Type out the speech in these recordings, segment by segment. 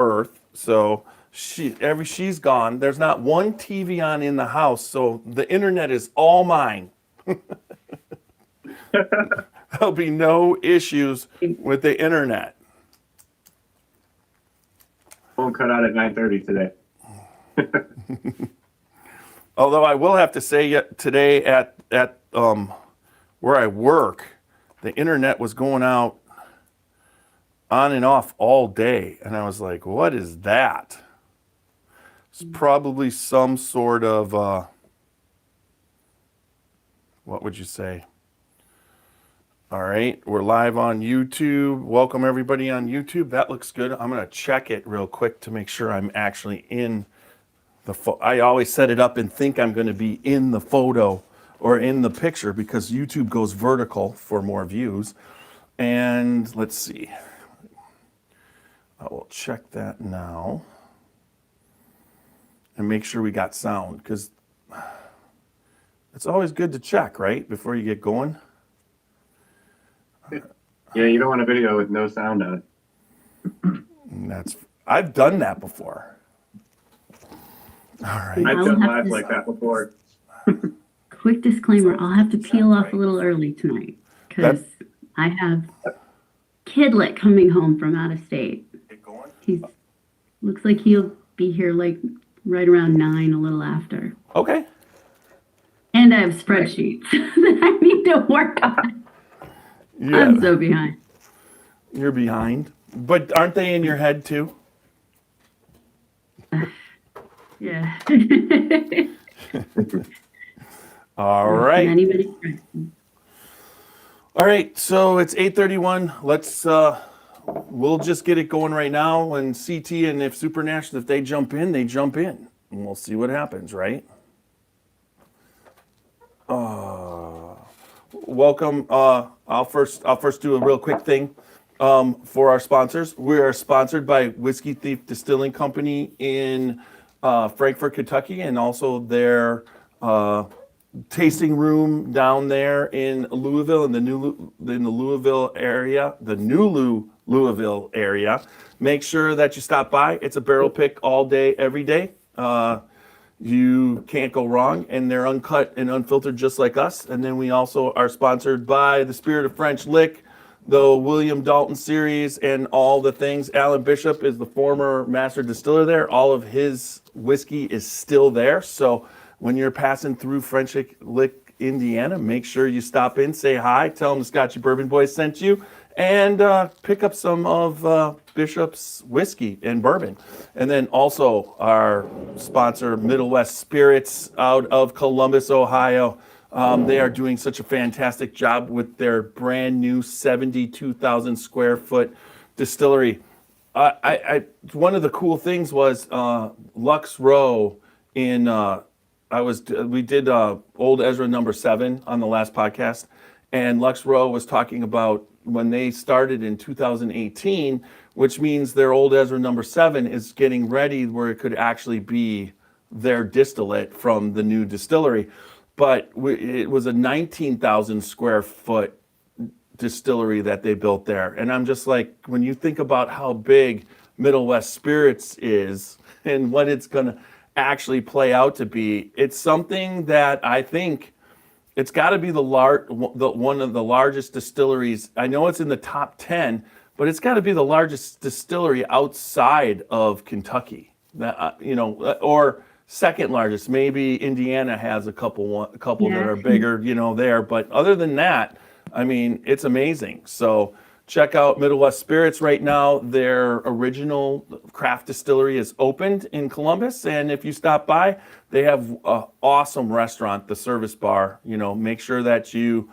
earth. So she's gone. There's not one TV on in the house, so the internet is all mine. There'll be no issues with the internet. Won't cut out at 9:30 today. Although I will have to say today at where I work, the internet was going out on and off all day, and I was like, "What is that?" It's probably some sort of what would you say? All right, we're live on YouTube. Welcome everybody on YouTube. That looks good. I'm gonna check it real quick to make sure I'm actually in the I always set it up and think I'm going to be in the photo or in the picture because YouTube goes vertical for more views. And let's see. I will check that now and make sure we got sound because it's always good to check, right? Before you get going. Yeah, you don't want a video with no sound on it. I've done that before. All right. I've done live like that before. Quick disclaimer, I'll have to peel off a little early tonight because I have Kidlet coming home from out of state. He looks like he'll be here like right around 9, a little after. Okay. And I have spreadsheets that I need to work on. Yeah. I'm so behind. You're behind. But aren't they in your head too? Yeah. All right. All right. So it's 8:31. Let's we'll just get it going right now. And CT and if Supernational, if they jump in, they jump in, and we'll see what happens. Right. Welcome. I'll first do a real quick thing. For our sponsors, we are sponsored by Whiskey Thief Distilling Company in Frankfort, Kentucky, and also their tasting room down there in Louisville, in the Louisville area, the new Louisville area. Make sure that you stop by. It's a barrel pick all day, every day. You can't go wrong, and they're uncut and unfiltered just like us. And then we also are sponsored by the Spirit of French Lick, the William Dalton series, and all the things. Alan Bishop is the former master distiller there. All of his whiskey is still there. So when you're passing through French Lick, Indiana, make sure you stop in, say hi, tell them the Scotchy Bourbon Boys sent you, and pick up some of Bishop's whiskey and bourbon. And then also our sponsor, Middle West Spirits out of Columbus, Ohio. They are doing such a fantastic job with their brand new 72,000 square foot distillery. One of the cool things was Lux Row in we did Old Ezra number 7 on the last podcast, and Lux Row was talking about when they started in 2018, which means their Old Ezra number 7 is getting ready where it could actually be their distillate from the new distillery. But it was a 19,000 square foot distillery that they built there. And I'm just like, when you think about how big Middle West Spirits is and what it's going to actually play out to be, it's something that I think it's got to be one of the largest distilleries. I know it's in the top 10, but it's got to be the largest distillery outside of Kentucky. Or second largest. Maybe Indiana has a couple that are bigger, there. But other than that, I mean, it's amazing. So check out Middle West Spirits right now. Their original craft distillery is opened in Columbus. And if you stop by, they have an awesome restaurant, the Service Bar. Make sure that you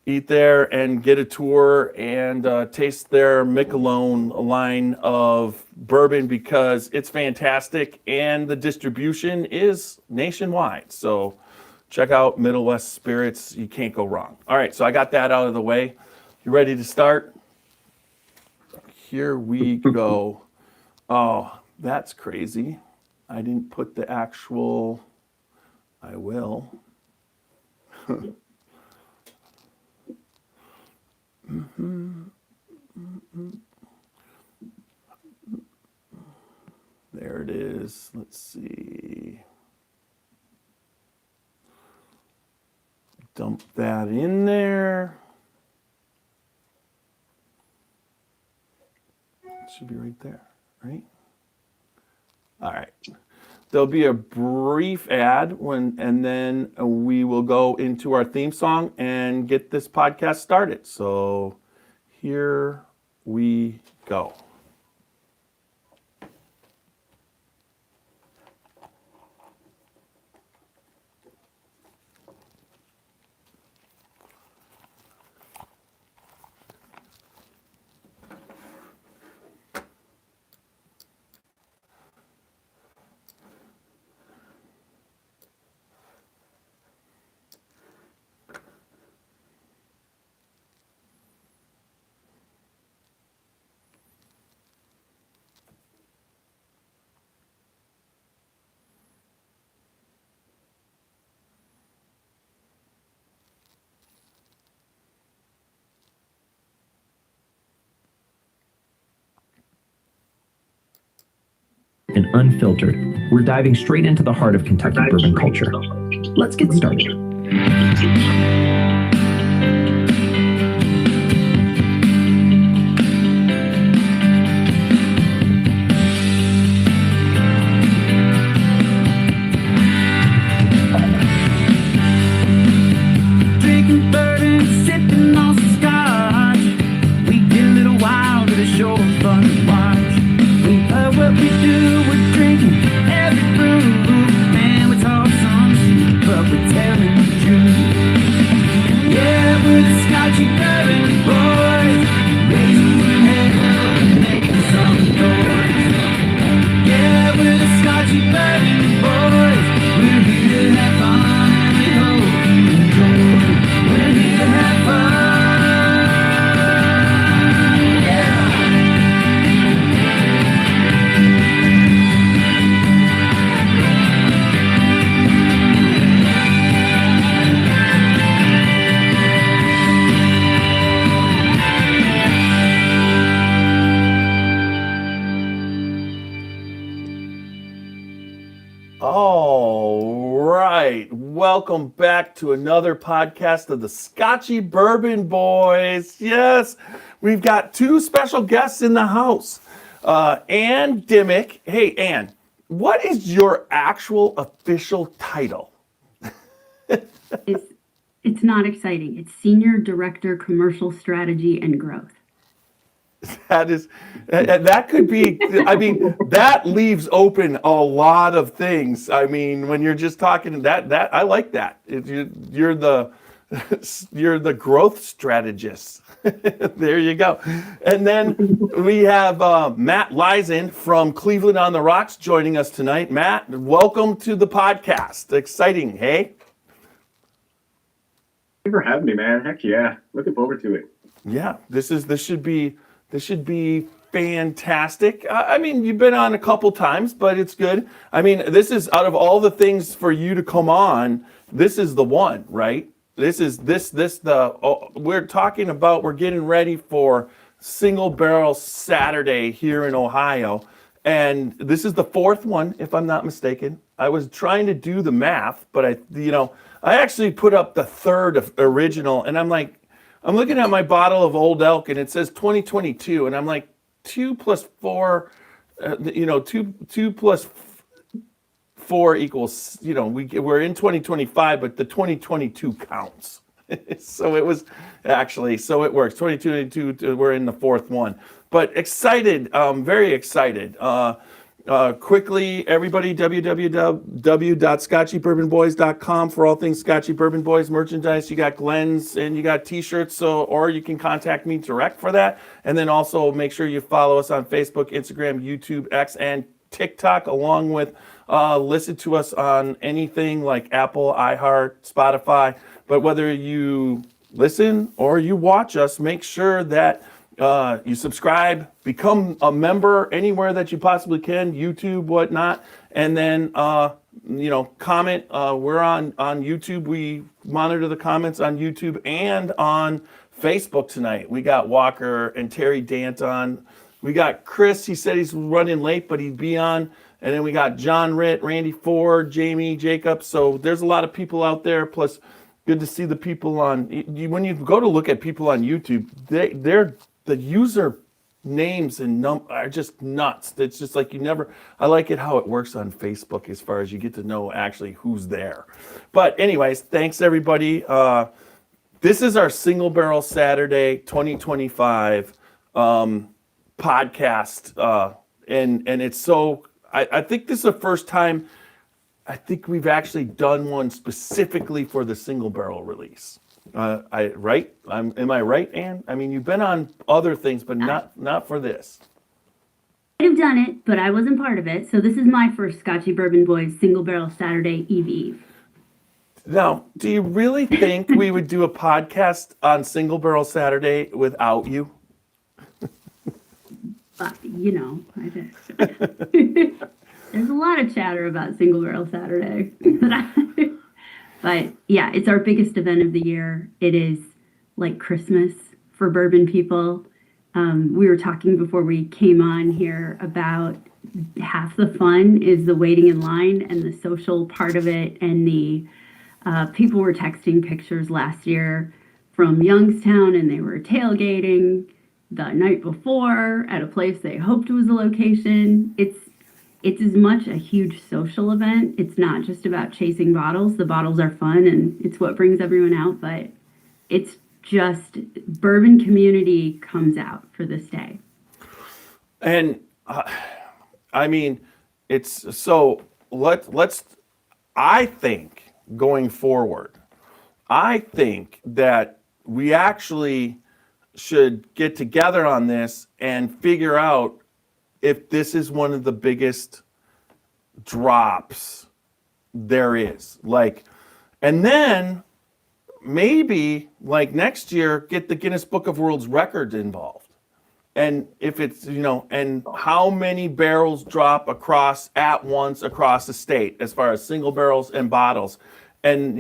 eat there and get a tour and taste their Miquelon line of bourbon because it's fantastic and the distribution is nationwide. So check out Middle West Spirits. You can't go wrong. All right, so I got that out of the way. You ready to start? Here we go. Oh, that's crazy. I didn't put the actual, I will. it is. Let's see. Dump that in there. It should be right there, right? All right. There'll be a brief ad and then we will go into our theme song and get this podcast started. So here we go. And unfiltered, we're diving straight into the heart of Kentucky bourbon culture. Let's get started. Drinking bourbon, sipping on some scotch. We get a little wild at a show of fun to watch. We love what we do, we're drinking every brew. Man, we talk some shit, but we're telling the truth. Yeah, we're the Scotchy Bourbon Boys, raising your head up and making some noise. Yeah, we're the Scotchy Bourbon Boys, we're here to have fun and we hope you enjoy. We're here to have fun. All right. Welcome back to another podcast of the Scotchy Bourbon Boys. Yes, we've got two special guests in the house. Anne Dimmick. Hey, Anne, what is your actual official title? It's not exciting. It's Senior Director, Commercial Strategy and Growth. That could be, I mean, that leaves open a lot of things. I mean, when you're just talking that I like that. You're the growth strategist. There you go. And then we have Matt Lisen from Cleveland on the Rocks joining us tonight. Matt, welcome to the podcast. Exciting, hey? Thank you for having me, man. Heck yeah. Looking forward to it. Yeah, this should be fantastic. I mean, you've been on a couple times, but it's good. I mean, this is out of all the things for you to come on, this is the one, right? We're getting ready for Single Barrel Saturday here in Ohio. And this is the fourth one, if I'm not mistaken. I was trying to do the math, but I actually put up the third original, and I'm looking at my bottle of Old Elk, and it says 2022, and I'm like, 2 plus 4, 2 plus 4 equals, we're in 2025, but the 2022 counts. So it was actually, so it works. 2022, we're in the fourth one. But excited, very excited. Quickly, everybody, www.scotchybourbonboys.com for all things Scotchy Bourbon Boys merchandise. You got Glenn's and you got t-shirts, or you can contact me direct for that. And then also make sure you follow us on Facebook, Instagram, YouTube, X, and TikTok, along with listen to us on anything like Apple, iHeart, Spotify. But whether you listen or you watch us, make sure that you subscribe, become a member anywhere that you possibly can, YouTube, whatnot, and then comment. We're on YouTube. We monitor the comments on YouTube and on Facebook tonight. We got Walker and Terry Dant on. We got Chris. He said he's running late, but he'd be on. And then we got John Ritt, Randy Ford, Jamie Jacobs. So there's a lot of people out there. Plus, good to see the people on. When you go to look at people on YouTube, they're the user names and are just nuts. It's just like I like it how it works on Facebook as far as you get to know actually who's there. But anyways, thanks everybody. This is our Single Barrel Saturday 2025 podcast. And it's so, I think this is the first time I think we've actually done one specifically for the single barrel release. Am I right, Anne? I mean, you've been on other things, but not for this. I've done it, but I wasn't part of it. So this is my first Scotchy Bourbon Boys Single Barrel Saturday Eve. Now, do you really think we would do a podcast on Single Barrel Saturday without you? You know, there's a lot of chatter about Single Barrel Saturday. But yeah, it's our biggest event of the year. It is like Christmas for bourbon people. We were talking before we came on here about half the fun is the waiting in line and the social part of it. And the people were texting pictures last year from Youngstown, and they were tailgating the night before at a place they hoped was the location. It's as much a huge social event. It's not just about chasing bottles. The bottles are fun and it's what brings everyone out, but it's just bourbon community comes out for this day. And I mean, it's so let's I think going forward, I think that we actually should get together on this and figure out if this is one of the biggest drops there is. Like, and then maybe like next year, get the Guinness Book of World Records involved. And if it's, and how many barrels drop at once across the state as far as single barrels and bottles. And,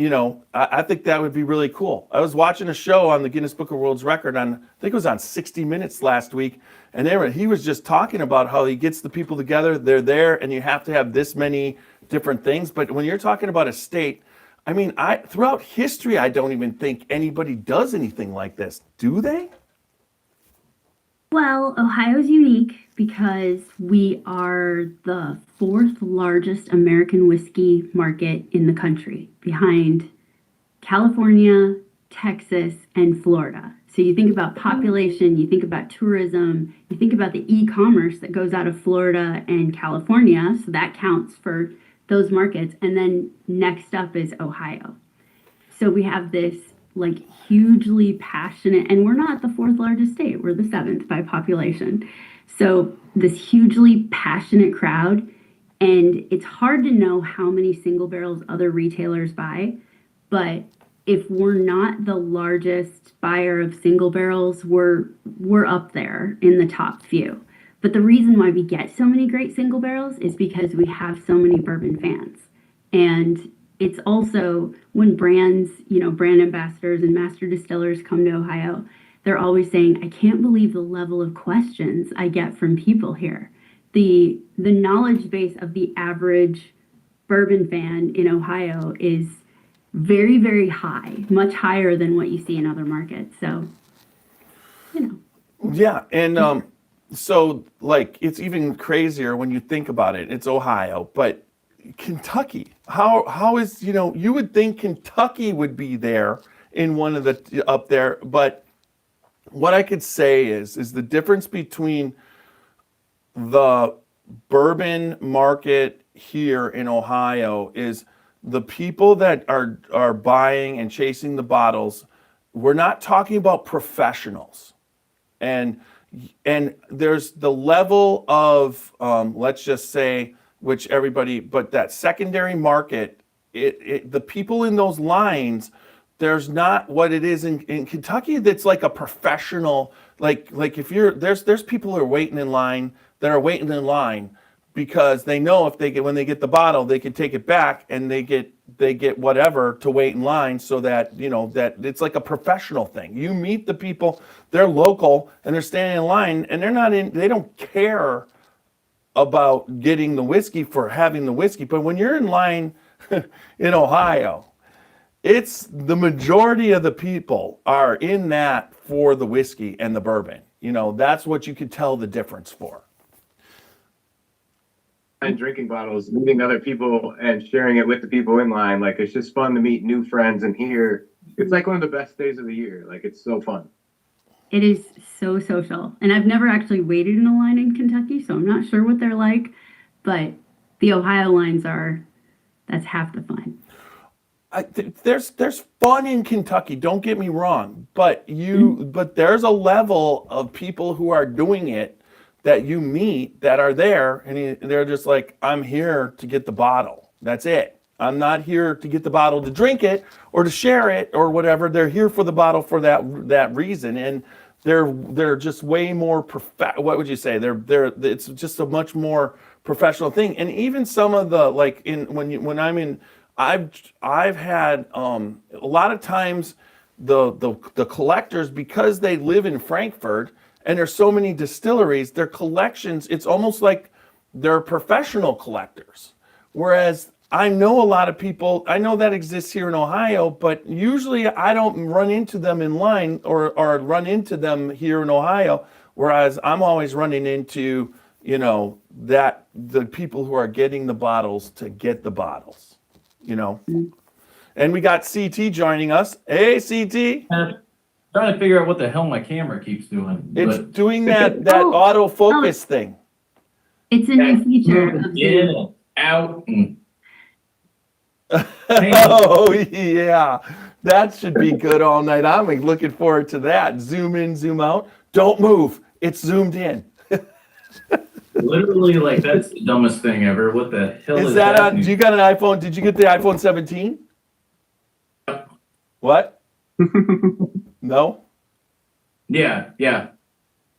I think that would be really cool. I was watching a show on the Guinness Book of World Records I think it was on 60 Minutes last week. And he was just talking about how he gets the people together. They're there and you have to have this many different things. But when you're talking about a state, I mean, throughout history, I don't even think anybody does anything like this. Do they? Well, Ohio's unique because we are the fourth largest American whiskey market in the country, behind California, Texas, and Florida. So you think about population, you think about tourism, you think about the e-commerce that goes out of Florida and California, so that counts for those markets. And then next up is Ohio. So we have this like hugely passionate, and we're not the fourth largest state, we're the seventh by population. So this hugely passionate crowd, and it's hard to know how many single barrels other retailers buy, but if we're not the largest buyer of single barrels, we're up there in the top few. But the reason why we get so many great single barrels is because we have so many bourbon fans. And it's also when brands, brand ambassadors and master distillers come to Ohio, they're always saying, I can't believe the level of questions I get from people here. The knowledge base of the average bourbon fan in Ohio is very, very high, much higher than what you see in other markets. So, Yeah. And so like, it's even crazier when you think about it. It's Ohio, but Kentucky, how is, you would think Kentucky would be there in one of the up there, but what I could say is the difference between the bourbon market here in Ohio is the people that are buying and chasing the bottles. We're not talking about professionals, and there's the level of let's just say, which everybody, but that secondary market, the people in those lines, there's not what it is in Kentucky. That's like a professional, like if there's people who are waiting in line that are waiting in line, because they know if they get when they get the bottle, they can take it back and they get whatever to wait in line, so that that it's like a professional thing. You meet the people, they're local and they're standing in line, and they don't care about getting the whiskey for having the whiskey. But when you're in line in Ohio, it's the majority of the people are in that for the whiskey and the bourbon. That's what you could tell the difference for. And drinking bottles, meeting other people and sharing it with the people in line. Like, it's just fun to meet new friends and hear. It's like one of the best days of the year. Like, it's so fun. It is so social. And I've never actually waited in a line in Kentucky, so I'm not sure what they're like. But the Ohio lines that's half the fun. There's fun in Kentucky, don't get me wrong, but there's a level of people who are doing it that you meet that are there, and they're just like, I'm here to get the bottle. That's it. I'm not here to get the bottle to drink it or to share it or whatever. They're here for the bottle for that reason, and they're just way more what would you say? It's just a much more professional thing. And even some of the I've had a lot of times the collectors, because they live in Frankfurt and there's so many distilleries, their collections, it's almost like they're professional collectors. Whereas I know a lot of people, I know that exists here in Ohio, but usually I don't run into them in line or run into them here in Ohio. Whereas I'm always running into, that the people who are getting the bottles to get the bottles. And we got CT joining us. Hey, CT. Trying to figure out what the hell my camera keeps doing. It's doing that autofocus thing. It's a new feature of in Zoom. and out. And Oh, yeah. That should be good all night. I'm looking forward to that. Zoom in, zoom out. Don't move. It's zoomed in. literally, like, that's the dumbest thing ever. What the hell Is is that that? on? Do you got an iPhone? Did you get the iPhone 17? What? No? Yeah.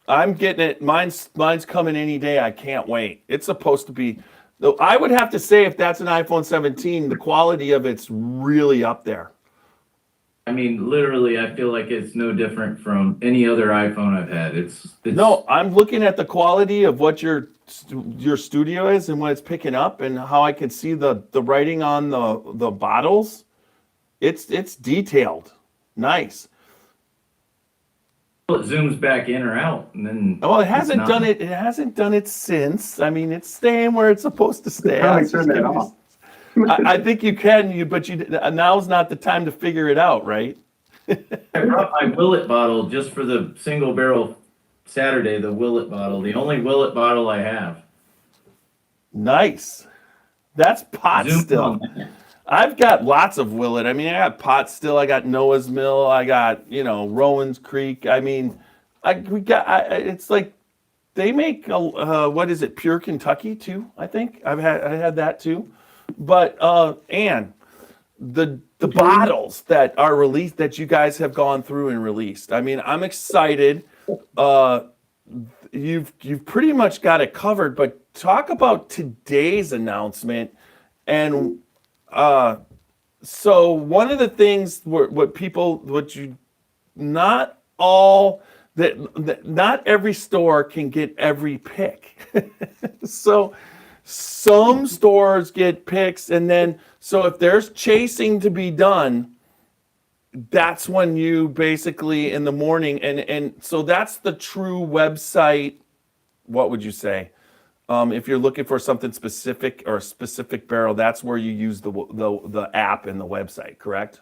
I'm getting it. Mine's coming any day. I can't wait. It's supposed to be. Though I would have to say, if that's an iPhone 17, the quality of it's really up there. I mean, literally, I feel like it's no different from any other iPhone I've had. It's No, I'm looking at the quality of what your studio is and what it's picking up, and how I can see the writing on the bottles. It's detailed, nice. it zooms back in or out, and then Well, it hasn't done it. It hasn't done it since. I mean, it's staying where it's supposed to stay. Probably turn that off. I think you can, but now's not the time to figure it out, right? I brought my Willet bottle just for the single barrel Saturday. The Willet bottle, the only Willet bottle I have. Nice. That's pot Zoom still. on. I've got lots of Willet. I mean, I got pot still. I got Noah's Mill. I got Rowan's Creek. I mean, it's like they make what is it? Pure Kentucky too. I think I had that too. But Anne, the bottles that are released, that you guys have gone through and released. I mean, I'm excited. You've pretty much got it covered. But talk about today's announcement. And so one of the things not every store can get every pick. So some stores get picks, and then so if there's chasing to be done, that's when you basically in the morning, and so that's the true website. What would you say? If you're looking for something specific or a specific barrel, that's where you use the app and the website, correct?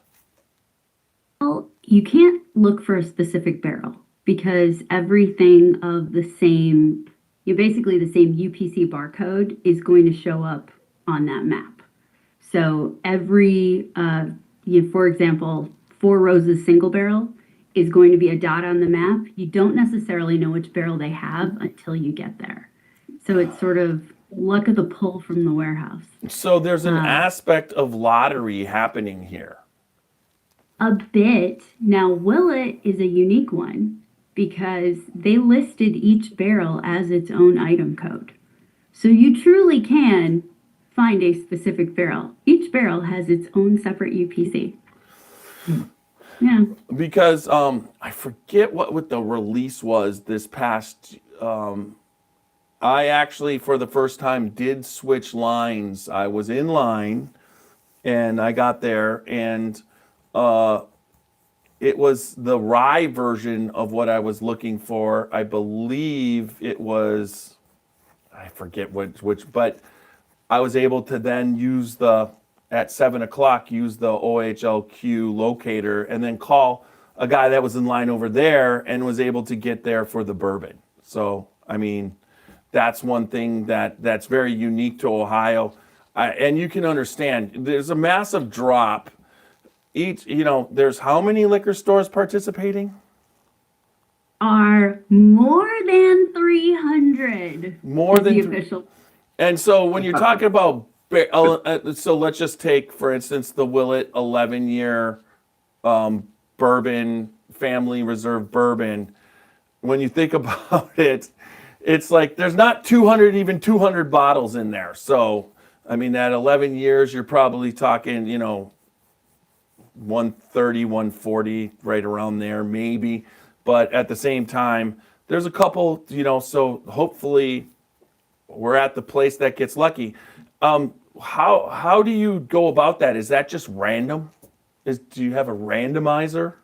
Well, you can't look for a specific barrel because everything of the same, basically the same UPC barcode is going to show up on that map. So every, for example, Four Roses single barrel is going to be a dot on the map. You don't necessarily know which barrel they have until you get there. So it's sort of luck of the pull from the warehouse. So there's an aspect of lottery happening here. A bit. Now, Willet is a unique one because they listed each barrel as its own item code. So you truly can find a specific barrel. Each barrel has its own separate UPC. Yeah. Because I forget what the release was this past. I actually, for the first time, did switch lines. I was in line, and I got there, and it was the rye version of what I was looking for. I believe it was, I forget which, but I was able to then use at 7 o'clock, use the OHLQ locator and then call a guy that was in line over there and was able to get there for the bourbon. So, I mean, that's one thing that's very unique to Ohio. And you can understand, there's a massive drop. There's how many liquor stores participating? Are more than 300. More is than the three- official. And so when you're talking about, so let's just take, for instance, the Willet 11-year bourbon, family reserve bourbon. When you think about it, it's like there's not 200 bottles in there. So, I mean, at 11 years, you're probably talking, 130, 140, right around there, maybe. But at the same time, there's a couple, so hopefully we're at the place that gets lucky. How do you go about that? Is that just random? Do you have a randomizer?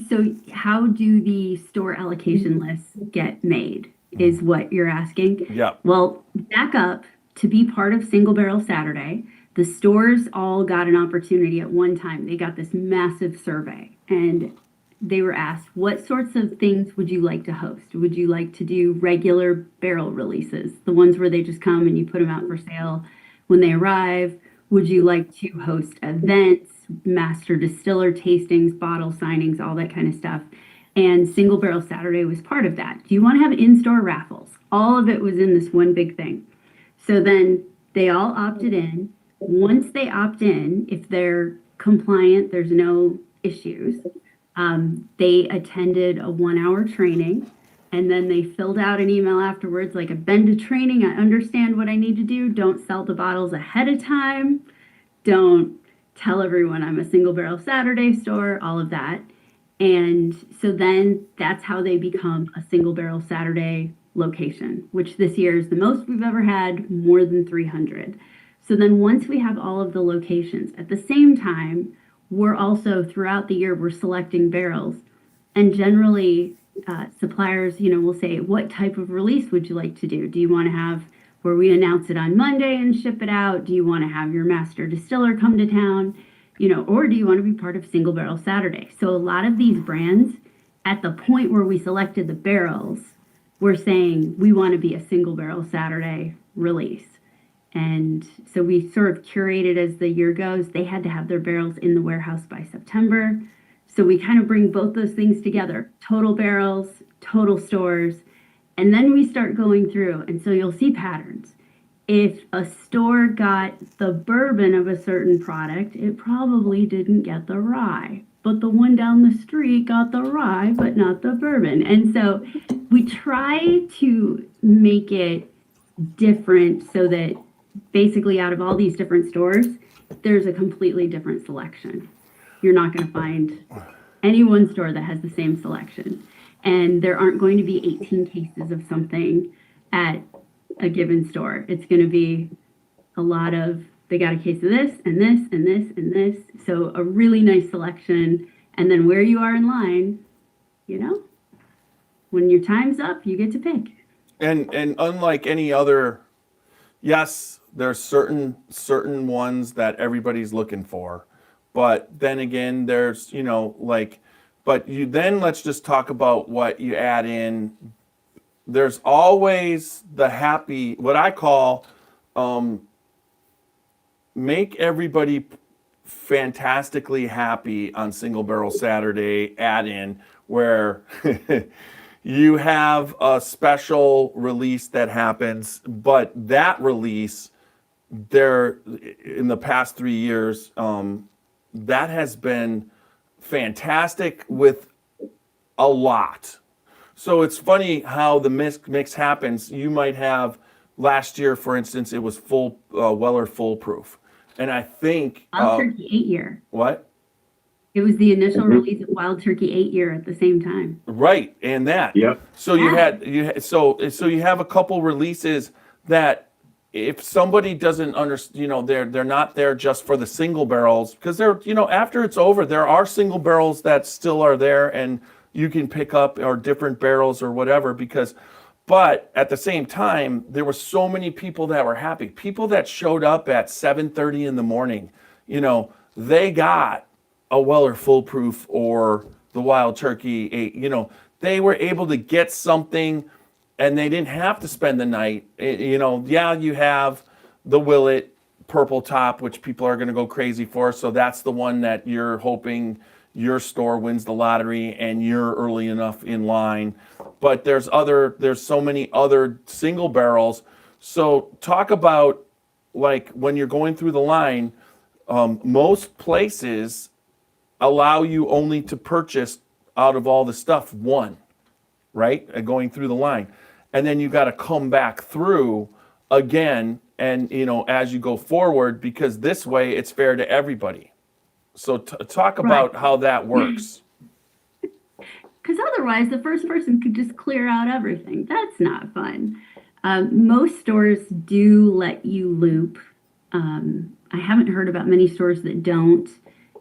So how do the store allocation lists get made is what you're asking? Yeah. Well, back up to be part of Single Barrel Saturday. The stores all got an opportunity at one time. They got this massive survey and they were asked, what sorts of things would you like to host? Would you like to do regular barrel releases, the ones where they just come and you put them out for sale when they arrive? Would you like to host events, master distiller tastings, bottle signings, all that kind of stuff? And Single Barrel Saturday was part of that. Do you want to have in-store raffles? All of it was in this one big thing. So then they all opted in. Once they opt in, if they're compliant, there's no issues. They attended a 1-hour training and then they filled out an email afterwards like, I've been to training, I understand what I need to do. Don't sell the bottles ahead of time. Don't tell everyone I'm a Single Barrel Saturday store, all of that. And so then that's how they become a Single Barrel Saturday location, which this year is the most we've ever had, more than 300. So then once we have all of the locations, at the same time, we're also throughout the year, we're selecting barrels. And generally suppliers, will say, what type of release would you like to do? Do you want to have where we announce it on Monday and ship it out? Do you want to have your master distiller come to town? Or do you want to be part of Single Barrel Saturday? So a lot of these brands, at the point where we selected the barrels, we're saying we want to be a Single Barrel Saturday release. And so we sort of curated as the year goes. They had to have their barrels in the warehouse by September. So we kind of bring both those things together, total barrels, total stores, and then we start going through. And so you'll see patterns. If a store got the bourbon of a certain product, it probably didn't get the rye. But the one down the street got the rye, but not the bourbon. And so we try to make it different so that basically out of all these different stores, there's a completely different selection. You're not going to find any one store that has the same selection. And there aren't going to be 18 cases of something at a given store. It's going to be a lot of, they got a case of this and this and this and this. So a really nice selection. And then where you are in line, when your time's up, you get to pick. And unlike any other, yes, there's certain ones that everybody's looking for. But then again, there's, let's just talk about what you add in. There's always the happy, what I call, make everybody fantastically happy on Single Barrel Saturday add in, where you have a special release that happens, but that release there in the past 3 years, that has been fantastic with a lot. So it's funny how the mix happens. You might have last year, for instance, it was full Weller foolproof, and I think Wild Turkey 8-year. what? It was the initial release of Wild Turkey 8-year at the same time. Right, and that. Yep. So so you have a couple releases that if somebody doesn't understand, they're not there just for the single barrels, because they're, after it's over, there are single barrels that still are there and you can pick up, or different barrels or whatever, but at the same time, there were so many people that were happy. People that showed up at 7:30 in the morning, they got a Weller foolproof or the Wild Turkey 8, they were able to get something and they didn't have to spend the night. You have the Willet purple top, which people are going to go crazy for. So that's the one that you're hoping your store wins the lottery and you're early enough in line. But there's so many other single barrels. So talk about, like, when you're going through the line, most places allow you only to purchase out of all the stuff one, right? Going through the line. And then you got to come back through again and, as you go forward, because this way it's fair to everybody. So talk about how that works. Because otherwise, the first person could just clear out everything. That's not fun. Most stores do let you loop. I haven't heard about many stores that don't.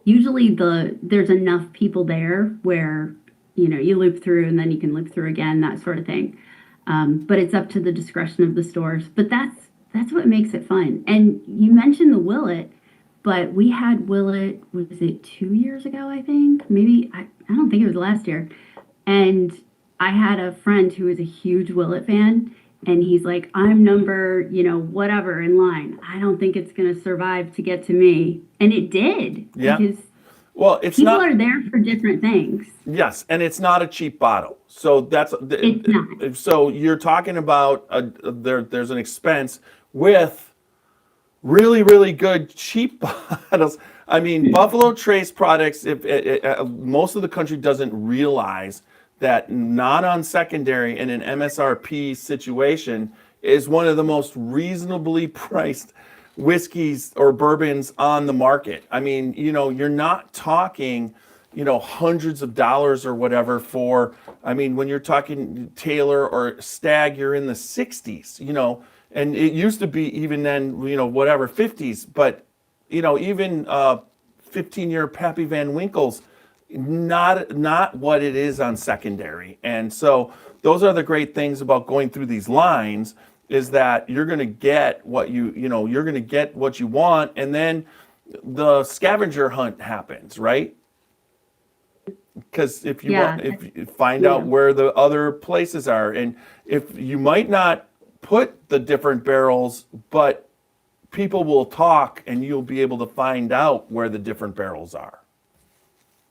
Usually there's enough people there where, you loop through and then you can loop through again, that sort of thing. But it's up to the discretion of the stores. But that's what makes it fun. And you mentioned the Willet, but we had Willet, was it 2 years ago, I think? Maybe, I don't think it was last year. And I had a friend who was a huge Willet fan, and he's like, I'm number, whatever in line. I don't think it's going to survive to get to me. And it did. Yeah. Because it's people not. are there for different things. Yes, and it's not a cheap bottle. So It's not. So you're talking about there's an expense with really, really good cheap bottles. I mean, Buffalo Trace products, most of the country doesn't realize that not on secondary in an MSRP situation is one of the most reasonably priced whiskeys or bourbons on the market. I mean, you're not talking, hundreds of dollars or whatever for, when you're talking Taylor or Stag, you're in the 60s, and it used to be even then, whatever, 50s, but, even 15-year Pappy Van Winkles, not what it is on secondary. And so those are the great things about going through these lines, is that you're going to get what you're going to get what you want, and then the scavenger hunt happens, right? Because if you find out where the other places are, and if you might not put the different barrels, but people will talk and you'll be able to find out where the different barrels are.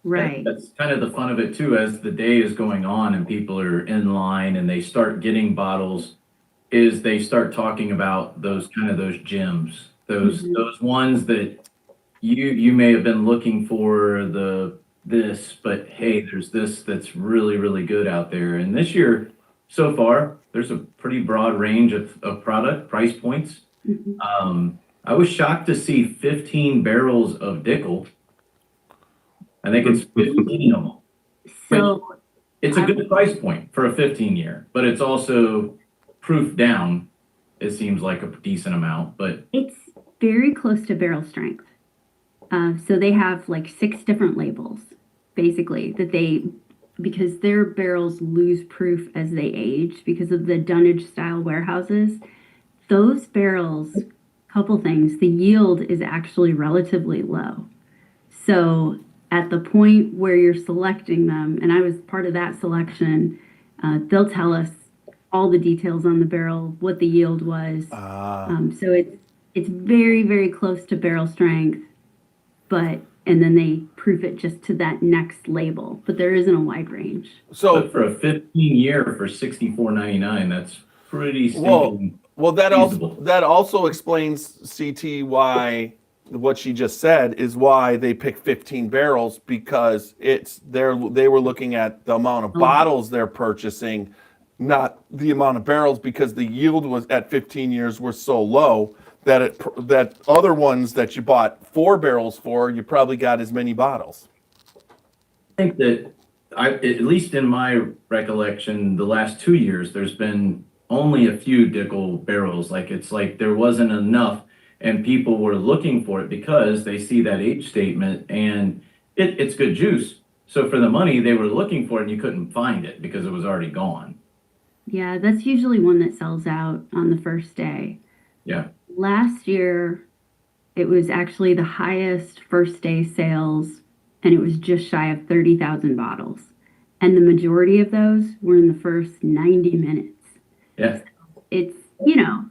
Right. That's kind of the fun of it too, as the day is going on and people are in line and they start getting bottles, is they start talking about those gems, those ones that you may have been looking for this, but hey, there's this that's really, really good out there. And this year, so far, there's a pretty broad range of product price points. I was shocked to see 15 barrels of Dickel. I think it's 15 of them. So It's a good price point for a 15-year, but it's also proof down. It seems like a decent amount, but it's very close to barrel strength. So they have like 6 different labels, basically, because their barrels lose proof as they age because of the dunnage style warehouses. Those barrels, couple things, the yield is actually relatively low. So at the point where you're selecting them, and I was part of that selection, they'll tell us all the details on the barrel, what the yield was. So it's very, very close to barrel strength, and then they proof it just to that next label, but there isn't a wide range. So but for a 15-year for $64.99, that's pretty stinking well, that feasible. also explains, CT, why what she just said is why they picked 15 barrels, because they were looking at the amount of bottles they're purchasing, not the amount of barrels, because the yield was at 15 years was so low that other ones that you bought 4 barrels for, you probably got as many bottles. I think that at least in my recollection, the last 2 years, there's been only a few Dickel barrels. Like, it's like there wasn't enough, and people were looking for it because they see that age statement, and it's good juice. So for the money, they were looking for it, and you couldn't find it because it was already gone. Yeah, that's usually one that sells out on the first day. Yeah. Last year, it was actually the highest first day sales, and it was just shy of 30,000 bottles. And the majority of those were in the first 90 minutes. Yeah. It's,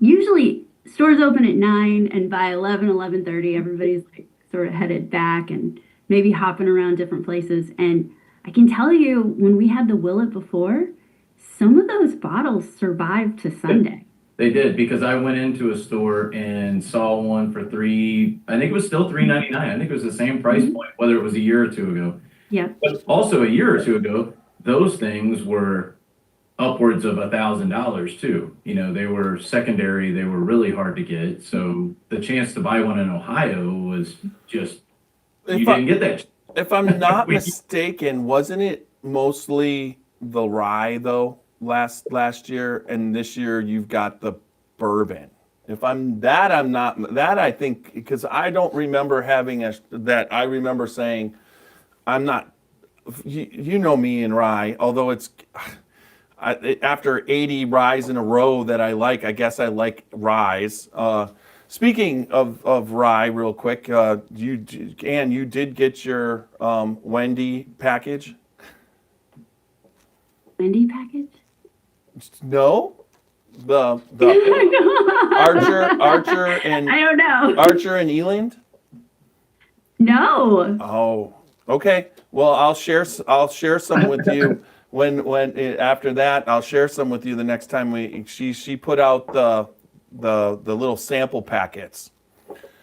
usually stores open at 9, and by 11:30, everybody's like sort of headed back and maybe hopping around different places. And I can tell you, when we had the Willet before, some of those bottles survived to Sunday. They did, because I went into a store and saw one for I think it was still $3.99. I think it was the same price point, whether it was a year or two ago. Yeah. But also a year or two ago, those things were upwards of $1,000 too. They were secondary. They were really hard to get. So the chance to buy one in Ohio was just, you didn't get that. If I'm not mistaken, wasn't it mostly the rye though last year, and this year you've got the bourbon? I think, because I don't remember having that. I remember saying, I'm not, you know me and rye, although it's after 80 ryes in a row that I like, I guess I like ryes. Speaking of rye, real quick, Anne, you did get your Wendy package? Wendy package? No, the Archer and I don't know. Archer and Eland. No. Oh, okay. Well, I'll share some with you when after that. I'll share some with you the next time she put out the little sample packets.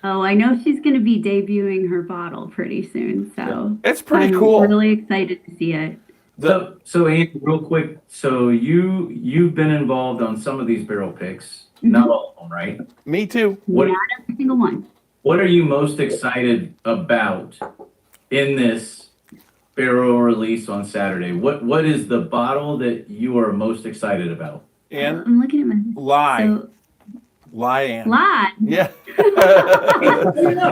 Oh, I know she's going to be debuting her bottle pretty soon, so it's pretty I'm cool. Really excited to see it. So Andy, real quick, so you've been involved on some of these barrel picks, not all of them, right? Me too. Not every single one. What are you most excited about in this barrel release on Saturday? What is the bottle that you are most excited about? And I'm looking at my lie, Anne. Lie. Yeah.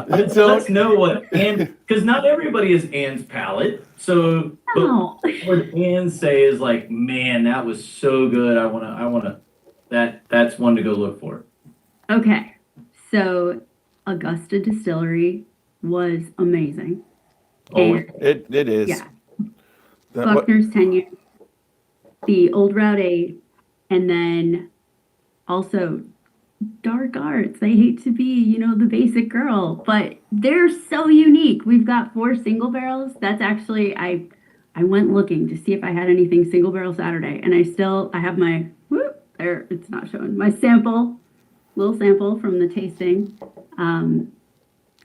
Let's know what Anne, because not everybody is Anne's palate. So No. what Anne say is like, man, that was so good. I wanna that's one to go look for. Okay, so Augusta Distillery was amazing. Oh, And It is. yeah, That- what- Buckner's 10 years, the Old Route 8, and then also Dark Arts. I hate to be, the basic girl, but they're so unique. We've got 4 single barrels. That's actually, I went looking to see if I had anything single barrel Saturday, and I have my, there, it's not showing, my little sample from the tasting. And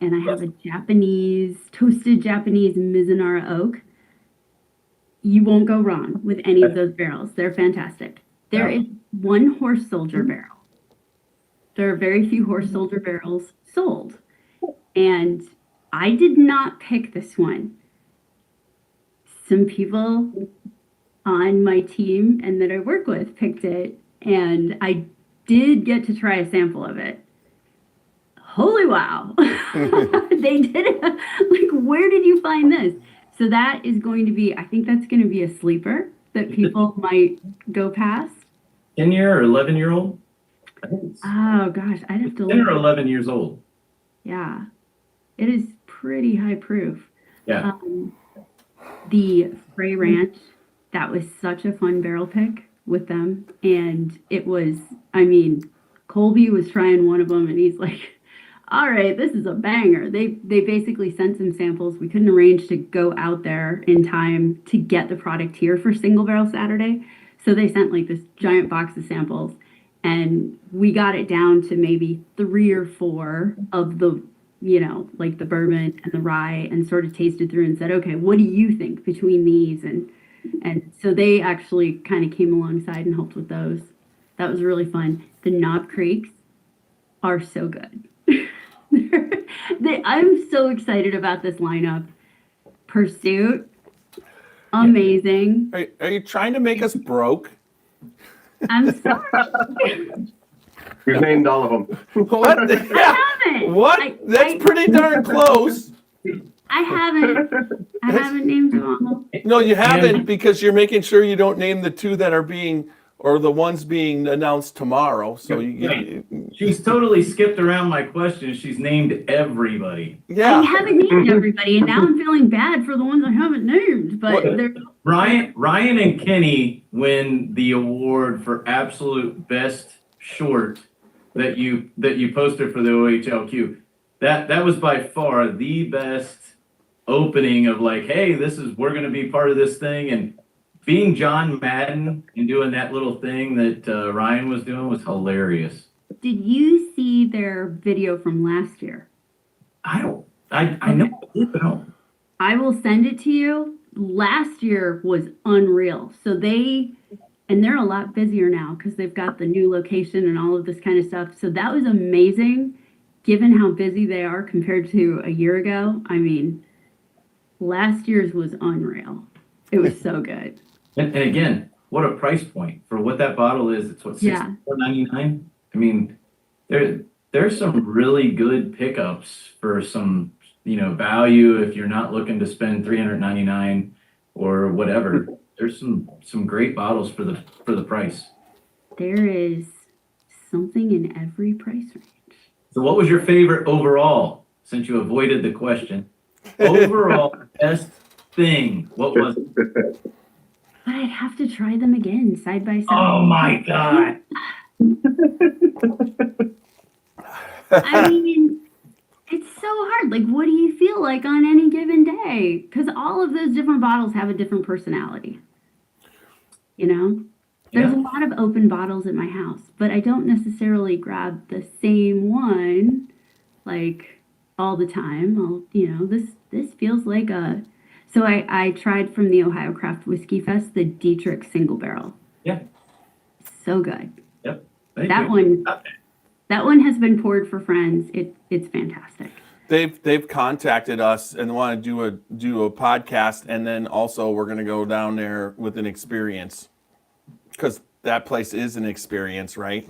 I have a toasted Japanese Mizunara oak. You won't go wrong with any of those barrels. They're fantastic. There is one horse soldier barrel. There are very few horse soldier barrels sold. And I did not pick this one. Some people on my team and that I work with picked it, and I did get to try a sample of it. Holy wow. They did it. Like, where did you find this? So that is going to be, I think that's going to be a sleeper that people might go past. 10-year or 11-year-old? Oh gosh, I'd have to 10 or look. 11 years old. Yeah, it is pretty high proof. Yeah. The Frey Ranch, that was such a fun barrel pick with them. And it was, Colby was trying one of them and he's like, all right, this is a banger. They basically sent some samples. We couldn't arrange to go out there in time to get the product here for Single Barrel Saturday. So they sent like this giant box of samples, and we got it down to maybe 3 or 4 of the you know, like the bourbon and the rye and sort of tasted through and said, okay, what do you think between these? And so they actually kind of came alongside and helped with those. That was really fun. The Knob Creeks are so good. I'm so excited about this lineup. Pursuit, amazing. Are you trying to make us broke? I'm sorry. We've named all of them. What? I haven't. What? That's pretty darn close. I haven't named them all. No, you haven't, because you're making sure you don't name the two that are being, or the ones being announced tomorrow. So She's totally skipped around my question. She's named everybody. I yeah. haven't named everybody, and now I'm feeling bad for the ones I haven't named. But they're Ryan and Kenny win the award for absolute best short that you posted for the OHLQ. That was by far the best opening of like, hey, we're going to be part of this thing. And being John Madden and doing that little thing that Ryan was doing was hilarious. Did you see their video from last year? I know I did, but I don't. I will send it to you. Last year was unreal. So they're a lot busier now because they've got the new location and all of this kind of stuff. So that was amazing, given how busy they are compared to a year ago. I mean, last year's was unreal. It was so good. And again, what a price point for what that bottle is. It's what, $64.99? I mean, there's some really good pickups for some, value if you're not looking to spend $399 or whatever. There's some great bottles for the price. There is something in every price range. So what was your favorite overall, since you avoided the question? Overall best thing, what was it? But I'd have to try them again, side by side. Oh my God. I mean, it's so hard. Like, what do you feel like on any given day? Because all of those different bottles have a different personality. There's a lot of open bottles at my house, but I don't necessarily grab the same one like all the time. This feels like a. So I tried from the Ohio Craft Whiskey Fest the Dietrich Single Barrel. Yeah. So good. Yep. That one has been poured for friends. It's fantastic. They've contacted us and want to do a podcast, and then also we're going to go down there with an experience, because that place is an experience, right?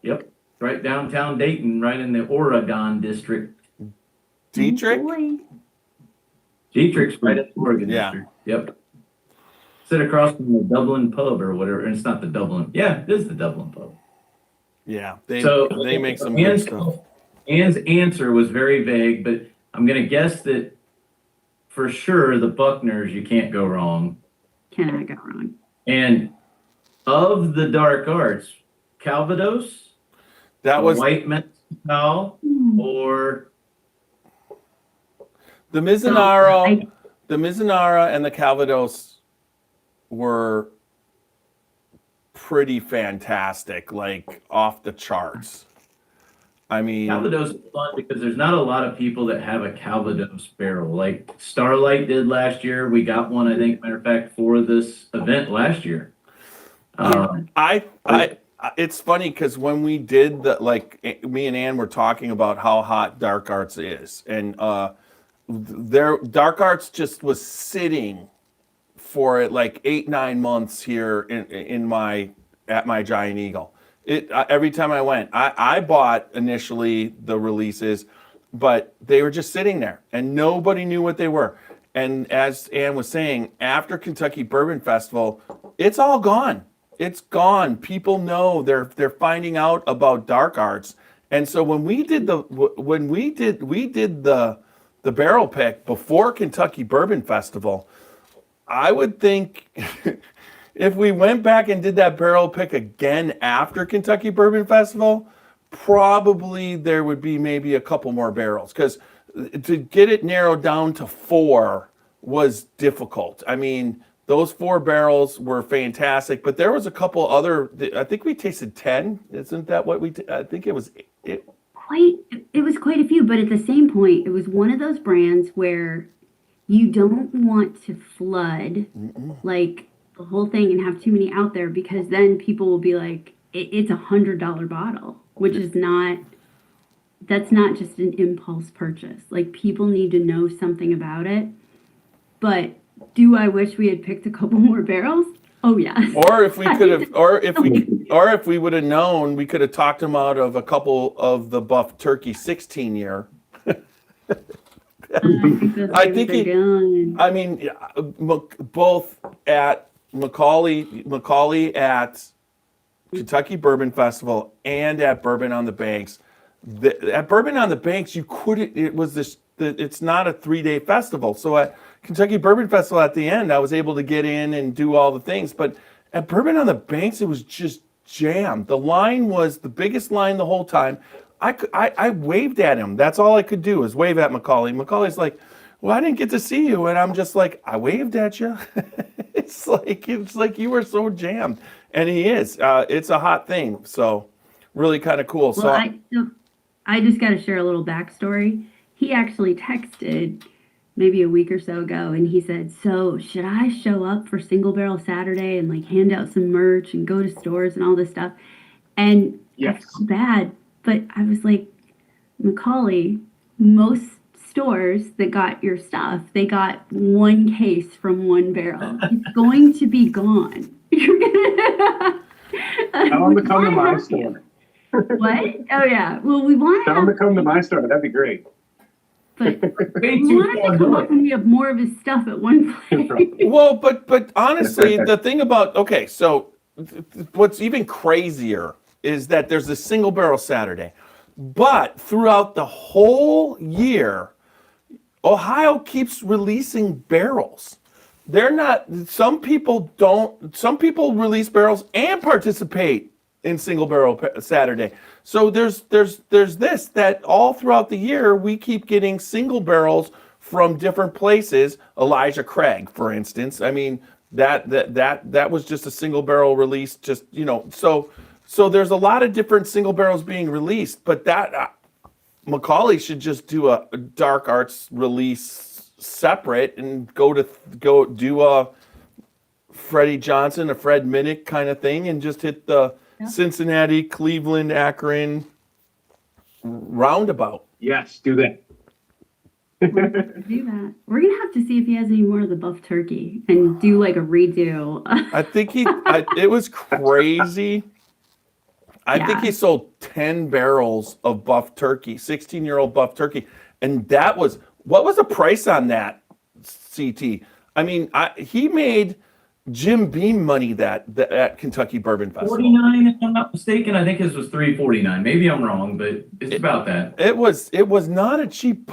Yep. Right downtown Dayton, right in the Oregon district. Dietrich? Boy. Dietrich's right at the Oregon Yeah. district. Yep. Sit across from the Dublin pub or whatever. And it's not the Dublin. Yeah, it is the Dublin pub. Yeah, they make some good Anne's, stuff. Anne's answer was very vague, but I'm going to guess that for sure the Buckners, you can't go wrong. Cannot go wrong. And of the dark arts, Calvados, That was White Mezcal, or the Mizunara. The Mizunara and the Calvados were pretty fantastic, like off the charts. I mean, Calvados is fun because there's not a lot of people that have a Calvados barrel like Starlight did last year. We got one, I think, matter of fact, for this event last year. It's funny because when we did me and Ann were talking about how hot Dark Arts is, and Dark Arts just was sitting for it like 8-9 months here at my Giant Eagle. Every time I went, I bought initially the releases, but they were just sitting there and nobody knew what they were. And as Ann was saying, after Kentucky Bourbon Festival, it's all gone. It's gone. People know they're finding out about Dark Arts. And so when we did the barrel pick before Kentucky Bourbon Festival, I would think if we went back and did that barrel pick again after Kentucky Bourbon Festival, probably there would be maybe a couple more barrels, because to get it narrowed down to 4 was difficult. I mean, those 4 barrels were fantastic, but there was a couple other. I think we tasted 10. Isn't that what I think it was? it was quite a few, but at the same point, it was one of those brands where you don't want to flood like the whole thing and have too many out there, because then people will be like, it's $100 bottle, which is not, that's not just an impulse purchase. Like, people need to know something about it. But do I wish we had picked a couple more barrels? Oh yes. Or if we could have, or if we would have known, we could have talked him out of a couple of the Buff Turkey 16 year. I think I mean, both at Macaulay at Kentucky Bourbon Festival and at Bourbon on the Banks. At Bourbon on the Banks, you couldn't. It was this. It's not a 3-day festival. So at Kentucky Bourbon Festival, at the end, I was able to get in and do all the things. But at Bourbon on the Banks, it was just jammed. The line was the biggest line the whole time. I waved at him. That's all I could do is wave at Macaulay. Macaulay's like, "Well, I didn't get to see you," and I'm just like, "I waved at you." It's like you were so jammed, and he is. It's a hot thing, so really kind of cool. Well, I just got to share a little backstory. He actually texted maybe a week or so ago, and he said, "So should I show up for Single Barrel Saturday and like hand out some merch and go to stores and all this stuff?" And I felt bad. But I was like, Macaulay, most stores that got your stuff, they got one case from one barrel. It's going to be gone. You're gonna Tell them to come to my store. What? Oh yeah. Well, we want to Tell them to come to my store. That'd be great. but we wanted to come up and we have more of his stuff at one place. Well, but honestly, the thing about so what's even crazier is that there's this Single Barrel Saturday, but throughout the whole year, Ohio keeps releasing barrels. They're not. Some people don't. Some people release barrels and participate in Single Barrel Saturday. So there's this that all throughout the year we keep getting single barrels from different places. Elijah Craig, for instance. I mean that was just a single barrel release. Just So there's a lot of different single barrels being released, but that Macaulay should just do a dark arts release separate and go do a Freddie Johnson, a Fred Minnick kind of thing, and just hit the Cincinnati, Cleveland, Akron roundabout. Yes, do that. Do that. We're gonna have to see if he has any more of the Buff Turkey and do like a redo. I think it was crazy. I think he sold 10 barrels of Buff Turkey, 16-year-old Buff Turkey. And what was the price on that, CT? I mean, he made Jim Beam money at Kentucky Bourbon Festival. 49, if I'm not mistaken. I think his was $3.49. Maybe I'm wrong, but it's about that. It was not a cheap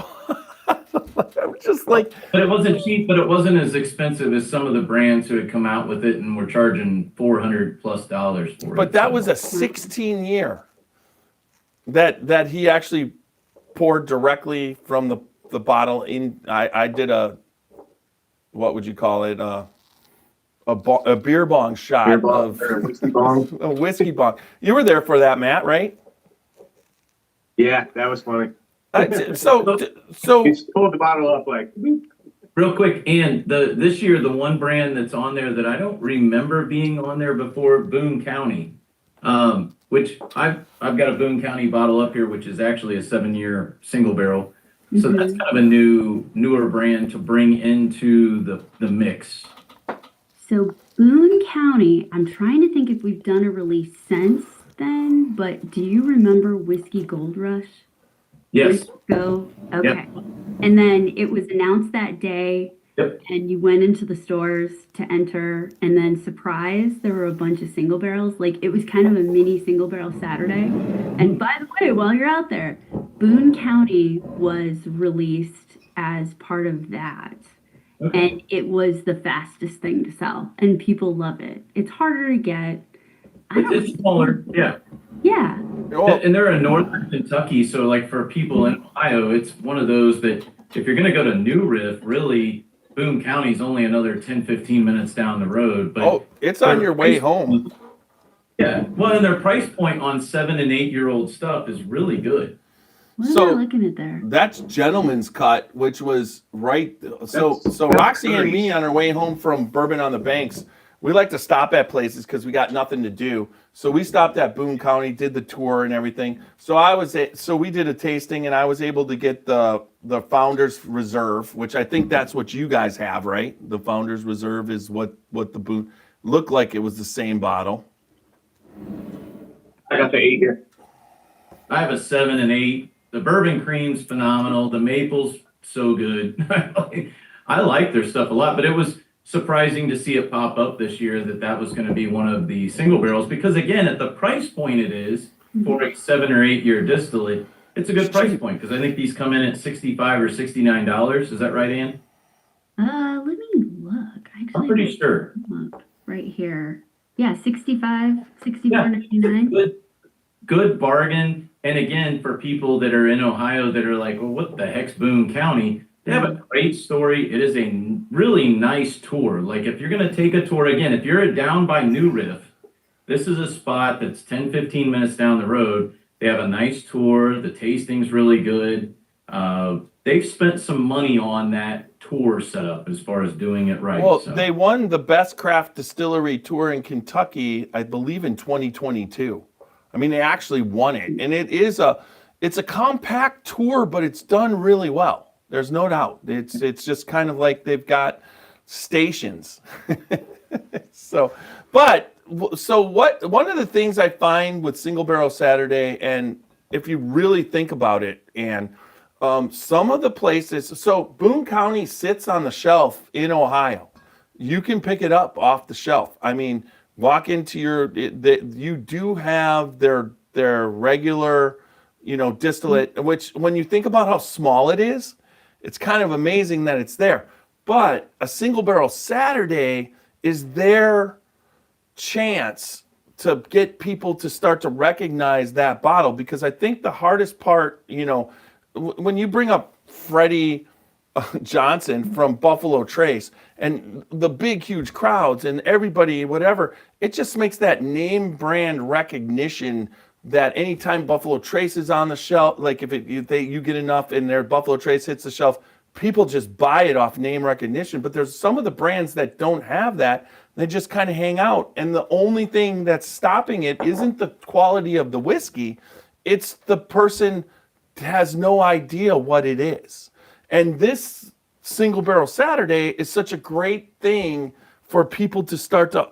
I was just like, but it wasn't cheap, but it wasn't as expensive as some of the brands who had come out with it and were charging $400+ for it. But that was a 16-year that he actually poured directly from the bottle in. I did what would you call it? A beer bong shot of whiskey bong. A whiskey bong. You were there for that, Matt, right? Yeah, that was funny. So He just pulled the bottle up like. Real quick, and this year the one brand that's on there that I don't remember being on there before, Boone County, which I've got a Boone County bottle up here, which is actually a 7-year single barrel. So that's kind of a newer brand to bring into the mix. So Boone County, I'm trying to think if we've done a release since then, but do you remember Whiskey Gold Rush? Yes. Go. Okay. Yep. And then it was announced that day. Yep. And you went into the stores to enter, and then surprise, there were a bunch of single barrels. Like, it was kind of a mini single barrel Saturday. And by the way, while you're out there, Boone County was released as part of that. Okay. And it was the fastest thing to sell, and people love it. It's harder to get. It's smaller, yeah. Yeah. And they're in northern Kentucky, so like for people in Ohio, it's one of those that if you're going to go to New Riff, really, Boone County is only another 10-15 minutes down the road. But it's on your way home. Yeah. Well, and their price point on 7- and 8-year-old stuff is really good. What So- am I looking at there? That's Gentleman's Cut, which was right. So Roxy and me on our way home from Bourbon on the Banks, we like to stop at places because we got nothing to do. So we stopped at Boone County, did the tour and everything. So we did a tasting, and I was able to get the Founders Reserve, which I think that's what you guys have, right? The Founders Reserve is what the Boone looked like. It was the same bottle. I got the 8 here. I have a 7 and 8. The bourbon cream's phenomenal. The maple's so good. I like their stuff a lot, but it was surprising to see it pop up this year that was going to be one of the single barrels, because again, at the price point it is for a 7 or 8 year distillate, it's a good price point, because I think these come in at $65 or $69. Is that right, Ann? Let me look. Actually, I'm pretty sure. look right here. Yeah, 65, 64.99. Good bargain. And again, for people that are in Ohio that are like, well, what the heck's Boone County? They have a great story. It is a really nice tour. Like, if you're going to take a tour, again, if you're down by New Riff, this is a spot that's 10, 15 minutes down the road. They have a nice tour. The tasting's really good. They've spent some money on that tour setup as far as doing it right. Well, so. they won the best craft distillery tour in Kentucky, I believe, in 2022. I mean, they actually won it, and it's a compact tour, but it's done really well. There's no doubt. It's just kind of like they've got stations. One of the things I find with Single Barrel Saturday, and if you really think about it, and some of the places, so Boone County sits on the shelf in Ohio. You can pick it up off the shelf. I mean, walk into you do have their regular, distillate, which when you think about how small it is, it's kind of amazing that it's there. But a Single Barrel Saturday is their chance to get people to start to recognize that bottle, because I think the hardest part, when you bring up Freddie Johnson from Buffalo Trace and the big, huge crowds and everybody, whatever, it just makes that name brand recognition that anytime Buffalo Trace is on the shelf, like if you get enough and their Buffalo Trace hits the shelf, people just buy it off name recognition. But there's some of the brands that don't have that. They just kind of hang out. And the only thing that's stopping it isn't the quality of the whiskey. It's the person has no idea what it is. And this Single Barrel Saturday is such a great thing for people to start to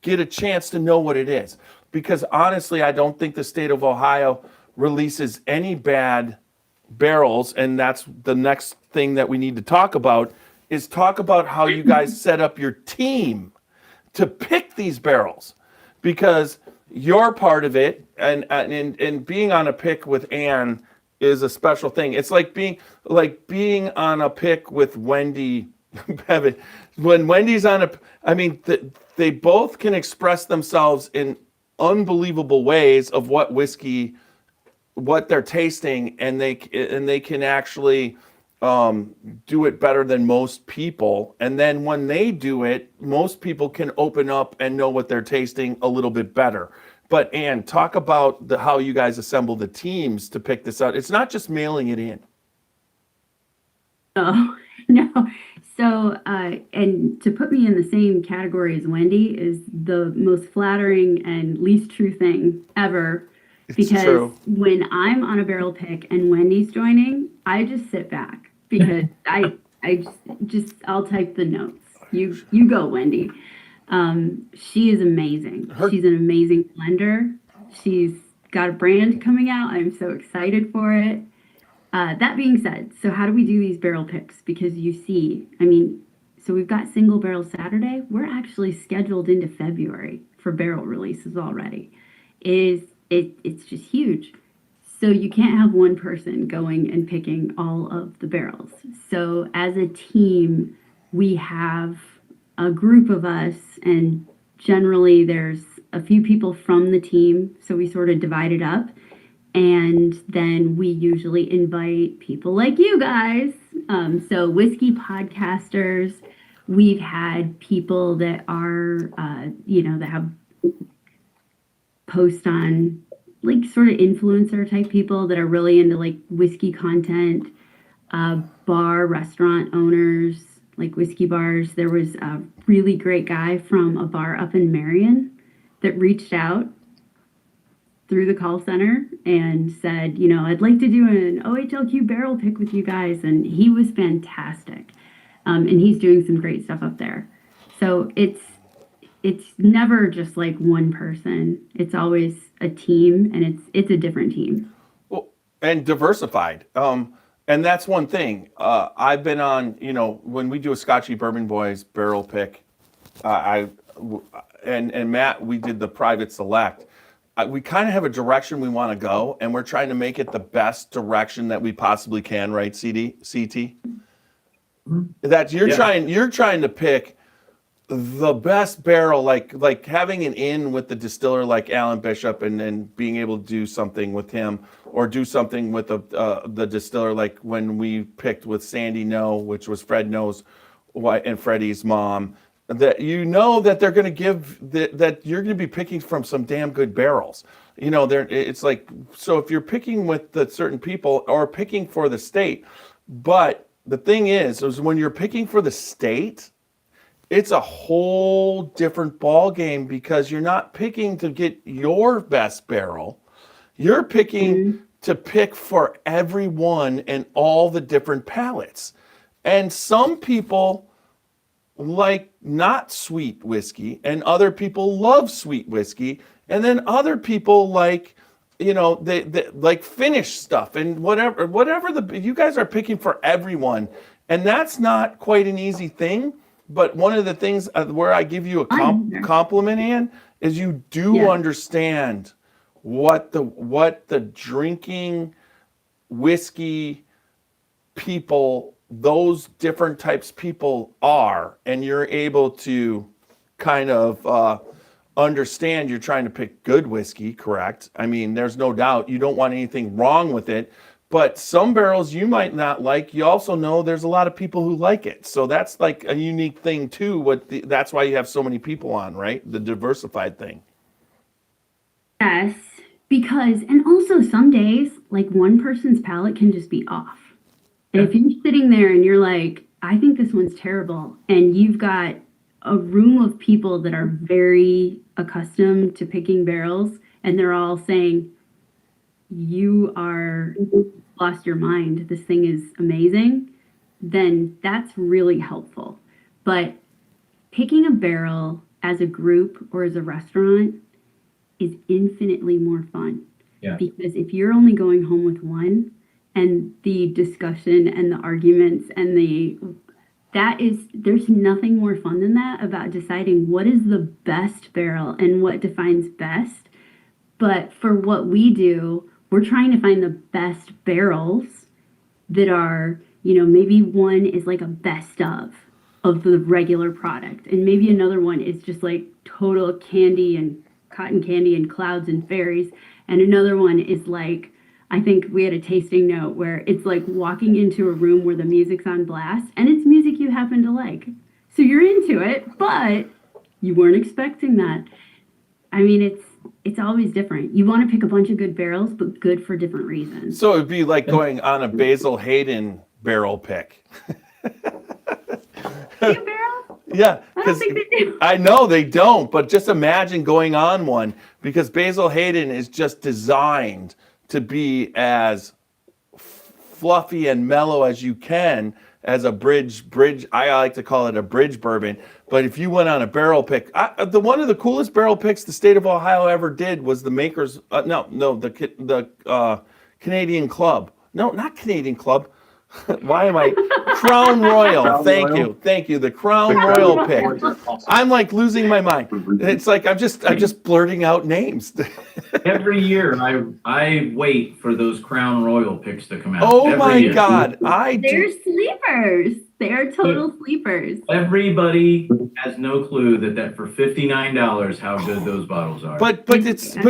get a chance to know what it is. Because honestly, I don't think the state of Ohio releases any bad barrels. And that's the next thing that we need to talk about, is talk about how you guys set up your team to pick these barrels. Because you're part of it, and being on a pick with Anne is a special thing. It's like being on a pick with Wendy Bevan. When Wendy's on they both can express themselves in unbelievable ways of what they're tasting, and they can actually do it better than most people. And then when they do it, most people can open up and know what they're tasting a little bit better. But Anne, talk about how you guys assemble the teams to pick this out. It's not just mailing it in. Oh, no. So, and to put me in the same category as Wendy is the most flattering and least true thing ever. Because true. When I'm on a barrel pick and Wendy's joining, I just sit back because I'll type the notes. You go, Wendy. She is amazing. She's an amazing blender. She's got a brand coming out. I'm so excited for it. That being said, so how do we do these barrel picks? Because so we've got Single Barrel Saturday. We're actually scheduled into February for barrel releases already. It's just huge. So you can't have one person going and picking all of the barrels. So as a team, we have a group of us, and generally there's a few people from the team. So we sort of divide it up. And then we usually invite people like you guys. So whiskey podcasters, we've had people that are, that have post on like sort of influencer type people that are really into like whiskey content, bar, restaurant owners, like whiskey bars. There was a really great guy from a bar up in Marion that reached out through the call center and said, you know, I'd like to do an OHLQ barrel pick with you guys. And he was fantastic. And he's doing some great stuff up there. So it's never just like one person. It's always a team, and it's a different team. Well, and diversified. And that's one thing. I've been on, you know, when we do a Scotchy Bourbon Boys barrel pick, and Matt, we did the private select. We kind of have a direction we want to go, and we're trying to make it the best direction that we possibly can, right, CT? That you're trying to pick the best barrel, like having an in with the distiller like Alan Bishop, and then being able to do something with him, or do something with the distiller like when we picked with Sandy No, which was Fred No's wife and Freddie's mom. That you know that they're going to give that you're going to be picking from some damn good barrels. You know, it's like, so if you're picking with the certain people or picking for the state, but the thing is when you're picking for the state, it's a whole different ball game, because you're not picking to get your best barrel. You're picking to pick for everyone and all the different palates. And some people like not sweet whiskey, and other people love sweet whiskey, and then other people like, you know, they like finished stuff, and whatever you guys are picking for everyone, and that's not quite an easy thing. But one of the things where I give you a compliment, Anne, is you do understand what the drinking whiskey people, those different types of people are, and you're able to kind of understand you're trying to pick good whiskey, correct? I mean, there's no doubt you don't want anything wrong with it, but some barrels you might not like. You also know there's a lot of people who like it. So that's like a unique thing too. That's why you have so many people on, right? The diversified thing. Yes, because, and also some days, like one person's palate can just be off. And if you're sitting there and you're like, I think this one's terrible, and you've got a room of people that are very accustomed to picking barrels, and they're all saying, you are lost your mind, this thing is amazing, then that's really helpful. But picking a barrel as a group or as a restaurant is infinitely more fun. Yeah. Because if you're only going home with one, and the discussion and the arguments and there's nothing more fun than that, about deciding what is the best barrel and what defines best. But for what we do, we're trying to find the best barrels that are, you know, maybe one is like a best of the regular product, and maybe another one is just like total candy and cotton candy and clouds and fairies, and another one is like, I think we had a tasting note where it's like walking into a room where the music's on blast, and it's music you happen to like. So you're into it, but you weren't expecting that. I mean, it's always different. You want to pick a bunch of good barrels, but good for different reasons. So it'd be like going on a Basil Hayden barrel pick. Barrels? Yeah, I don't think they do. I know they don't, but just imagine going on one, because Basil Hayden is just designed to be as fluffy and mellow as you can, as a bridge. I like to call it a bridge bourbon. But if you went on a barrel pick, one of the coolest barrel picks the state of Ohio ever did was the Makers. The Canadian Club. No, not Canadian Club. Why am I? Crown Royal. Thank you. The Crown Royal pick. I'm like losing my mind. It's like I'm just blurting out names. Every year I wait for those Crown Royal picks to come out. Oh Every my year. God! They're sleepers. They are total sleepers. Everybody has no clue that for $59 how good those bottles are. But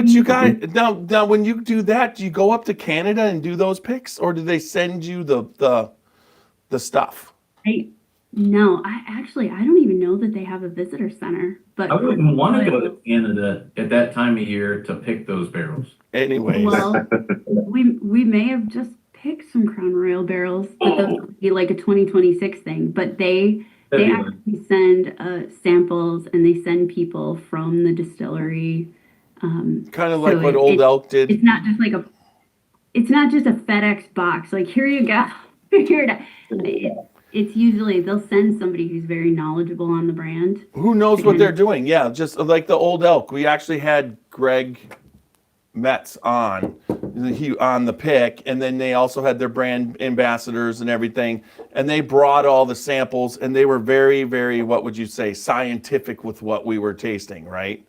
you guys, now when you do that, do you go up to Canada and do those picks, or do they send you the stuff? No, I don't even know that they have a visitor center. But I wouldn't want to go to Canada at that time of year to pick those barrels. Anyways, Well, we may have just picked some Crown Royal barrels, but those would be like a 2026 thing. But they February. actually send samples and they send people from the distillery. kind of like So what it- Old it- Elk did. It's not just like it's not just a FedEx box. Like, here you go. It's usually they'll send somebody who's very knowledgeable on the brand. Who knows what they're doing? Yeah, just like the Old Elk. We actually had Greg Metz on the pick, and then they also had their brand ambassadors and everything, and they brought all the samples, and they were very, very, what would you say, scientific with what we were tasting, right?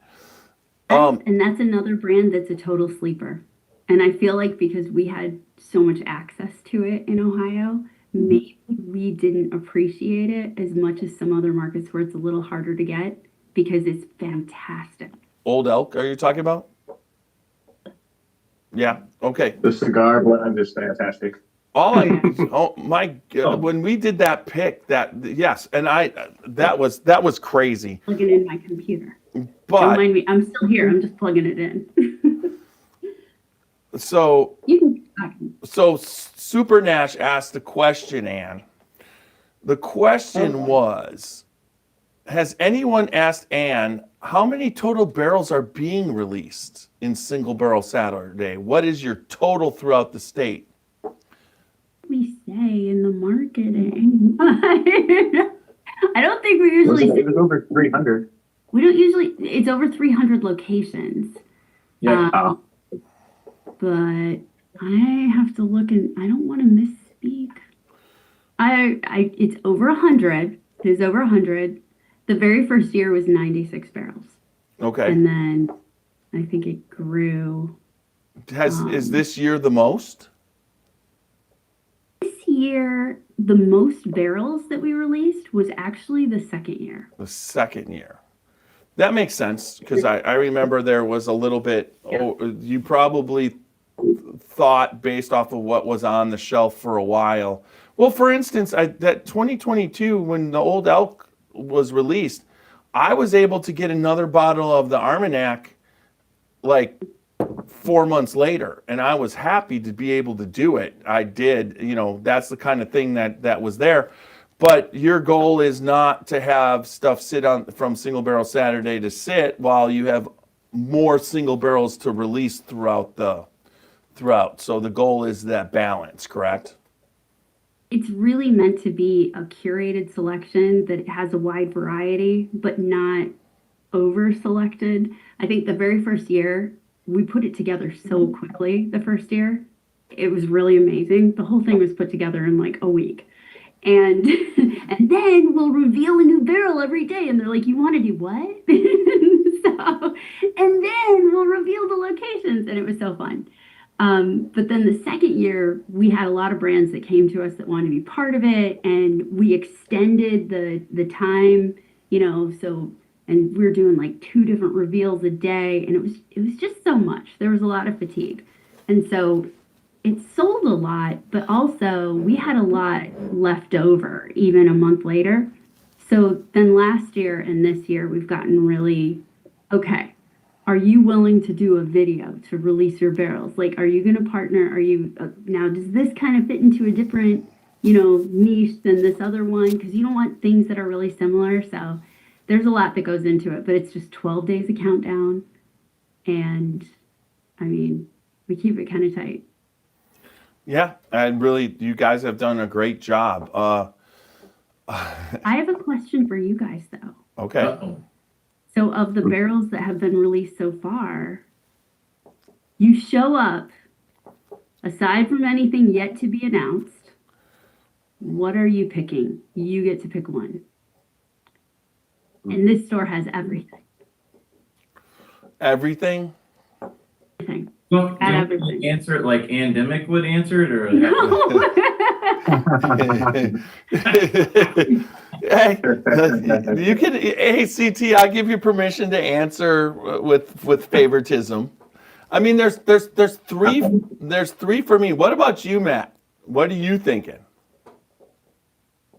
And that's another brand that's a total sleeper. And I feel like because we had so much access to it in Ohio, maybe we didn't appreciate it as much as some other markets where it's a little harder to get because it's fantastic. Old Elk, are you talking about? Yeah. Okay. The cigar blend is fantastic. Oh my God, when we did that pick, yes, and that was crazy. Plugging in my computer. Don't But mind me. I'm still here. I'm just plugging it in. so You can keep talking. Super Nash asked the question, Anne. The question was, has anyone asked Anne how many total barrels are being released in Single Barrel Saturday? What is your total throughout the state? We say in the marketing. I don't think we usually say, It was over 300. we don't usually, it's over 300 locations. Yeah. But I have to look and I don't want to misspeak. It's over 100. It is over 100. The very first year was 96 barrels. Okay. And then I think it grew. Is this year the most? This year, the most barrels that we released was actually the second year. The second year. That makes sense because I remember there was a little bit, you probably thought based off of what was on the shelf for a while. Well, for instance, that 2022, when the Old Elk was released, I was able to get another bottle of the Armagnac like 4 months later, and I was happy to be able to do it. I did, that's the kind of thing that was there. But your goal is not to have stuff sit on from Single Barrel Saturday to sit while you have more single barrels to release throughout. So the goal is that balance, correct? It's really meant to be a curated selection that has a wide variety, but not over selected. I think the very first year, we put it together so quickly the first year. It was really amazing. The whole thing was put together in like a week. And and then we'll reveal a new barrel every day. And they're like, you want to do what? And then we'll reveal the locations. And it was so fun. But then the second year, we had a lot of brands that came to us that wanted to be part of it. And we extended the time, and we were doing like 2 different reveals a day. And it was just so much. There was a lot of fatigue. And so it sold a lot, but also we had a lot left over even a month later. So then last year and this year, we've gotten really, okay, are you willing to do a video to release your barrels? Like, are you going to partner? Are you, now, does this kind of fit into a different, niche than this other one? Because you don't want things that are really similar. So there's a lot that goes into it, but it's just 12 days of countdown. And I mean, we keep it kind of tight. Yeah, and really, you guys have done a great job. I have a question for you guys, though. Okay. Uh-oh. So, of the barrels that have been released so far, you show up, aside from anything yet to be announced, what are you picking? You get to pick one. And this store has everything. Everything? Everything. Well, Add do everything. you answer it like Anne Dimmick would answer it, or Hey, you can. Hey, CT, I give you permission to answer with favoritism. I mean, there's 3. There's 3 for me. What about you, Matt? What are you thinking?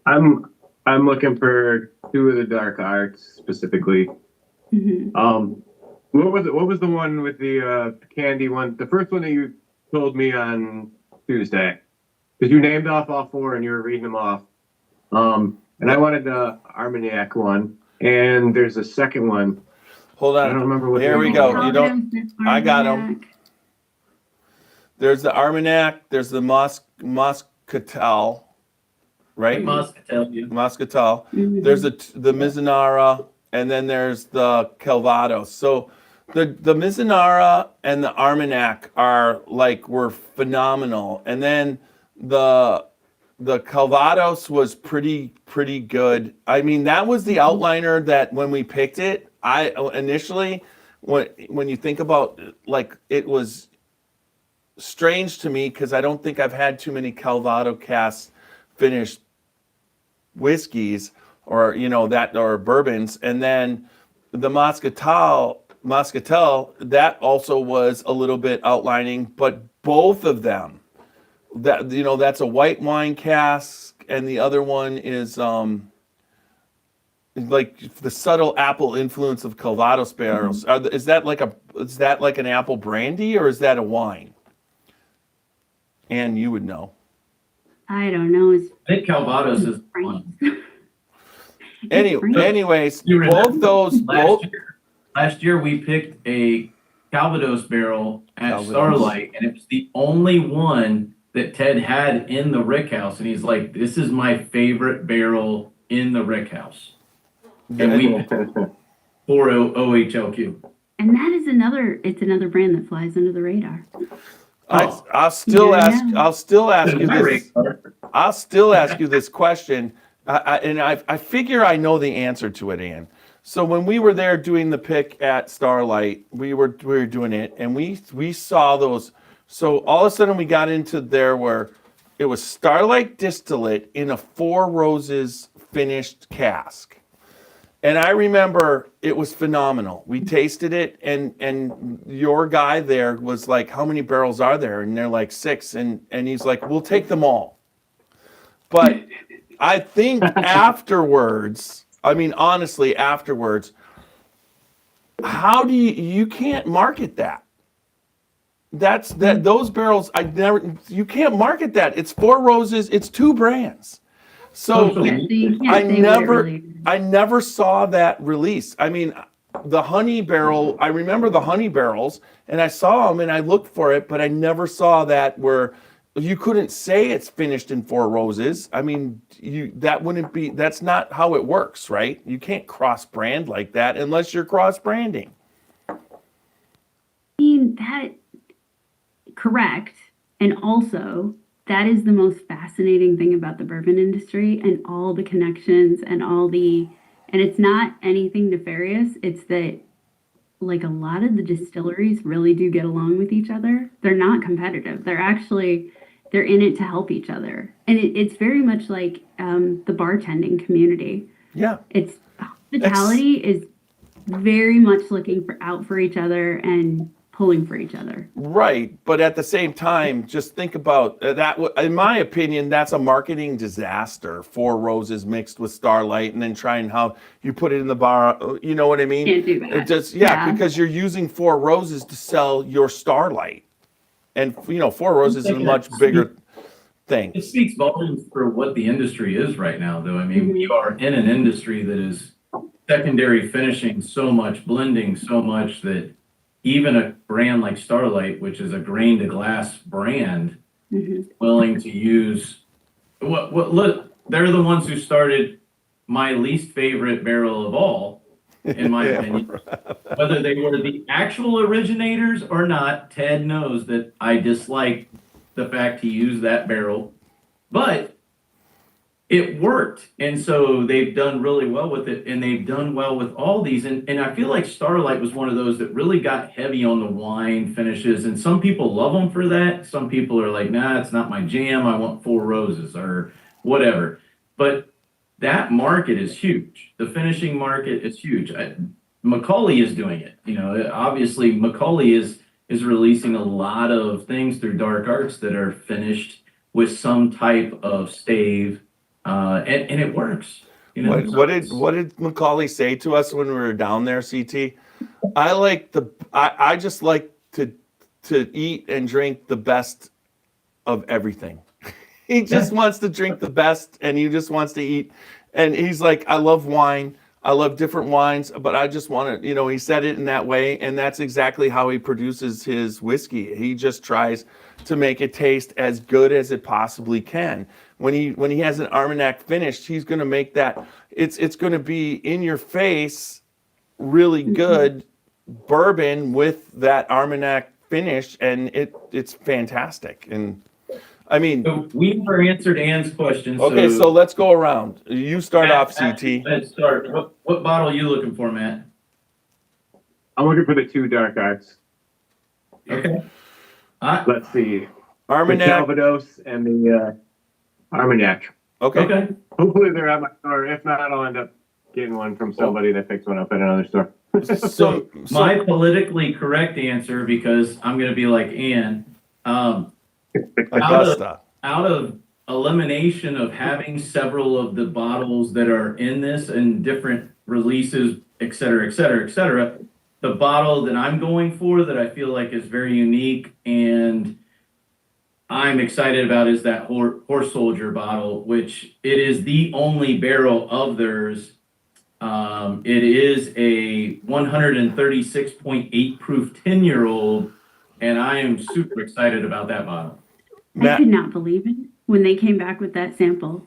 I'm looking for 2 of the dark arts specifically. Mhm. What was the one with the candy one? The first one that you told me on Tuesday, because you named off all four and you were reading them off. And I wanted the Armagnac one, and there's a second one. Hold I don't on. remember what. Here the we other go. one was. You don't. I got 'em. There's the Armagnac. There's the Muscatel, right? Muscatel, yeah. Muscatel. Mhm. There's the Mizunara, and then there's the Calvados. So the Mizunara and the Armagnac were phenomenal. And then the Calvados was pretty good. I mean, that was the outliner that when we picked it, I initially when you think about it was strange to me because I don't think I've had too many Calvados cask finished whiskeys or or bourbons. And then the Muscatel that also was a little bit outlining, but both of them that's a white wine cask and the other one is like the subtle apple influence of Calvados barrels. Is that like an apple brandy or is that a wine? And you would know. I don't know. It's I think Calvados is one. Anyways, You remember both those Last year we picked a Calvados barrel at Calvados. Starlight, and it was the only one that Ted had in the rick house, and he's like, "This is my favorite barrel in the rick house." And we for OHLQ. And that is another brand that flies under the radar. I'll still ask you this. Radar. I'll still ask you this question, I figure I know the answer to it, Anne. So when we were there doing the pick at Starlight, we were doing it, and we saw those. So all of a sudden we got into there where it was Starlight distillate in a Four Roses finished cask. And I remember it was phenomenal. We tasted it, and your guy there was like, "How many barrels are there?" And they're like 6, and he's like, "We'll take them all." But I think afterwards, I mean honestly, afterwards, how do you can't market that? Those barrels you can't market that. It's Four Roses, it's 2 brands. So Yeah, so you can't I say what it never really is. I never saw that release. I mean, the honey barrel, I remember the honey barrels and I saw them and I looked for it, but I never saw that where you couldn't say it's finished in Four Roses. I mean, that's not how it works, right? You can't cross brand like that unless you're cross branding. I mean, that correct. And also, that is the most fascinating thing about the bourbon industry and all the connections and and it's not anything nefarious. It's that like a lot of the distilleries really do get along with each other. They're not competitive. They're in it to help each other. And it's very much like the bartending community. Yeah. It's hospitality is very much looking out for each other and pulling for each other. Right, but at the same time, just think about that. In my opinion, that's a marketing disaster. Four Roses mixed with Starlight, and then trying how you put it in the bar. You know what I mean? Can't do that. It just Yeah. because you're using Four Roses to sell your Starlight, and Four Roses is a much bigger thing. It speaks volumes for what the industry is right now, though. I mean, we are in an industry that is secondary finishing so much, blending so much that even a brand like Starlight, which is a grain to glass brand, willing to use look, they're the ones who started my least favorite barrel of all, in my opinion. Whether they were the actual originators or not, Ted knows that I dislike the fact he used that barrel, but it worked. And so they've done really well with it, and they've done well with all these. And I feel like Starlight was one of those that really got heavy on the wine finishes. And some people love them for that. Some people are like, nah, it's not my jam. I want Four Roses or whatever. But that market is huge. The finishing market is huge. Macaulay is doing it. Obviously Macaulay is releasing a lot of things through Dark Arts that are finished with some type of stave. And it works. What did Macaulay say to us when we were down there, CT? I just like to eat and drink the best of everything. He just wants to drink the best, and he just wants to eat. And he's like, I love wine. I love different wines, but I just want to, he said it in that way. And that's exactly how he produces his whiskey. He just tries to make it taste as good as it possibly can. When he has an Armagnac finished, he's going to make that, it's going to be in your face, really good bourbon with that Armagnac finish. And it's fantastic. And I mean, So we never answered Anne's question. okay, so let's go around. You start off, CT. Let's start. What bottle are you looking for, Matt? I'm looking for the 2 dark arts. Okay. Let's see. The Armagnac. Calvados and the Armagnac. Okay. Okay. Hopefully they're at my store. If not, I'll end up getting one from somebody that picks one up at another store. So My politically correct answer, because I'm going to be like Anne, Augusta. out of elimination of having several of the bottles that are in this and different releases, et cetera, et cetera, et cetera, the bottle that I'm going for that I feel like is very unique and I'm excited about is that Horse Soldier bottle, which it is the only barrel of theirs. It is a 136.8 proof 10-year-old, and I am super excited about that bottle. I Matt, could not believe it when they came back with that sample.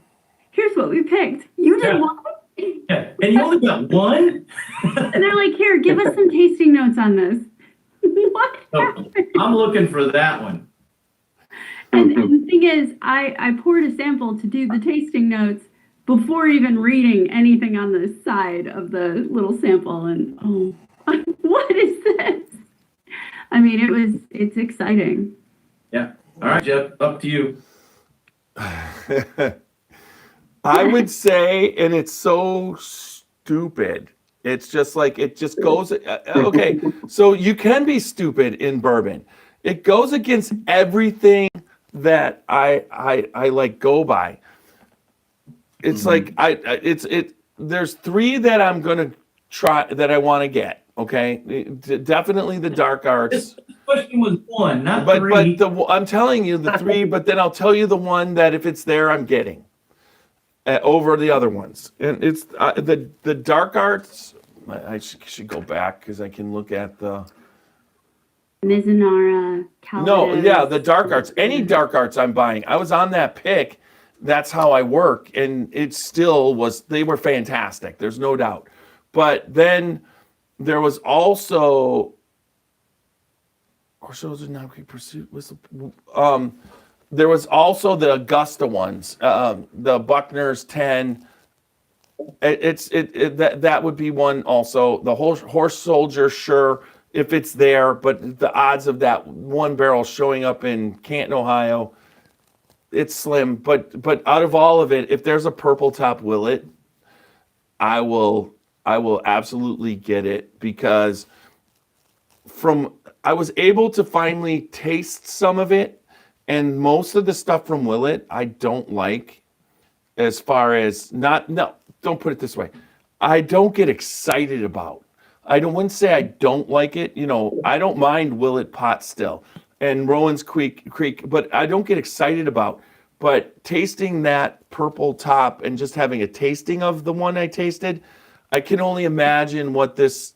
Here's what we picked. You did Yeah. one? Yeah, and you only got one? And they're like, here, give us some tasting notes on this. What So, happened? I'm looking for that one. And the thing is, I poured a sample to do the tasting notes before even reading anything on the side of the little sample. And oh, what is this? I mean, it's exciting. Yeah. All right, Jeff, up to you. I would say, and it's so stupid. It's just like, it just goes, okay, so you can be stupid in bourbon. It goes against everything that I like go by. It's like, there's 3 that I'm going to try, that I want to get. Okay. Definitely the dark arts. This question was 1, not But 3. I'm telling you the 3, but then I'll tell you the one that if it's there, I'm getting over the other ones. And it's the dark arts. I should go back because I can look at the. Mizunara, Calvados. No, yeah, the dark arts. Any dark arts I'm buying. I was on that pick. That's how I work, and it still was. They were fantastic. There's no doubt. But then there was also. Or shows in non-quick pursuit. There was also the Augusta ones, the Buckner's 10. That would be one also. The Horse Soldier, sure, if it's there, but the odds of that one barrel showing up in Canton, Ohio, it's slim. But out of all of it, if there's a purple top Willet, I will absolutely get it because I was able to finally taste some of it. And most of the stuff from Willet, I don't like as far as don't put it this way. I don't get excited about. Wouldn't say I don't like it. I don't mind Willet pot still and Rowan's Creek, but I don't get excited about. But tasting that purple top and just having a tasting of the one I tasted, I can only imagine what this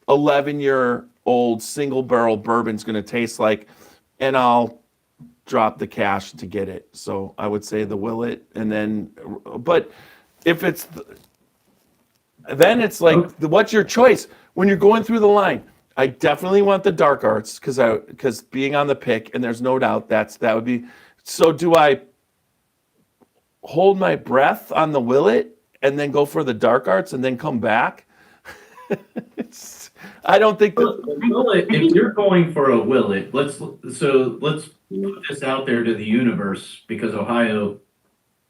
11-year-old single barrel bourbon's going to taste like. And I'll drop the cash to get it. So I would say the Willet, and then, but if it's, then it's like, what's your choice when you're going through the line? I definitely want the dark arts because being on the pick, and there's no doubt that would be. So do I hold my breath on the Willet and then go for the dark arts and then come back? I don't think that. Willet, if you're going for a Willet, let's put this out there to the universe because Ohio,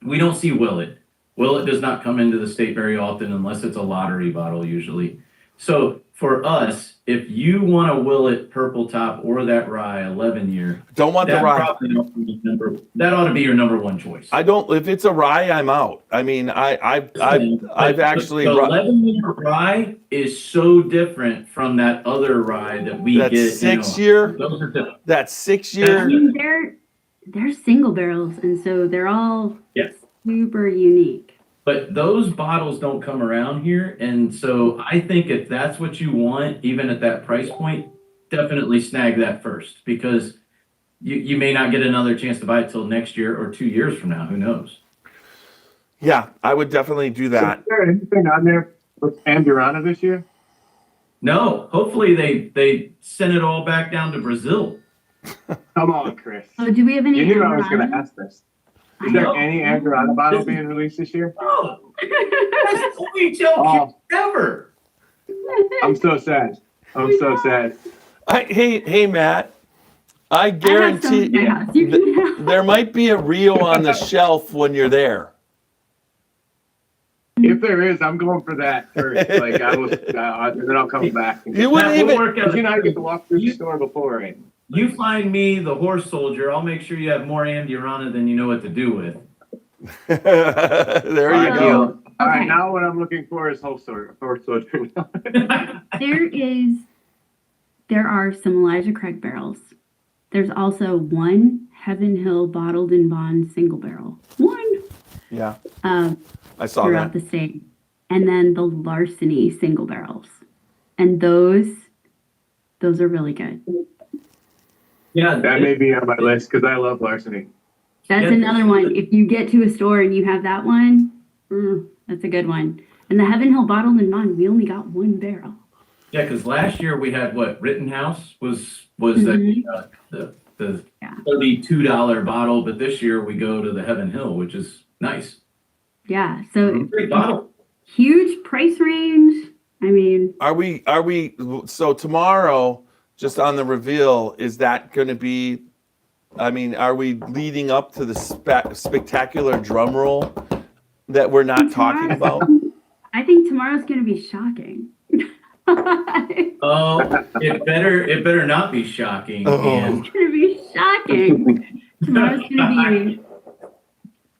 we don't see Willet. Willet does not come into the state very often unless it's a lottery bottle usually. So for us, if you want to will it purple top or that rye 11 year, Don't want the that rye. probably ought to be that ought to be your number one choice. I don't. If it's a rye, I'm out. I mean, I've actually. The 11-year rye is so different from that other rye that we That get. 6 year. Those are different. That 6 I year. mean, they're single barrels, and so they're all Yes. super unique. But those bottles don't come around here. And so I think if that's what you want, even at that price point, definitely snag that first, because you may not get another chance to buy it till next year or 2 years from now. Who knows? Yeah, I would definitely do that. Is there anything on there with Andurana this year? No, hopefully they send it all back down to Brazil. Come on, Chris. Oh, do we have any? You knew I was going Andurana? to ask this. Is there No. any Andurana bottle being released this year? Oh, that's the OHLQ ever. I'm so sad. I'm so sad. Hey, Matt. I I have some guarantee in my house. You can have. there might be a Rio on the shelf when you're there. If there is, I'm going for that first. Like I was, then I'll come back. You wouldn't That will even. work out. Because you know I get to walk through the store before, right? You find me the horse soldier, I'll make sure you have more Andurana than you know what to do with. There you Alright, go. All right, Okay. now what I'm looking for is horse soldier. There are some Elijah Craig barrels. There's also one Heaven Hill bottled in bond single barrel. One Yeah, uh, I saw throughout that. the state. And then the Larceny single barrels. And those are really good. Yeah, That may be on my list because I love larceny. That's Yeah. another one. If you get to a store and you have that one, that's a good one. And the Heaven Hill bottled in bond, we only got one barrel. yeah, because last year we had what Rittenhouse was Mhm. the Yeah. $32 bottle, but this year we go to the Heaven Hill, which is nice. Yeah. So Great bottle. huge price range. I mean, Are we? So tomorrow, just on the reveal, is that going to be? I mean, are we leading up to the spectacular drum roll that we're not talking about? I think tomorrow's going to be shocking. Oh, it better not be shocking. Oh. And, It's going to be shocking. Tomorrow's going to be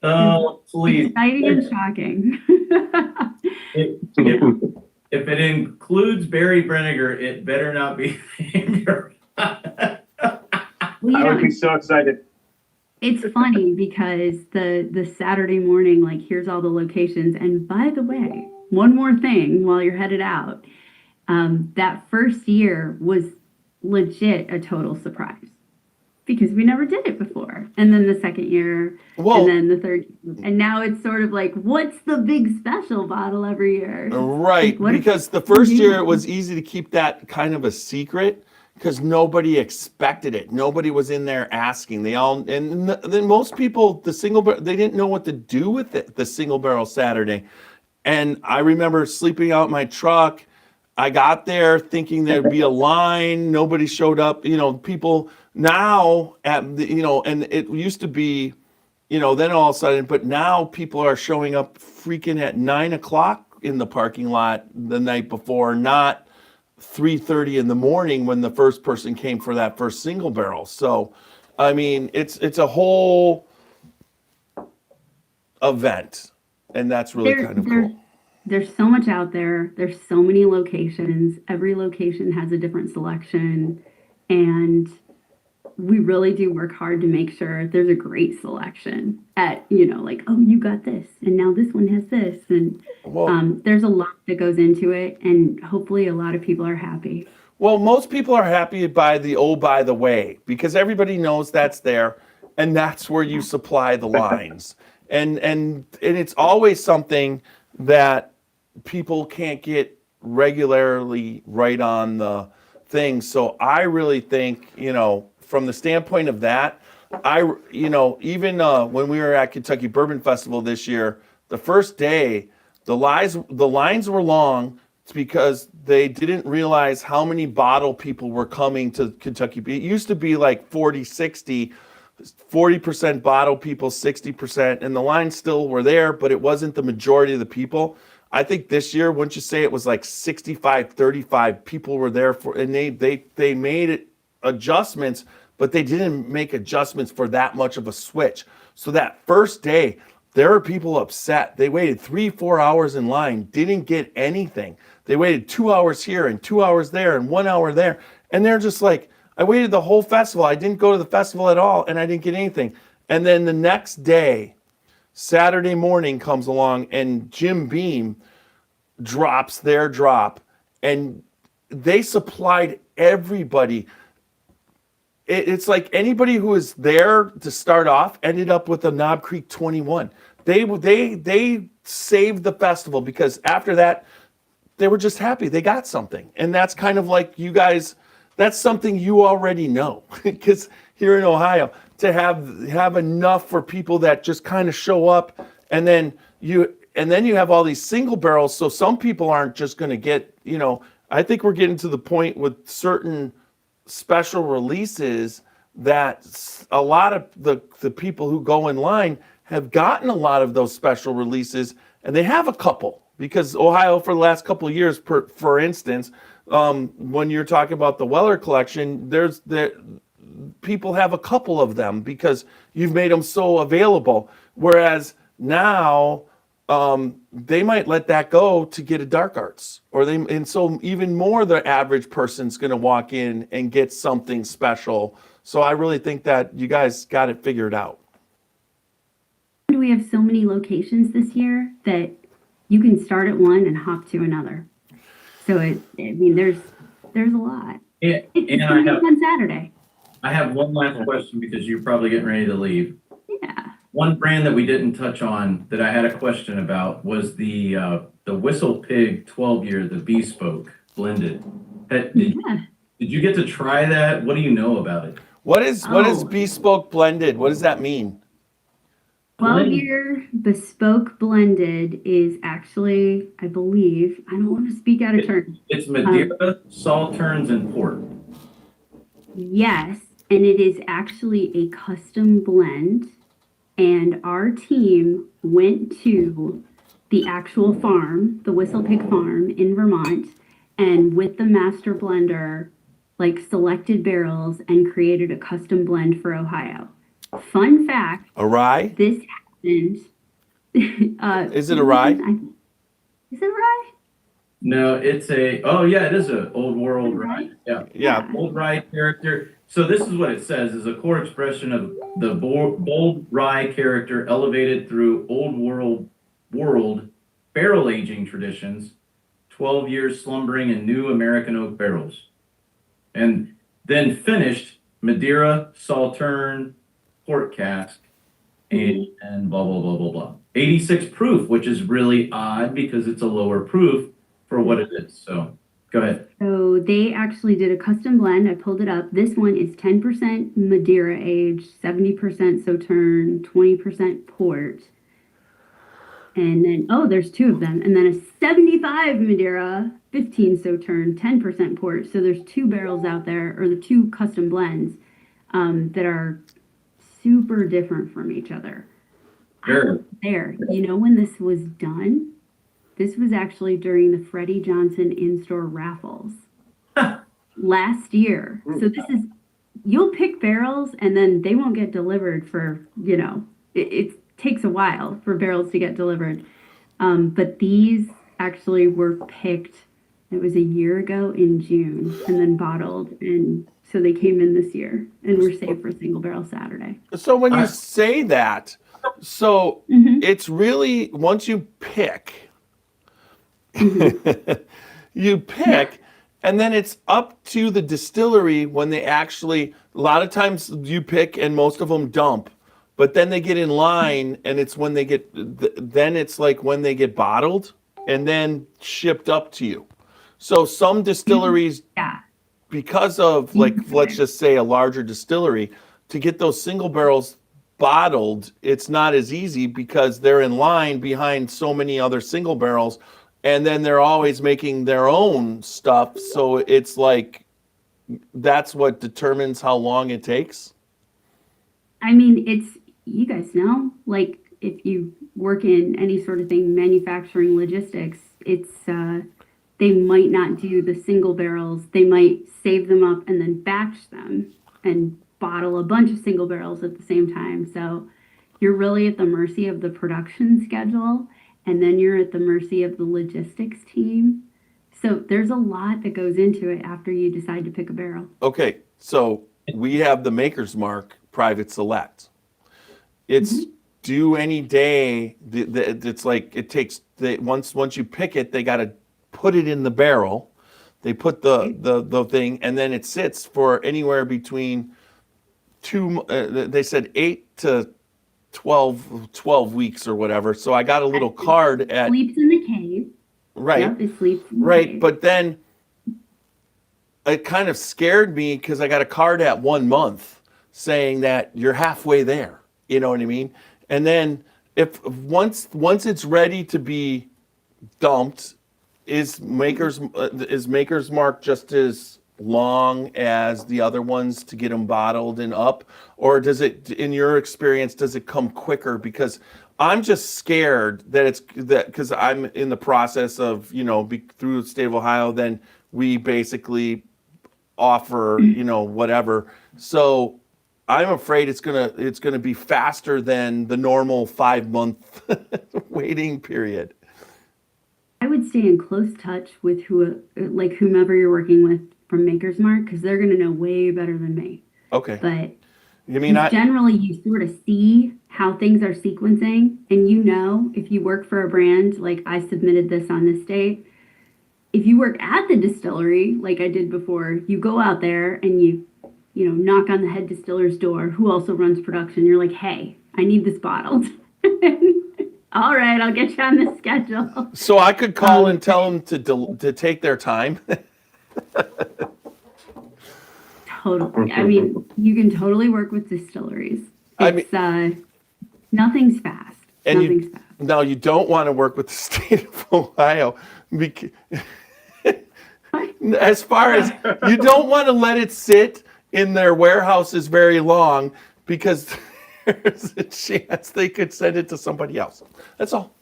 oh, please. exciting and shocking. If it includes Barry Brenniger, it better not be. Well, I would be so excited. it's funny because the Saturday morning, like, here's all the locations. And by the way, one more thing while you're headed out, that first year was legit a total surprise because we never did it before. And then the second year, Well, and then the third, and now it's sort of like, what's the big special bottle every year? right, What- because the first year it was easy to keep that kind of a secret because nobody expected it. Nobody was in there asking. They all, and then most people, they didn't know what to do with it, the single barrel Saturday. And I remember sleeping out in my truck. I got there thinking there'd be a line. Nobody showed up. People now and it used to be, then all of a sudden, but now people are showing up freaking at 9:00 in the parking lot the night before, not 3:30 in the morning when the first person came for that first single barrel. So, I mean, it's a whole event, and that's really kind of cool. There's so much out there. There's so many locations. Every location has a different selection. And we really do work hard to make sure there's a great selection at, like, oh, you got this. And now this one has this. And Well, there's a lot that goes into it. And hopefully a lot of people are happy. Well, most people are happy by the way, because everybody knows that's there, and that's where you supply the lines. And it's always something that people can't get regularly right on the thing. So I really think, from the standpoint of that, even when we were at Kentucky Bourbon Festival this year, the first day, the lines were long. It's because they didn't realize how many bottle people were coming to Kentucky. It used to be like 40, 60, 40% bottle people, 60%, and the lines still were there, but it wasn't the majority of the people. I think this year, wouldn't you say it was like 65-35 people were there for, and they made it adjustments, but they didn't make adjustments for that much of a switch. So that first day, there were people upset. They waited 3-4 hours in line, didn't get anything. They waited 2 hours here and 2 hours there and 1 hour there. And they're just like, I waited the whole festival. I didn't go to the festival at all, and I didn't get anything. And then the next day, Saturday morning comes along, and Jim Beam drops their drop, and they supplied everybody. It's like anybody who was there to start off ended up with a Knob Creek 21. They saved the festival, because after that, they were just happy they got something. And that's kind of like you guys, that's something you already know, because here in Ohio, to have enough for people that just kind of show up, and then you have all these single barrels, so some people aren't just going to get, I think we're getting to the point with certain special releases that a lot of the people who go in line have gotten a lot of those special releases, and they have a couple, because Ohio for the last couple of years, for instance, when you're talking about the Weller collection, people have a couple of them because you've made them so available, whereas now they might let that go to get a dark arts, and so even more the average person's going to walk in and get something special. So I really think that you guys got it figured out. We have so many locations this year that you can start at one and hop to another. So there's a lot. Yeah, It's and gonna be on Saturday. I have one last question, because you're probably getting ready to leave. Yeah. One brand that we didn't touch on that I had a question about was the Whistle Pig 12-year, the Bespoke blended. Did you get to try that? What do you know about it? What is bespoke blended? What does that mean? 12-year bespoke blended is actually, I believe, I don't want to speak out of turn. It's Madeira, Salterns, and port. Yes, and it is actually a custom blend. And our team went to the actual farm, the Whistle Pig Farm in Vermont, and with the master blender, selected barrels and created a custom blend for Ohio. Fun fact. A rye? This happened. Is it a rye? Is it a rye? No, it is a old world rye. Yeah, old rye character. So this is what it says: is a core expression of the bold rye character, elevated through old world barrel aging traditions, 12 years slumbering in new American oak barrels, and then finished Madeira, Saltern, port cask, and blah blah blah blah blah. 86 proof, which is really odd because it's a lower proof for what it is. So go ahead. So they actually did a custom blend. I pulled it up. This one is 10% Madeira aged, 70% Sauterne, 20% port. And then, there's two of them. And then a 75 Madeira, 15 Sauterne, 10% port. So there's two barrels out there, or the two custom blends that are super different from each other. Sure. When this was done? This was actually during the Freddie Johnson in-store raffles last year. So you'll pick barrels and then they won't get delivered for, it takes a while for barrels to get delivered. But these actually were picked, it was a year ago in June, and then bottled. And so they came in this year and were saved for Single Barrel Saturday. So when you say that, it's really, once you pick, you pick, and then it's up to the distillery when they actually, a lot of times you pick and most of them dump, but then they get in line, and it's when they get, then it's like when they get bottled and then shipped up to you. So some distilleries, because of let's just say a larger distillery, to get those single barrels bottled, it's not as easy because they're in line behind so many other single barrels. And then they're always making their own stuff. So it's that's what determines how long it takes. I mean, you guys know, if you work in any sort of thing, manufacturing, logistics, it's they might not do the single barrels. They might save them up and then batch them and bottle a bunch of single barrels at the same time. So you're really at the mercy of the production schedule, and then you're at the mercy of the logistics team. So there's a lot that goes into it after you decide to pick a barrel. Okay, so we have the Maker's Mark Private Select. It's due any day. It's like it takes once you pick it, they got to put it in the barrel. They put the thing, and then it sits for anywhere between they said 8 to 12 weeks or whatever. So I got a little card It at sleeps in the cave. right. Yep, it sleeps in the Right, cave. but then it kind of scared me because I got a card at 1 month saying that you're halfway there. You know what I mean? And then if once it's ready to be dumped, is Maker's Mark just as long as the other ones to get them bottled and up, or does it, in your experience, does it come quicker? Because I'm just scared that because I'm in the process of, through the state of Ohio, then we basically offer, whatever. So I'm afraid it's gonna be faster than the normal 5-month waiting period. I would stay in close touch with whomever you're working with from Maker's Mark, because they're going to know way better than me. Okay. But You mean generally, you sort of see how things are sequencing, and if you work for a brand, like I submitted this on this date, if you work at the distillery, like I did before, you go out there and you knock on the head distiller's door, who also runs production. You're like, hey, I need this bottled. All right, I'll get you on the schedule. So I could call and tell them to take their time. Totally. I mean, you can totally work with distilleries. It's nothing's fast. And Nothing's fast. Now you don't want to work with the state of Ohio as far as you don't want to let it sit in their warehouses very long, because there's a chance they could send it to somebody else. That's all.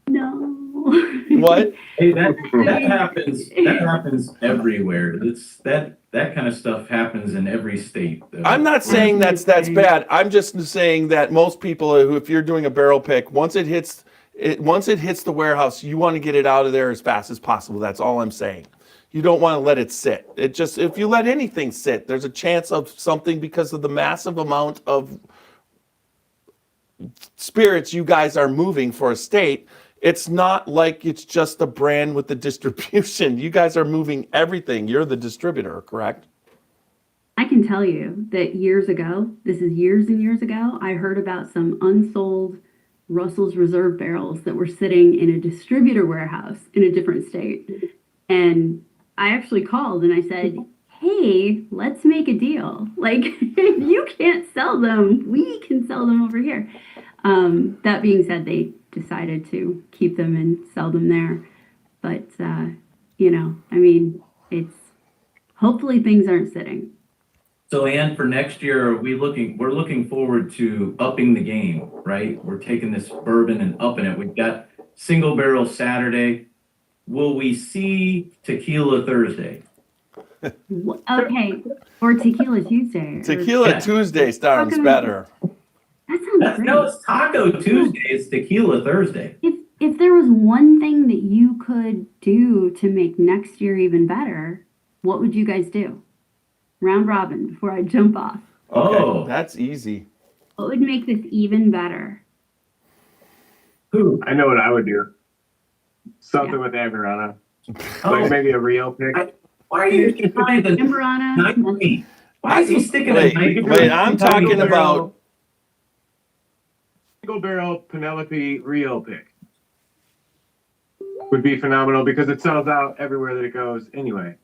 No. What? Hey, that happens. That happens everywhere. That kind of stuff happens in every state, though. I'm not saying that's bad. I'm just saying that most people who, if you're doing a barrel pick, once it hits the warehouse, you want to get it out of there as fast as possible. That's all I'm saying. You don't want to let it sit. If you let anything sit, there's a chance of something, because of the massive amount of spirits you guys are moving for a state. It's not like it's just a brand with the distribution. You guys are moving everything. You're the distributor, correct? I can tell you that years ago, this is years and years ago, I heard about some unsold Russell's Reserve barrels that were sitting in a distributor warehouse in a different state. And I actually called and I said, hey, let's make a deal. Like, if you can't sell them, we can sell them over here. That being said, they decided to keep them and sell them there. But, it's hopefully things aren't sitting. So, Anne, for next year, we're looking forward to upping the game, right? We're taking this bourbon and upping it. We've got single barrel Saturday. Will we see tequila Thursday? Okay, or Tequila Tuesday. Tequila Tuesday sounds better. That sounds great. No, it's Taco Tuesday. It's Tequila Thursday. If there was one thing that you could do to make next year even better, what would you guys do? Round robin before I jump off. Oh, That's easy. What would make this even better? I know what I would do. Something with Amberana. Like maybe a Rio pick. Why are you trying to Amberana. knife me? Why is he sticking a knife? Wait, I'm talking about Single barrel Penelope Rio pick would be phenomenal, because it sells out everywhere that it goes anyway.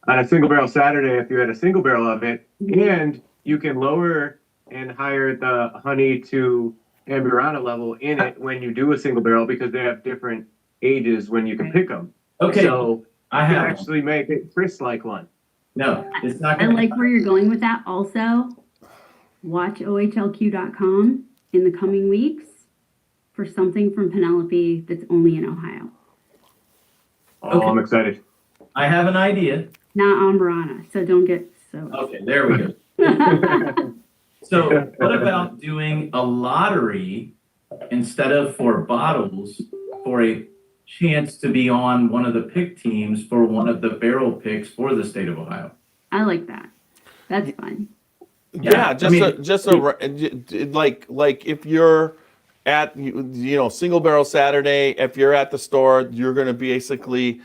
On a single barrel Saturday, if you had a single barrel of it, and you can lower and higher the honey to Amberana level in it when you do a single barrel, because they have different ages when you can pick them. Okay, So I you can have actually make it Chris like one. no. It's not. I Gonna, like where you're going with that. Also, watch OHLQ.com in the coming weeks. for something from Penelope that's only in Ohio. Oh, Okay. I'm excited. I have an idea. Not Ambrana, so don't get so. Okay, there we go. So what about doing a lottery instead of for bottles, for a chance to be on one of the pick teams for one of the barrel picks for the state of Ohio? I like that. That's fun. Yeah, I mean, like if you're at single barrel Saturday, if you're at the store, you're going to basically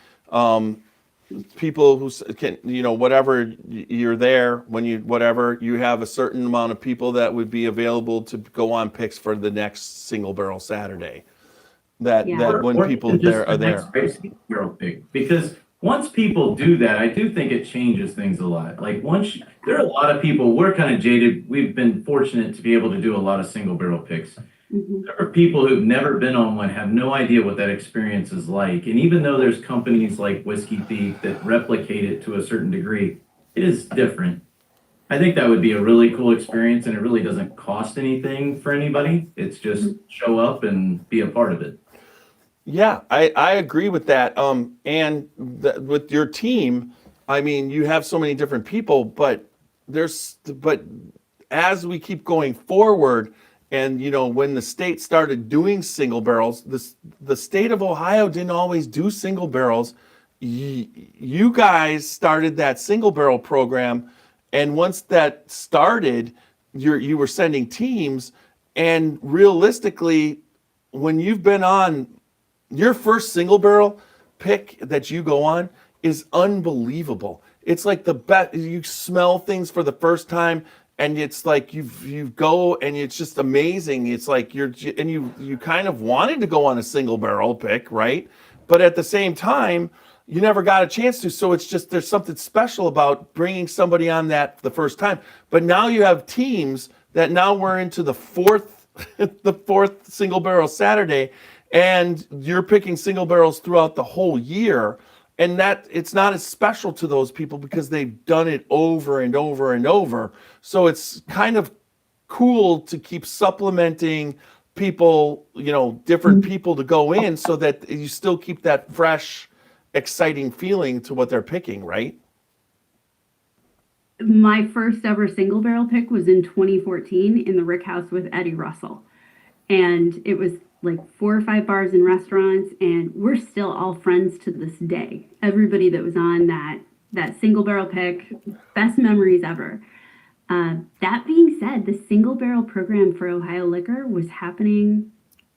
people who can whatever you're there when you have a certain amount of people that would be available to go on picks for the next single barrel Saturday. That when Or people just there are the next there. race barrel pick, because once people do that, I do think it changes things a lot. Like there are a lot of people, we're kind of jaded. We've been fortunate to be able to do a lot of single barrel picks. Mhm. There are people who've never been on one, have no idea what that experience is like. And even though there's companies like Whiskey Thief that replicate it to a certain degree, it is different. I think that would be a really cool experience, and it really doesn't cost anything for anybody. It's just show up and be a part of it. Yeah, I agree with that. And with your team, I mean, you have so many different people, but as we keep going forward, and when the state started doing single barrels, the state of Ohio didn't always do single barrels. You guys started that single barrel program, and once that started, you were sending teams, and realistically, when you've been on your first single barrel pick that you go on is unbelievable. It's like the best. You smell things for the first time, and it's like you go, and it's just amazing. It's like you kind of wanted to go on a single barrel pick, right? But at the same time, you never got a chance to. So it's just there's something special about bringing somebody on that the first time. But now you have teams that now we're into the fourth single barrel Saturday, and you're picking single barrels throughout the whole year, and that it's not as special to those people because they've done it over and over and over. So it's kind of cool to keep supplementing people, different people to go in so that you still keep that fresh, exciting feeling to what they're picking, right? My first ever single barrel pick was in 2014 in the Rick House with Eddie Russell. And it was like 4 or 5 bars and restaurants, and we're still all friends to this day. Everybody that was on that single barrel pick, best memories ever. That being said, the single barrel program for Ohio Liquor was happening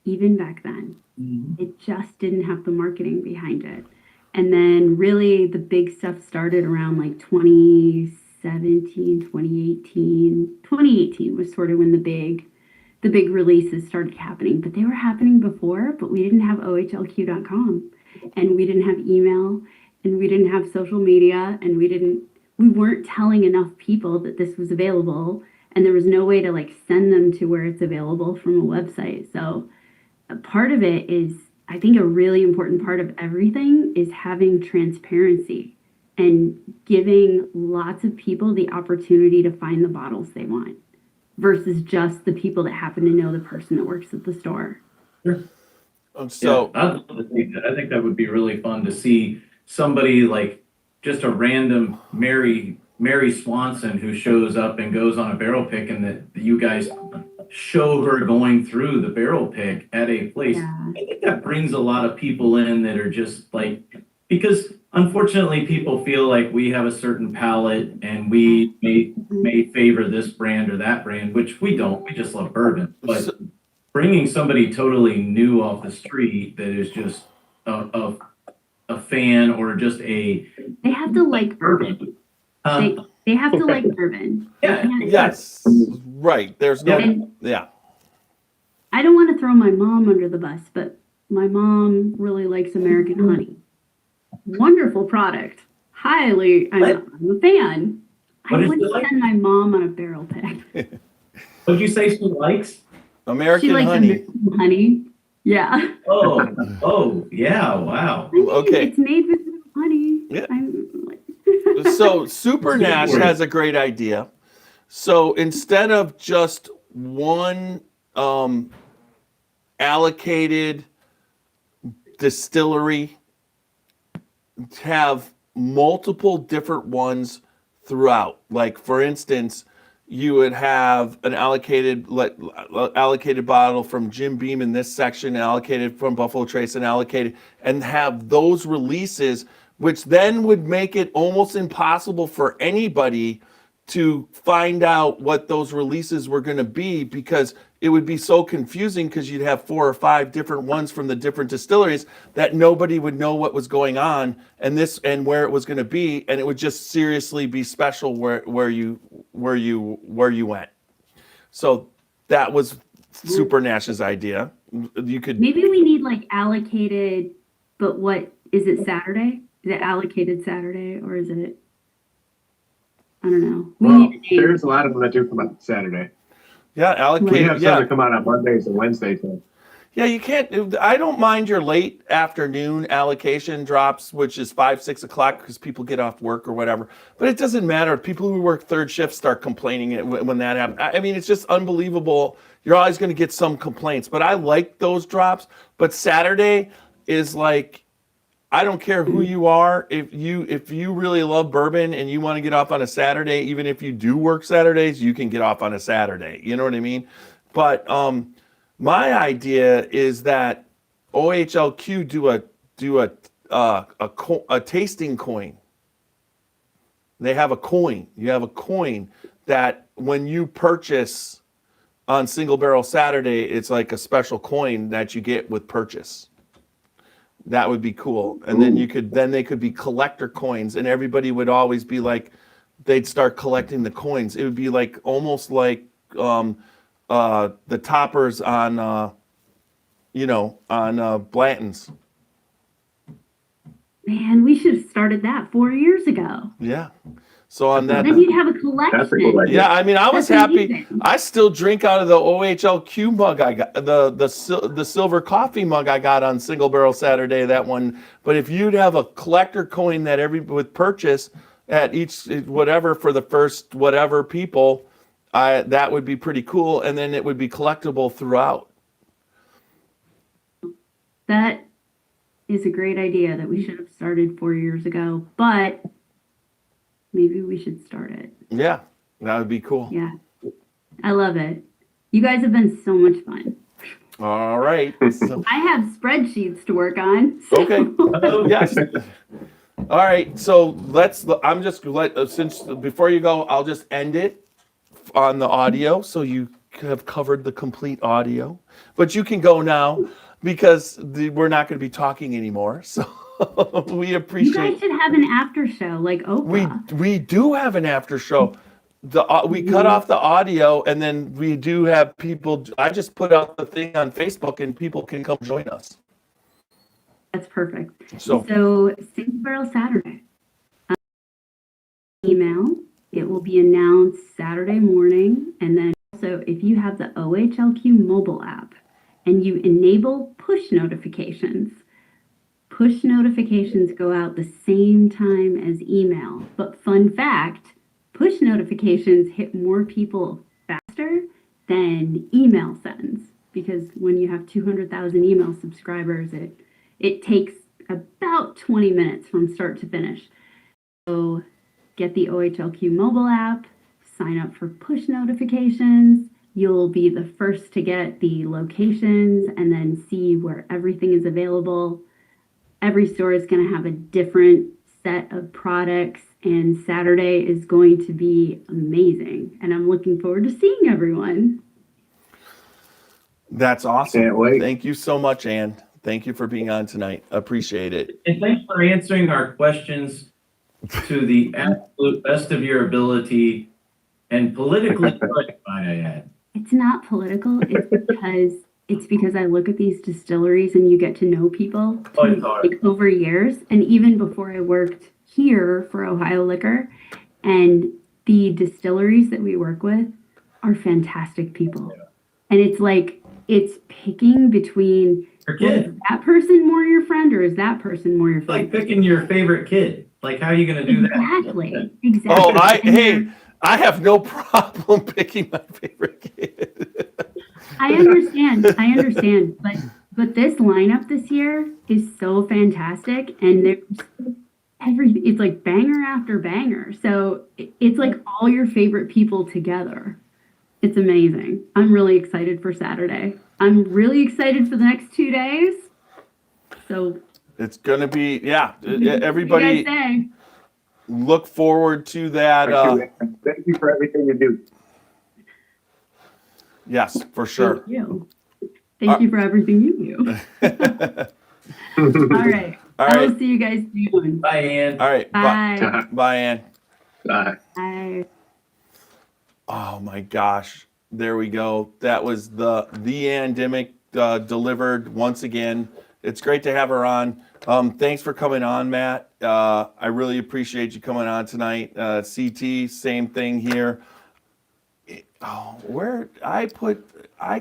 even back then. Mm-hmm. It just didn't have the marketing behind it. And then really the big stuff started around like 2017, 2018. 2018 was sort of when the big releases started happening, but they were happening before, but we didn't have OHLQ.com, and we didn't have email, and we didn't have social media, and we weren't telling enough people that this was available, and there was no way to like send them to where it's available from a website. So a part of it is, I think a really important part of everything is having transparency and giving lots of people the opportunity to find the bottles they want, versus just the people that happen to know the person that works at the store. Sure. So I'd love to see that. I think that would be really fun to see somebody like just a random Mary Swanson who shows up and goes on a barrel pick, and that you guys show her going through the barrel pick at a place. Yeah. I think that brings a lot of people in that are just like, because unfortunately people feel like we have a certain palate and we may favor this brand or that brand, which we don't. We just love bourbon. But bringing somebody totally new off the street that is just a fan or just They have to like bourbon. They have to like bourbon. Yeah. yes, right. There's no And yeah. I don't want to throw my mom under the bus, but my mom really likes American honey. Wonderful product. I'm a fan. I What is wouldn't it like? send my mom on a barrel pick. What did you say she likes? American She likes honey. American honey. Yeah. Oh, yeah, wow. I mean, Okay. It's made with honey. Yeah. I'm like, So Super Nash has a great idea. So instead of just one allocated distillery, have multiple different ones throughout. Like for instance, you would have an allocated bottle from Jim Beam in this section, allocated from Buffalo Trace, and allocated, and have those releases, which then would make it almost impossible for anybody to find out what those releases were going to be, because it would be so confusing, because you'd have 4 or 5 different ones from the different distilleries that nobody would know what was going on and where it was going to be, and it would just seriously be special where you went. So that was Super Nash's idea. You could Maybe we need like allocated, but what is it, Saturday? Is it allocated Saturday, or is it? I don't know. We Well, need a name. there's a lot of them that do come out Saturday. yeah We allocate have some that come out on Mondays and Wednesdays. So. Yeah, you can't. I don't mind your late afternoon allocation drops, which is 5, 6 o'clock, because people get off work or whatever. But it doesn't matter. People who work third shift start complaining when that happens. I mean, it's just unbelievable. You're always going to get some complaints. But I like those drops. But Saturday is like, I don't care who you are. If you really love bourbon and you want to get off on a Saturday, even if you do work Saturdays, you can get off on a Saturday. You know what I mean? But my idea is that OHLQ do a tasting coin. They have a coin. You have a coin that when you purchase on Single Barrel Saturday, it's like a special coin that you get with purchase. That would be cool. And then they could be collector coins, and everybody would always be like, they'd start collecting the coins. It would be like almost like the toppers on Blanton's. Man, we should have started that 4 years ago. Yeah. So on that. Then you'd have a That's a cool collection. idea. Yeah, I mean, I was That's happy. amazing. I still drink out of the OHLQ mug I got, the silver coffee mug I got on Single Barrel Saturday, that one. But if you'd have a collector coin that with purchase at each whatever for the first whatever people, that would be pretty cool, and then it would be collectible throughout. That is a great idea that we should have started 4 years ago, but maybe we should start it. Yeah, that would be cool. Yeah. I love it. You guys have been so much fun. All right. So, I have spreadsheets to work on. so- okay. Yes. All right. So since before you go, I'll just end it on the audio, so you have covered the complete audio. But you can go now, because we're not going to be talking anymore. So we You appreciate. guys should have an after show like Oprah. We do have an after show. We cut off the audio, and then we do have people. I just put out the thing on Facebook, and people can come join us. That's perfect. So Single Barrel Saturday. Email. It will be announced Saturday morning. And then also, if you have the OHLQ mobile app and you enable push notifications go out the same time as email. But fun fact, push notifications hit more people faster than email sends, because when you have 200,000 email subscribers, it takes about 20 minutes from start to finish. So get the OHLQ mobile app, sign up for push notifications. You'll be the first to get the locations and then see where everything is available. Every store is going to have a different set of products, and Saturday is going to be amazing. And I'm looking forward to seeing everyone. that's awesome. Can't wait. Thank you so much, Anne. Thank you for being on tonight. Appreciate it. And thanks for answering our questions to the absolute best of your ability and politically correct, might I add. It's not political. It's because I look at these distilleries and you get to know people Oh, it's hard. like over years. And even before I worked here for Ohio Liquor, and the distilleries that we work with are fantastic people. And it's like, it's picking between, Your well, kid. is that person more your friend, or is that person more your It's like friend? picking your favorite kid. Like, how are you going to do that? Exactly. Exactly. Oh, And I have no problem picking my favorite kid. I understand, but this lineup this year is so fantastic, and it's like banger after banger. So it's like all your favorite people together. It's amazing. I'm really excited for Saturday. I'm really excited for the next 2 days. So It's going to be, yeah, what do you everybody guys say? look forward to that. Thank you for everything you do. Yes, for sure. Thank you. Thank you for everything you do. All right. All I will right. see you guys soon. Bye, Ann. All right. Bye. Bye, Ann. Bye. Oh my gosh. There we go. That was the Anne Dimmick delivered once again. It's great to have her on. Thanks for coming on, Matt. I really appreciate you coming on tonight. CT, same thing here. I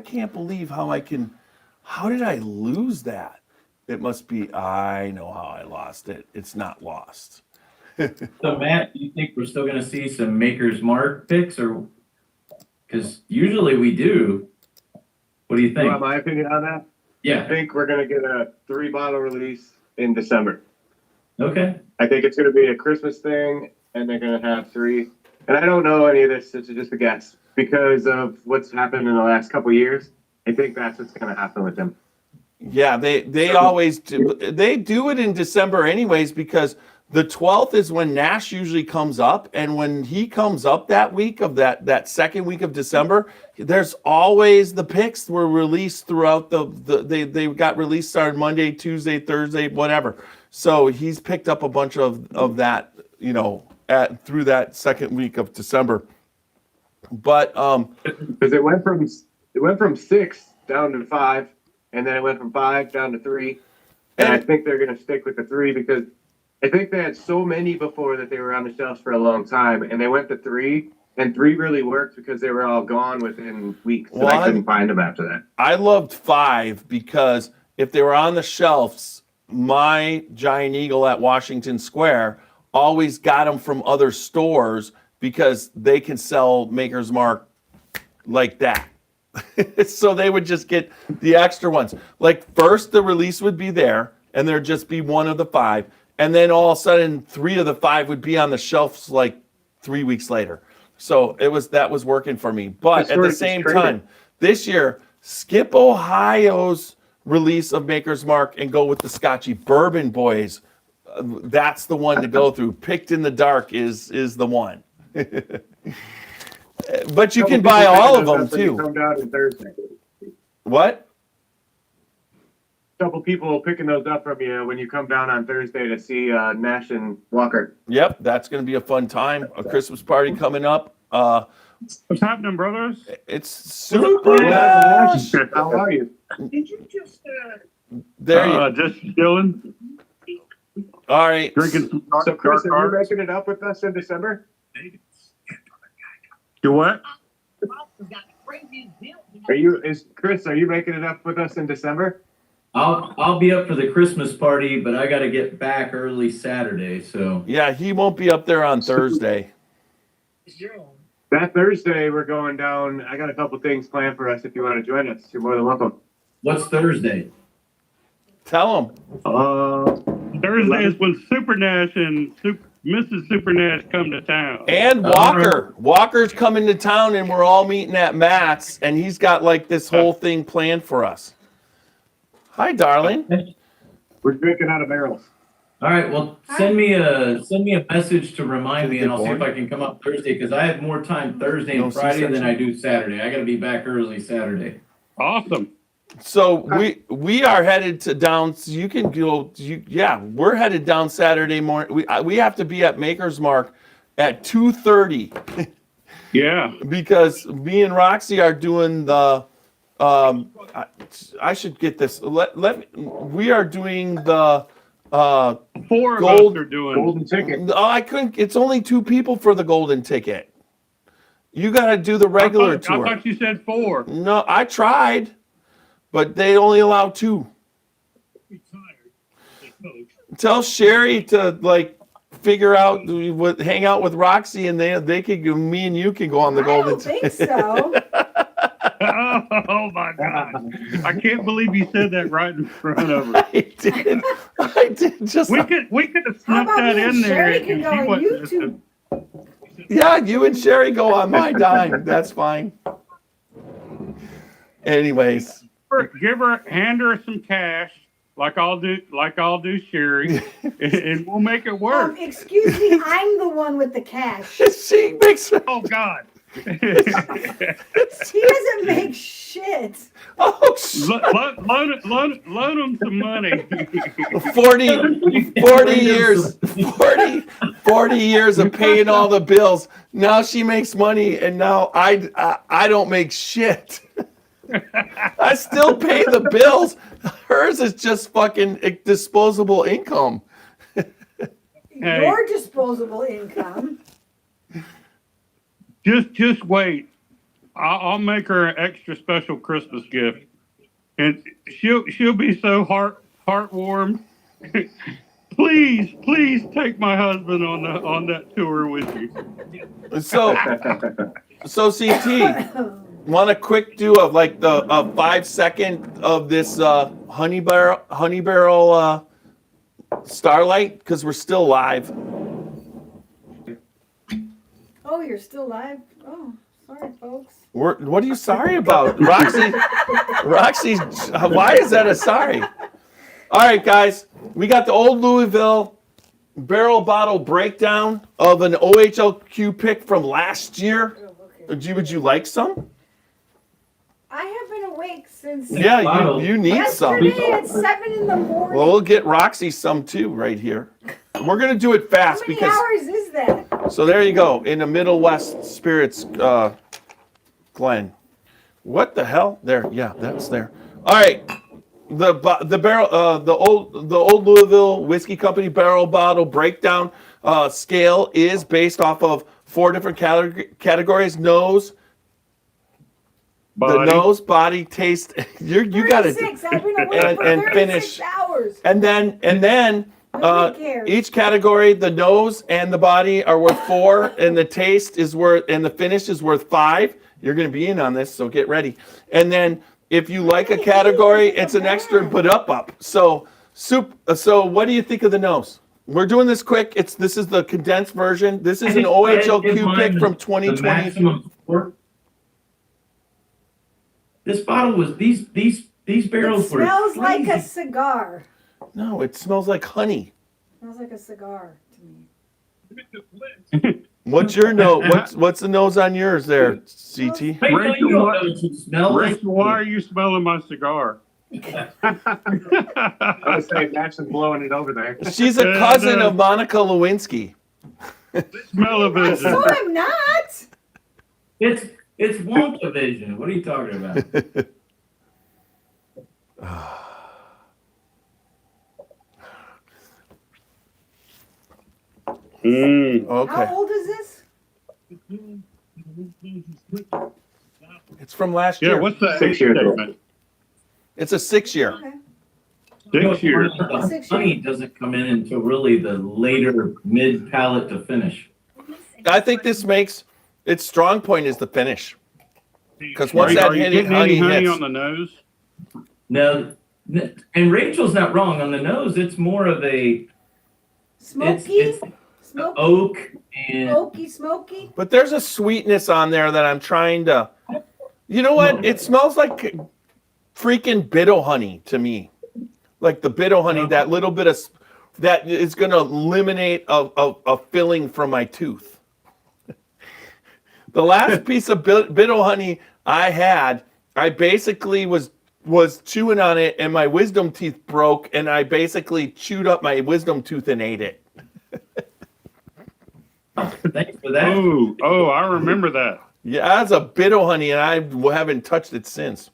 can't believe how did I lose that? It must be, I know how I lost it. It's not lost. So Matt, do you think we're still gonna see some Maker's Mark picks, or, because usually we do. What do you You think? want my opinion on that? I Yeah, think we're going to get a 3-bottle release in December. okay. I think it's going to be a Christmas thing, and they're going to have 3. And I don't know any of this. It's just a guess because of what's happened in the last couple of years. I think that's what's going to happen with them. Yeah, they always do. They do it in December anyways, because the 12th is when Nash usually comes up, and when he comes up that week of that second week of December, there's always the picks were released throughout they got released starting Monday, Tuesday, Thursday, whatever. So he's picked up a bunch of that, through that second week of December. But Because it went from 6 down to 5, and then it went from 5 down to 3. And I think they're going to stick with the 3 because I think they had so many before that they were on the shelves for a long time, and they went to 3, and 3 really worked because they were all gone within weeks, and I couldn't find them after that. I loved 5 because if they were on the shelves, my Giant Eagle at Washington Square always got them from other stores because they can sell Maker's Mark like that. So they would just get the extra ones. Like first the release would be there and there'd just be one of the 5. And then all of a sudden 3 of the 5 would be on the shelves like 3 weeks later. So that was working for me. But at the same time, this year, skip Ohio's release of Maker's Mark and go with the Scotchy Bourbon Boys. That's the one to go through. Picked in the Dark is the one. But you can buy all of them too. Come down on Thursday. What? Couple people picking those up from you when you come down on Thursday to see Nash and Walker. Yep, that's going to be a fun time. A Christmas party coming up. What's happening, brothers? It's Super Nash. How are you? Did you just There you Just chilling, All right. drinking some So Chris, dark are you art. making it up with us in December? Do what? Are you making it up with us in December? I'll be up for the Christmas party, but I got to get back early Saturday. So Yeah, he won't be up there on Thursday. That Thursday we're going down. I got a couple things planned for us. If you want to join us, you're more than welcome. what's Thursday? Tell him. Thursday is when Super Nash and Mrs. Super Nash come to town. And Walker. Walker's coming to town and we're all meeting at Matt's and he's got like this whole thing planned for us. Hi, darling. We're drinking out of barrels. All right. Well, send me a message to remind me, and I'll see if I can come up Thursday because I have more time Thursday and Friday than I do Saturday. I got to be back early Saturday. Awesome. So we are headed to down. So you can go. We're headed down Saturday morning. We have to be at Maker's Mark at 2:30 Yeah. because me and Roxy are doing the. I should get this. We are doing the. 4 of Gold- us are doing. Golden ticket. Oh, I couldn't. It's only 2 people for the golden ticket. You got to do the regular I tour. thought you said 4. No, I tried, but they only allow 2. Tell Sherry to figure out hang out with Roxy, and they could go. Me and you can go on the golden I don't think ticket. so. Oh my God! I can't believe you said that right in front of her. I did just. We could have How snuck about that me and in there. Sherry if can she go on wasn't just a- YouTube? Yeah, you and Sherry go on my dime. That's fine. Anyways, hand her some cash, like I'll do Sherry, and we'll make it work. Excuse me, I'm the one with the cash. she makes. Oh God! He doesn't make shit. Oh, Loan him some money. 40 years, 40 years of paying all the bills. Now she makes money, and now I don't make shit. I still pay the bills. Hers is just fucking disposable income. Hey. Your disposable income. Just wait. I'll make her an extra special Christmas gift, and she'll be so heartwarmed. Please take my husband on that tour with you. So CT, want a quick do of like the 5 second of this honey barrel Starlight, because we're still live. Oh, you're still live? Oh, sorry, folks. What are you sorry about, Roxy? Roxy, why is that a sorry? All right, guys, we got the old Louisville barrel bottle breakdown of an OHLQ pick from last year. Oh, okay. Would you like some? I have been awake since Yeah, you need some. yesterday at 7 in the morning. Well, we'll get Roxy some too right here. We're gonna do it fast How many because. hours is that? So there you go, in the Middle West Spirits, Glen. What the hell? There, yeah, that's there. All right, the barrel, the old Louisville Whiskey Company barrel bottle breakdown scale is based off of 4 different categories: nose, Body. the nose, body, taste. You got it. 36. I've been awake for and 36 finish. hours. And then. Nobody cares. Each category, the nose and the body are worth 4, and the taste is worth, and the finish is worth 5. You're going to be in on this, so get ready. And then if you like a category, it's an extra put up. So what do you think of the nose? We're doing this quick. This is the condensed version. This is an OHLQ pick from 2020. Maximum score. This bottle was these barrels It were smells like a crazy. cigar. No, it smells like honey. Smells like a cigar to me. What's your nose? What's the nose on yours there, CT? Hey, no, you don't know what you smell. Rachel, why are you smelling my cigar? I was saying Jackson's blowing it over there. She's a cousin of Monica Lewinsky. Smell of it. So I'm not. It's Wonka vision. What are you talking about? Okay. How old is this? It's from last Yeah, year. what's that? 6 years old. statement? It's a 6-year. Okay. 6 years. The 6 honey years. doesn't come in until really the later mid palate to finish. I think this makes its strong point is the finish. Because once Are that you honey getting any honey hits, on the nose? No, and Rachel's not wrong on the nose. It's more of a Smoky? it's Smoky? oak and Smoky? but there's a sweetness on there that I'm trying to. You know what? It smells like freaking Bitto honey to me. Like the Bitto honey, that little bit of that is going to eliminate a filling from my tooth. The last piece of Bitto honey I had, I basically was chewing on it and my wisdom teeth broke, and I basically chewed up my wisdom tooth and ate it. thanks for that. Oh, I remember that. Yeah, that's a Bitto honey, and I haven't touched it since.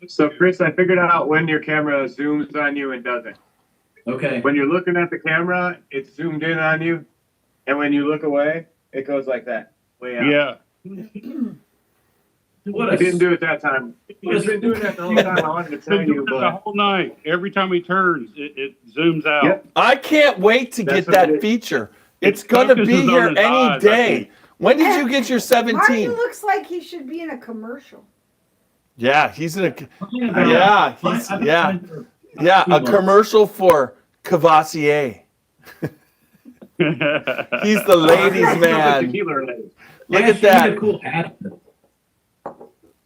So, Chris, I figured out when your camera zooms on you and doesn't. Okay. When you're looking at the camera, it's zoomed in on you, and when you look away, it goes like that, way out. Yeah. What I a didn't do it that time. He's been doing that the whole time. I wanted to tell Been doing you, it the but whole night. Every time he turns, it zooms out. Yep. I can't wait to That's get what it that is. feature. It's It going to be focuses on here his any eyes, I day. think. When did you get your 17? Martin looks like he should be in a commercial. Yeah, he's in a a commercial for Cavassier. He's the ladies' man. Tequila related. Look Nash at that. needs a cool hat.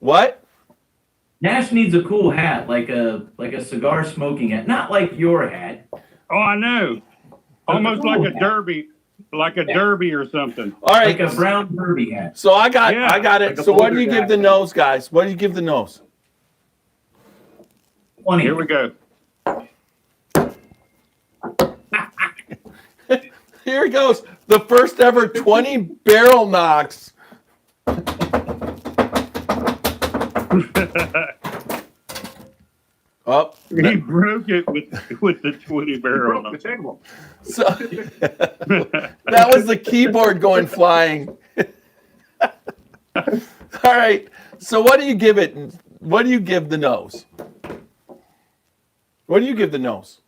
What? Nash needs a cool hat, like a cigar smoking hat, not like your hat. Oh, I know. Almost cool like a hat. derby, like a derby or something. All right. Like a brown derby hat. So I got it. Like a So what do boulder you give the jacket. nose, guys? What do you give the nose? 20. Here we go. Here it goes. The first ever 20 barrel knocks. Up. He broke it with the 20 barrel. Broke the table. So that was the keyboard going flying. All right. So what do you give it? What do you give the nose? What do you give the nose?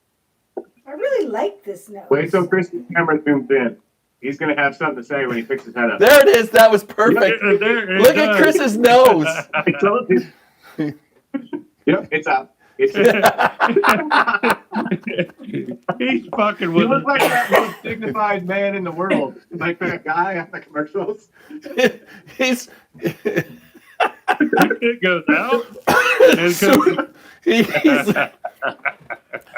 I really like this nose. Wait till Chris's camera zooms in. He's gonna have something to say when he picks his head up. There it is. That was perfect. There it Look at does. Chris's nose. I told you. Yep, it's up. It's He's fucking You with look like us. that most dignified man in the world, like that guy on the commercials. He's It goes out. And so-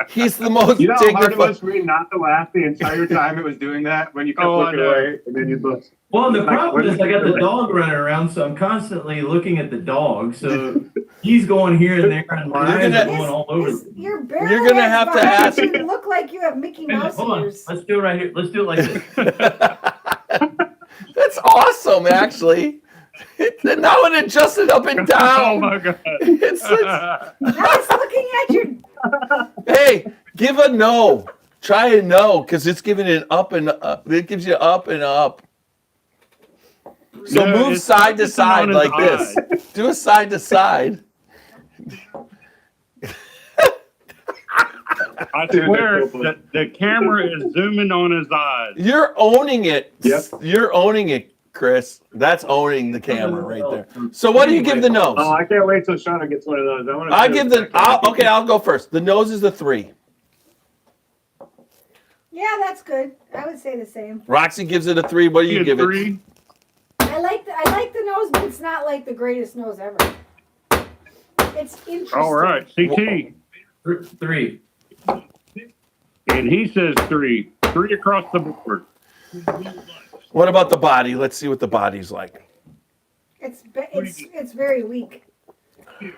he's the most You know how hard it was dignified. for me not to laugh the entire time it was doing that when you kept Oh, I looking know. away and then you look. Well, the Like, problem what is is I got the it? dog running around, so I'm constantly looking at the dog. So he's going here and there, and my eyes gonna- are going all over. Your barrel You're gonna heads have to behind ask- you look like you have Mickey Wait a minute, Mouse hold on. ears. Let's do it right here. Let's do it like this. That's awesome, actually. Now it adjusted up and Oh down. my god. It's I was looking at your. hey, give a no. Try a no, because it's giving it up and up. It gives you up and up. So No, move it's side to focusing side on his like this. Do a side to side. I swear that the camera is zooming on his eyes. You're owning it. Yep. You're owning it, Chris. That's owning the camera right there. So what do you give the nose? Oh, I can't wait till Shauna gets one of those. I give the. I'll go first. The nose is a 3. Yeah, that's good. I would say the same. Roxy gives it a 3. What do you give it? 3. I like the nose, but it's not like the greatest nose ever. It's interesting. All right, CT. 3. And he says 3. 3 across the board. What about the body? Let's see what the body's like. It's very weak. It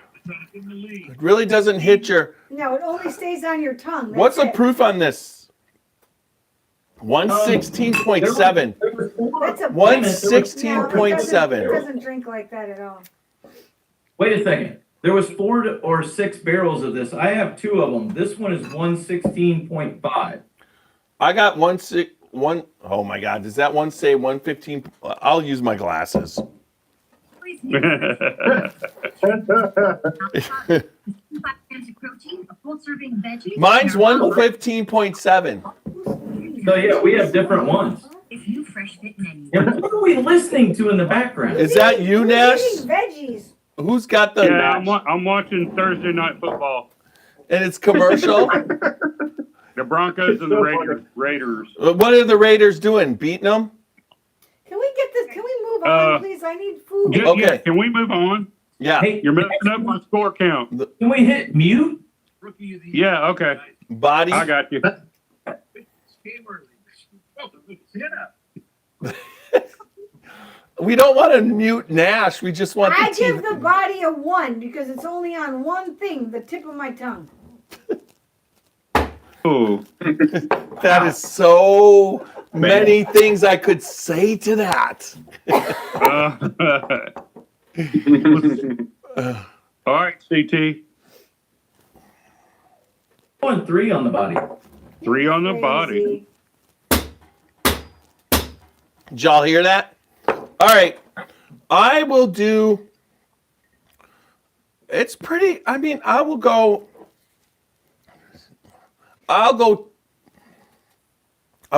really doesn't hit your. No, it only stays on your tongue. That's What's the it. proof on this? 116.7. That's a 116.7. It doesn't drink like that at all. Wait a second. There was 4 or 6 barrels of this. I have 2 of them. This one is 116.5. I got 1. Oh my God! Does that one say 115? I'll use my glasses. Mine's 115.7. So yeah, we have different ones. Yeah, what are we listening to in the background? Is that you, Nash? Eating veggies. Who's got the? Yeah, I'm watching Thursday Night Football. And it's commercial. The Broncos and the Raiders. What are the Raiders doing? Beating them? Can we get this? Can we move on, please? I need food. Yeah, Okay. yeah, can we move on? Yeah. Hey, You're messing up my score count. can we hit mute? Yeah, okay. Body. I got you. We don't want to mute Nash. We just want the I give TV. the body a 1 because it's only on one thing, the tip of my tongue. Oh, That is so many things I could say to that. all right, CT. 3 on the body. 3 on the body. Crazy. Did y'all hear that? All right. I will do. It's pretty. I mean, I'll go. I'm going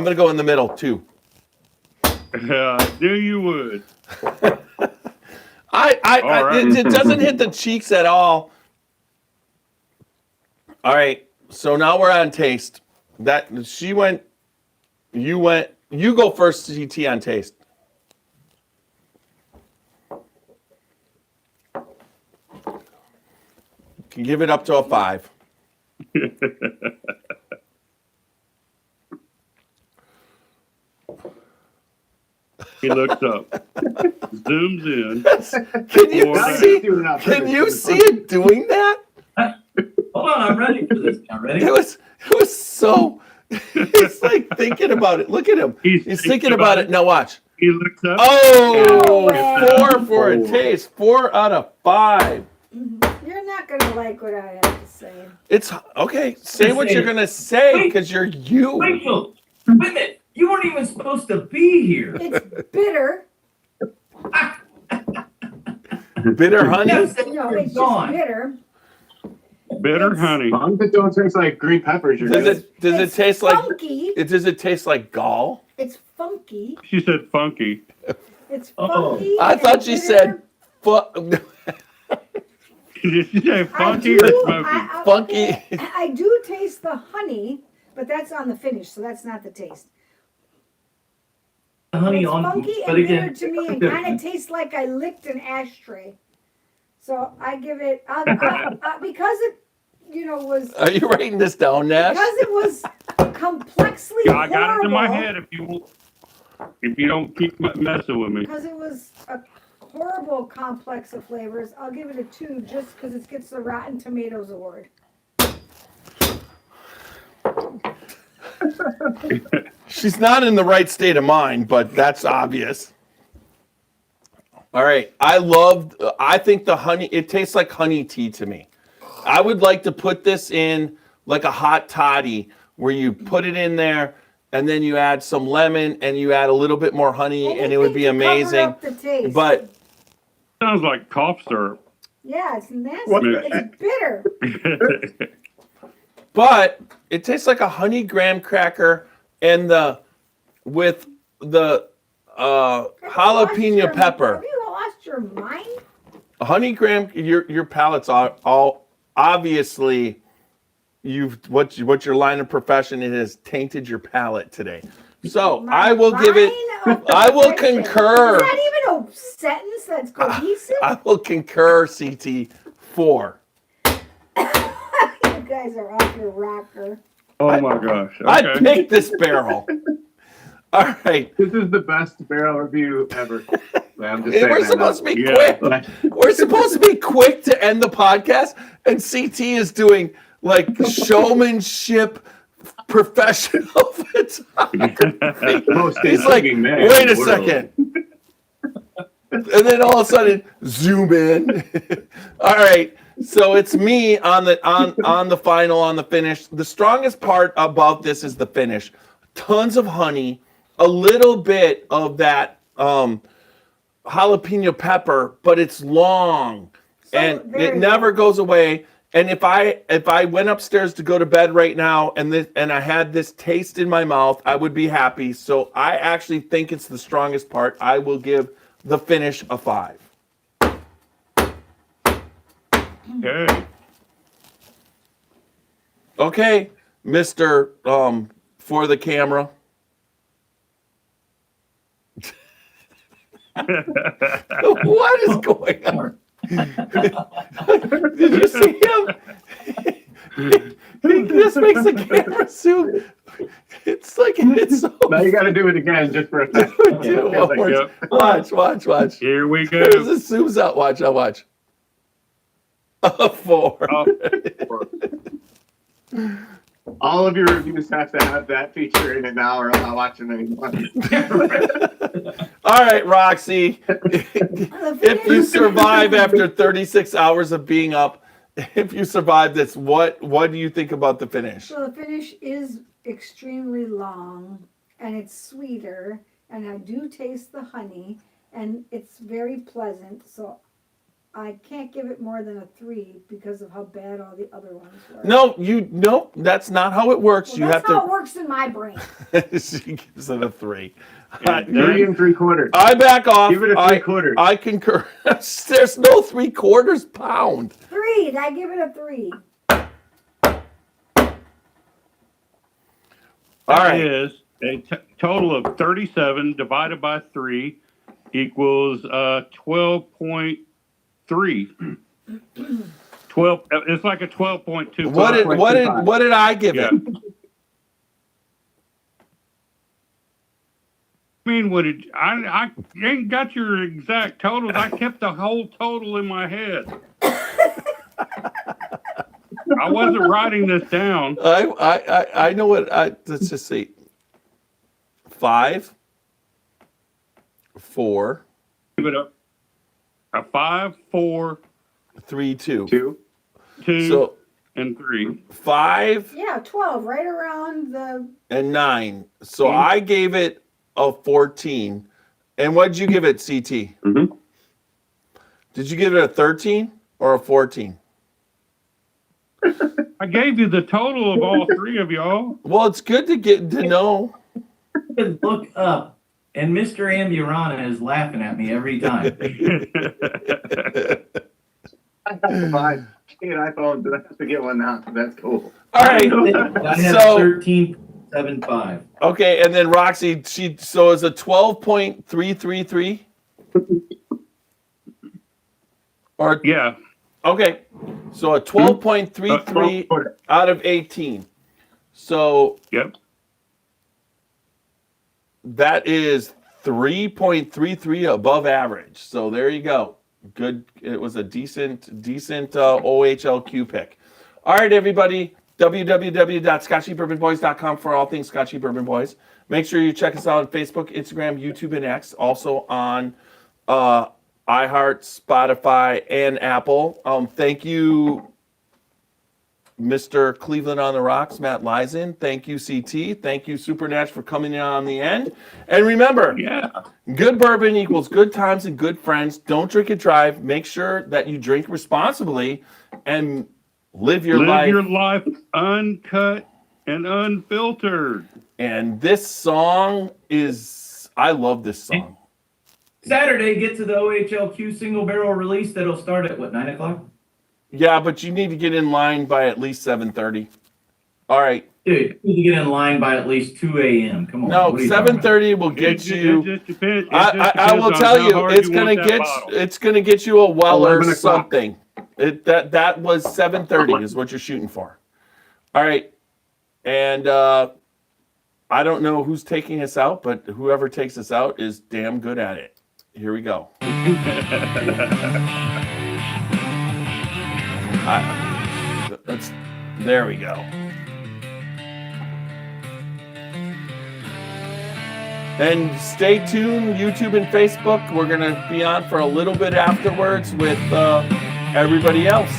to go in the middle, too. I knew you would. All right. It doesn't hit the cheeks at all. All right. So now we're on taste. You go first, CT, on taste. You can give it up to a 5. He looks up, zooms in. Can you Well, see? Can you see it doing that? Hold on, I'm ready for this. I'm ready. It was so. He's like thinking about it. Look at him. He's thinking about it. Now watch. He looks up. Oh, No way. 4 for a taste. 4 out of 5. You're not gonna like what I have to say. It's okay. Say what you're gonna say because you're you. Rachel, wait a minute. You weren't even supposed to be here. It's bitter. Bitter honey. Yes, No, it's just gone. bitter. Bitter honey. As long as it don't taste like green peppers, you're Does good. it It's taste like? funky. Does it taste like gall? It's funky. She said funky. It's Oh. funky. I and thought she bitter. said. Did she say I funky do, or smoky? Funky. I do taste the honey, but that's on the finish, so that's not the taste. Honey It's on, funky but and again, bitter to me, and kind of tastes like I licked an ashtray. So I give it because it, was Are you writing this down, Nash? because it was complexly Yeah, I got it in my horrible, head. If you don't keep messing with me. because it was a horrible complex of flavors. I'll give it a 2 just because it gets the Rotten Tomatoes award. She's not in the right state of mind, but that's obvious. All right. I think the honey, it tastes like honey tea to me. I would like to put this in like a hot toddy where you put it in there and then you add some lemon and you add a little bit more honey and it would be Anything to cover amazing. up the taste. But Sounds like cough syrup. yeah, it's nasty. What It's bitter. But it tastes like a honey graham cracker and with the jalapeno pepper. Have you lost your mind? Honey graham, your palate's all obviously what your line of profession, it has tainted your palate today. So My I will give it. line of I will profession. concur. Is that even a sentence that's cohesive? I will concur. CT 4. You guys are off your rocker. Oh my gosh. I Okay. picked this barrel. All right. This is the best barrel review ever. I'm just saying We're that supposed to be Yeah. quick. We're supposed to be quick to end the podcast, and CT is doing like showmanship, professional photography. Most He's like, intriguing man wait in a the world. second. And then all of a sudden, zoom in. All right. So it's me on the final, on the finish. The strongest part about this is the finish. Tons of honey, a little bit of that jalapeno pepper, but it's long and it very never long. goes away. And if I went upstairs to go to bed right now and I had this taste in my mouth, I would be happy. So I actually think it's the strongest part. I will give the finish a 5. Okay. Okay, Mr. For the camera. What is going on? Did you see him? This makes the camera zoom. It's like it's so. Now you got to do it again just for a second. Do it one more Yep. time. Watch. Here we go. As it zooms out, watch. A 4. All of your reviews have to have that feature in it now, or I'm not watching anymore. All right, Roxy. If you survive after 36 hours of being up, if you survive this, what do you think about the finish? So the finish is extremely long and it's sweeter, and I do taste the honey, and it's very pleasant. So I can't give it more than a 3 because of how bad all the other ones were. No, that's not how it works. Well, You that's have how to. it works in my brain. She gives it a 3. Yeah, 3 3/4. I back off. Give it a 3/4. I concur. There's no 3/4 pound. 3. I give it a 3. All That right. is a total of 37 divided by 3 equals 12.3. 12. It's like a 12.2. What did I give Yeah. it? I mean, what did I ain't got your exact totals. I kept the whole total in my head. I wasn't writing this down. I know what. Let's just see. 5, 4, Give it a 5, 4, 3, 2. 2. 2, So and 3. 5 Yeah, 12, right around the. and 9. So I gave it a 14. And what did you give it, CT? Mhm. Did you give it a 13 or a 14? I gave you the total of all 3 of y'all. Well, it's good to get to know. Look up, and Mr. Amburana is laughing at me every time. I have to buy an iPhone, but I have to get one now. That's cool. All right. I have So 13.75. okay, and then Roxy, so it's a 12.333. Or Yeah. okay, so a 12.33 out of 18. So Yep. that is 3.33 above average. So there you go. Good. It was a decent OHLQ pick. All right, everybody. www.scotchybourbonboys.com for all things Scotchy Bourbon Boys. Make sure you check us out on Facebook, Instagram, YouTube, and X. Also on iHeart, Spotify, and Apple. Thank you, Mr. Cleveland on the Rocks, Matt Leisen. Thank you, CT. Thank you, Supernatch, for coming in on the end. And remember, Yeah. good bourbon equals good times and good friends. Don't drink and drive. Make sure that you drink responsibly and live your life. Live your life uncut and unfiltered. And this song is, I love this song. Saturday, get to the OHLQ single barrel release that'll start at what, 9 o'clock? Yeah, but you need to get in line by at least 7:30. All right. Dude, you need to get in line by at least 2 a.m. Come on. No, what are you talking 7:30 will get you. It just depends. I will tell you, it's gonna get you a Weller 11 o'clock. something. That was 7:30 is what you're shooting for. All right, and I don't know who's taking us out, but whoever takes us out is damn good at it. Here we go. There we go. And stay tuned, YouTube and Facebook. We're going to be on for a little bit afterwards with everybody else.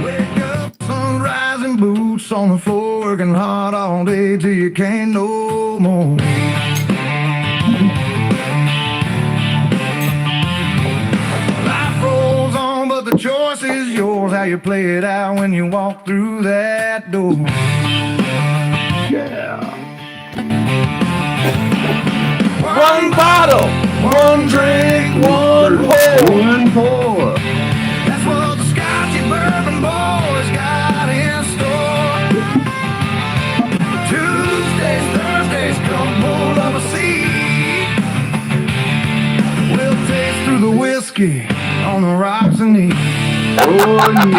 Wake up, sunrise and boots on the floor, working hard all day till you can't no more. Life rolls on, but the choice is yours. How you play it out when you walk through that door. Yeah. One bottle, One drink, one pour. One pour. That's what the Scotchy Bourbon Boys got in store. Tuesdays, Thursdays, come pull up a seat. We'll taste through the whiskey on the rocks and eat. Bourbon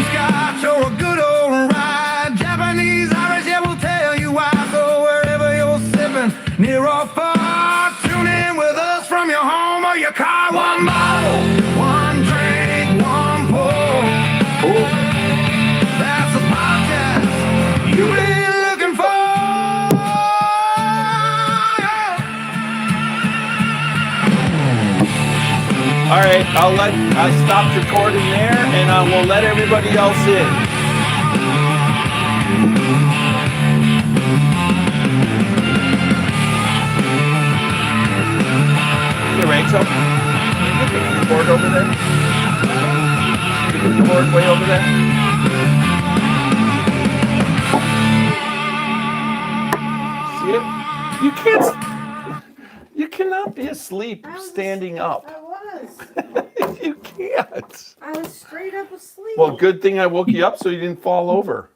Scotch or a good old ride. Japanese, Irish, yeah, we'll tell you why. So wherever you're sipping, near or far, tune in with us from your home or your car. One bottle, one drink, one pour. That's the podcast you've been looking for. All right, I stopped recording there, and I will let everybody else in. tell me, can you get the keyboard over there? Get the keyboard way over there? See it? You can't. You cannot be asleep standing up. I was. You can't. I was straight up asleep. Well, good thing I woke you up so you didn't fall over.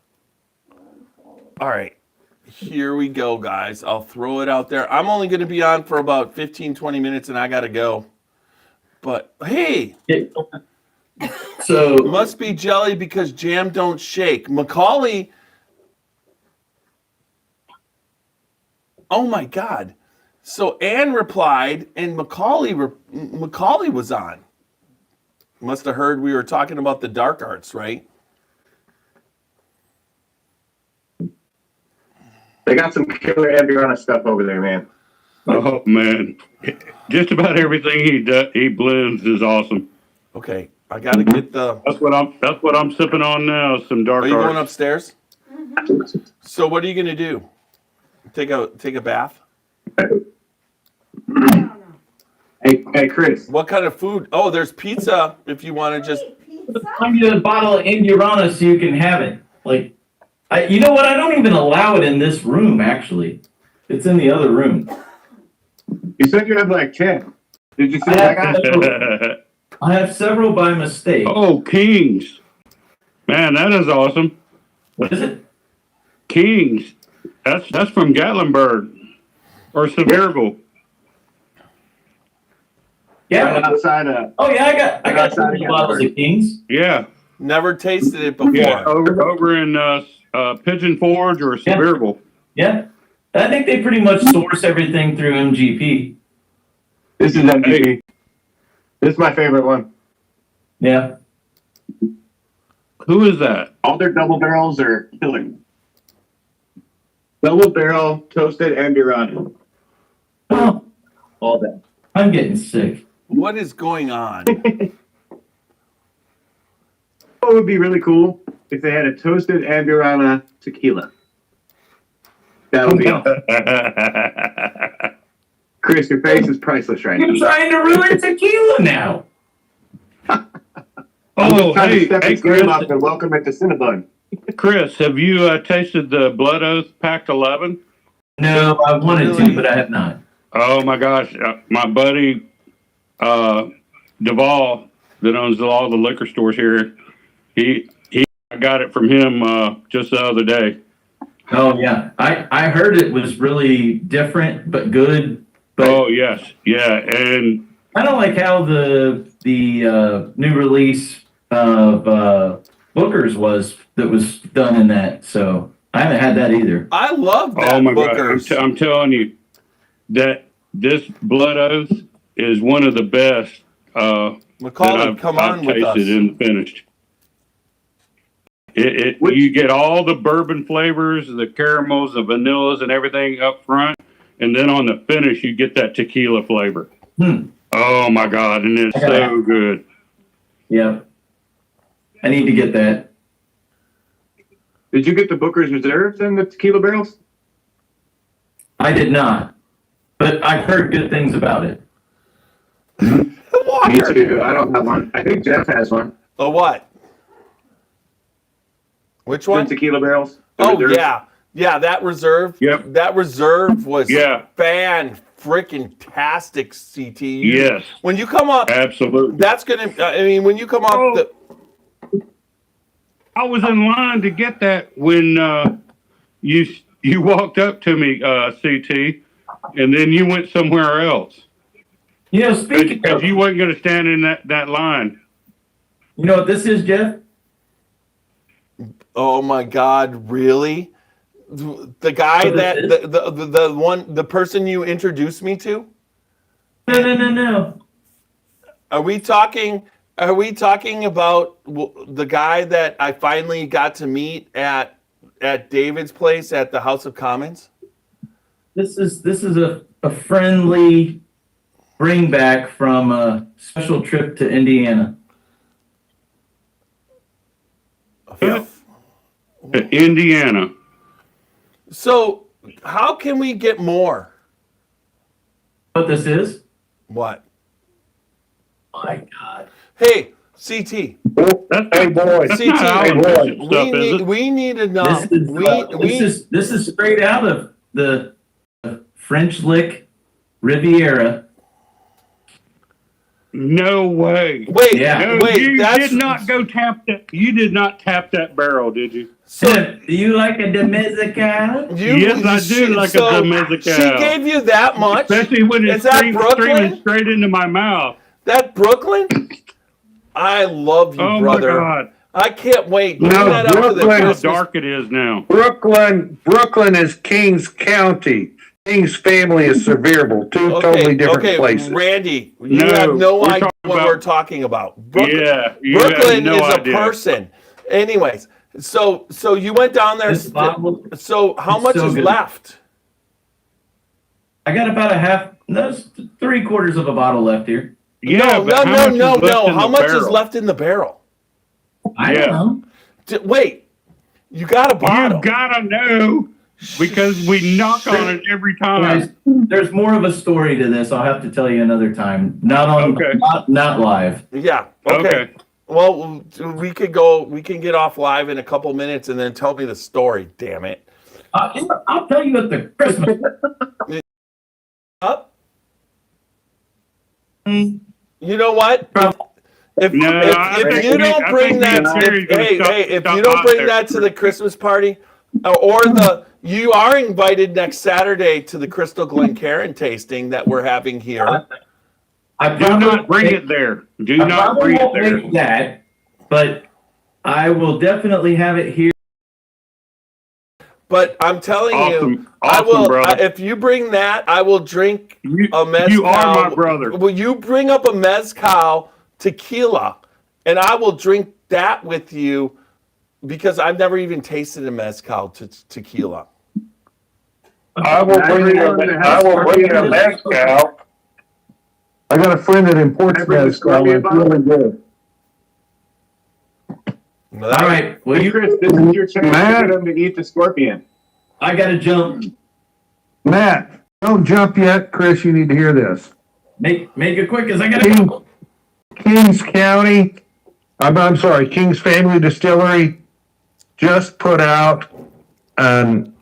All right. Here we go, guys. I'll throw it out there. I'm only going to be on for about 15, 20 minutes, and I got to go. But, hey. So Must be jelly because jam don't shake. Macaulay. Oh, my God. So Anne replied, and Macaulay was on. Must have heard we were talking about the dark arts, right? They got some killer Ambiorana stuff over there, man. Oh man, just about everything he blends is awesome. Okay, I got to get the. That's what I'm sipping on now. Some dark Are you going arts. upstairs? So what are you going to do? Take a bath? I don't know. Hey, Chris. What kind of food? Oh, there's pizza if you want to just. Pizza? I'm you a bottle of Indiorana so you can have it. Like, you know what? I don't even allow it in this room. Actually, it's in the other room. You said you had like 10. Did you see that? I have several by mistake. Oh, Kings. Man, that is awesome. What is it? Kings. That's from Gatlinburg or Sevierville. Yeah. Outside of. Oh yeah, I got outside of some bottles of Kings. Yeah. Never tasted it before. Yeah. Over in Pigeon Forge or Sevierville. Yeah. I think they pretty much source everything through MGP. This is MVP. This is my favorite one. Yeah. Who is that? All their double barrels are killer. Double barrel toasted Ambiorana. Oh, All that. I'm getting sick. What is going on? It would be really cool if they had a toasted Ambiorana tequila. That would be awesome. Chris, your face is priceless right now. You're trying to ruin tequila now. Oh, Trying to hey, step hey, his game Chris. up and welcome it to Cinnabon. Chris, have you tasted the Blood Oath Pact 11? No, I wanted to, but I have not. Oh my gosh, my buddy Duvall that owns all the liquor stores here, he got it from him just the other day. Oh yeah, I heard it was really different but good. But Oh yes, yeah, and I don't like how the new release of Booker's was done in that. So I haven't had that either. I love that. oh my Booker's. god, I'm telling you that this Blood Oath is one of the best that Macaulay, come on I've with us. tasted and finished. Which- You get all the bourbon flavors, the caramels, the vanillas, and everything up front, and then on the finish you get that tequila flavor. Oh my god, and it's so good. Yeah, I need to get that. Did you get the Booker's Reserves and the tequila barrels? I did not, but I've heard good things about it. Me too. I don't have one. I think Jeff has one. A what? Which The one? tequila barrels. The Oh Reserves. yeah, that reserve. Yep. That reserve was Yeah. fan-freaking-tastic, CT. Yes, When you come up, absolutely. that's gonna. I mean, when you come up, Oh. the, I was in line to get that when you walked up to me, CT, and then you went somewhere else You know, speaking because of, you wasn't going to stand in that line. you know what this is, Jeff? oh my God, really? The guy So this that is- the person you introduced me to? No. Are we talking about the guy that I finally got to meet at David's place at the House of Commons? This is a friendly bring back from a special trip to Indiana. Indiana. So how can we get more? What this is? What? my God. Hey, CT. Hey, boy. That's CT, not Alan Bishop stuff, is it? we need to know. This is straight out of the French Lick Riviera. No way. Wait, Yeah. No, wait, you that's did not go tap that. You did not tap that barrel, did you? so. Do you like a de Mezcal? Yes, I do like a Mezcal. She gave you that much? Especially when it's Is that streaming Brooklyn? straight into my mouth. That Brooklyn? I love you, Oh brother. my God. I can't wait. Bring No, that up to the Brooklyn. How Christmas. dark it is now. Brooklyn is Kings County. Kings Family is Sevierville. Two totally different places. Randy, you No, have no we're idea talking what about- we're talking about. Brooklyn, Yeah, you have Brooklyn no is idea. a person. Anyways, so you went down there. This bottle, So how it's much so is good. left? I got about a half, no, 3/4 of a bottle left here. Yeah, no. but how much is left in How the much is barrel? left in the barrel? I Yeah. don't know. Wait, you got a bottle. You gotta know because we knock on it every Guys, time. there's more of a story to this. I'll have to tell you another time. Not on, Okay. not live. Yeah. Okay. Well, we can get off live in a couple minutes and then tell me the story. Damn it. I'll tell you at the Christmas. Up. You know what? If No, I if think you don't I bring think that, me and Terry's gonna if stop you don't by bring there. that to the Christmas party, you are invited next Saturday to the Crystal Glencairn tasting that we're having here. Do not bring it there. Do I not probably bring it won't there. make that, but I will definitely have it here. But I'm telling you, I Awesome, will. brother. If you bring that, I will drink a mezcal. You are my brother. Will you bring up a mezcal tequila, and I will drink that with you because I've never even tasted a mezcal tequila. I will bring you a mezcal. I got a friend that imports mezcal. It's really good. All right. Well, Hey, Chris, this is your chance to get him to eat the scorpion. I got to jump. Matt, don't jump yet. Chris, you need to hear this. Make it quick, cause I got to go. Kings County, I'm sorry, Kings Family Distillery just put out an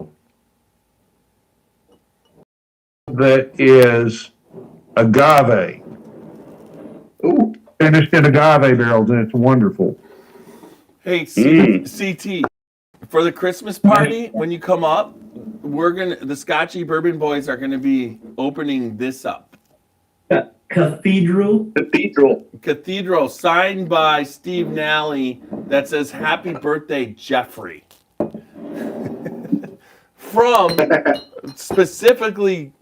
that is agave. Finished in agave barrels, and it's wonderful. Hey, CT, for the Christmas party, when you come up, the Scotchy Bourbon Boys are gonna be opening this up. Cathedral. Cathedral, signed by Steve Nally, that says "Happy Birthday, Jeffrey." From specifically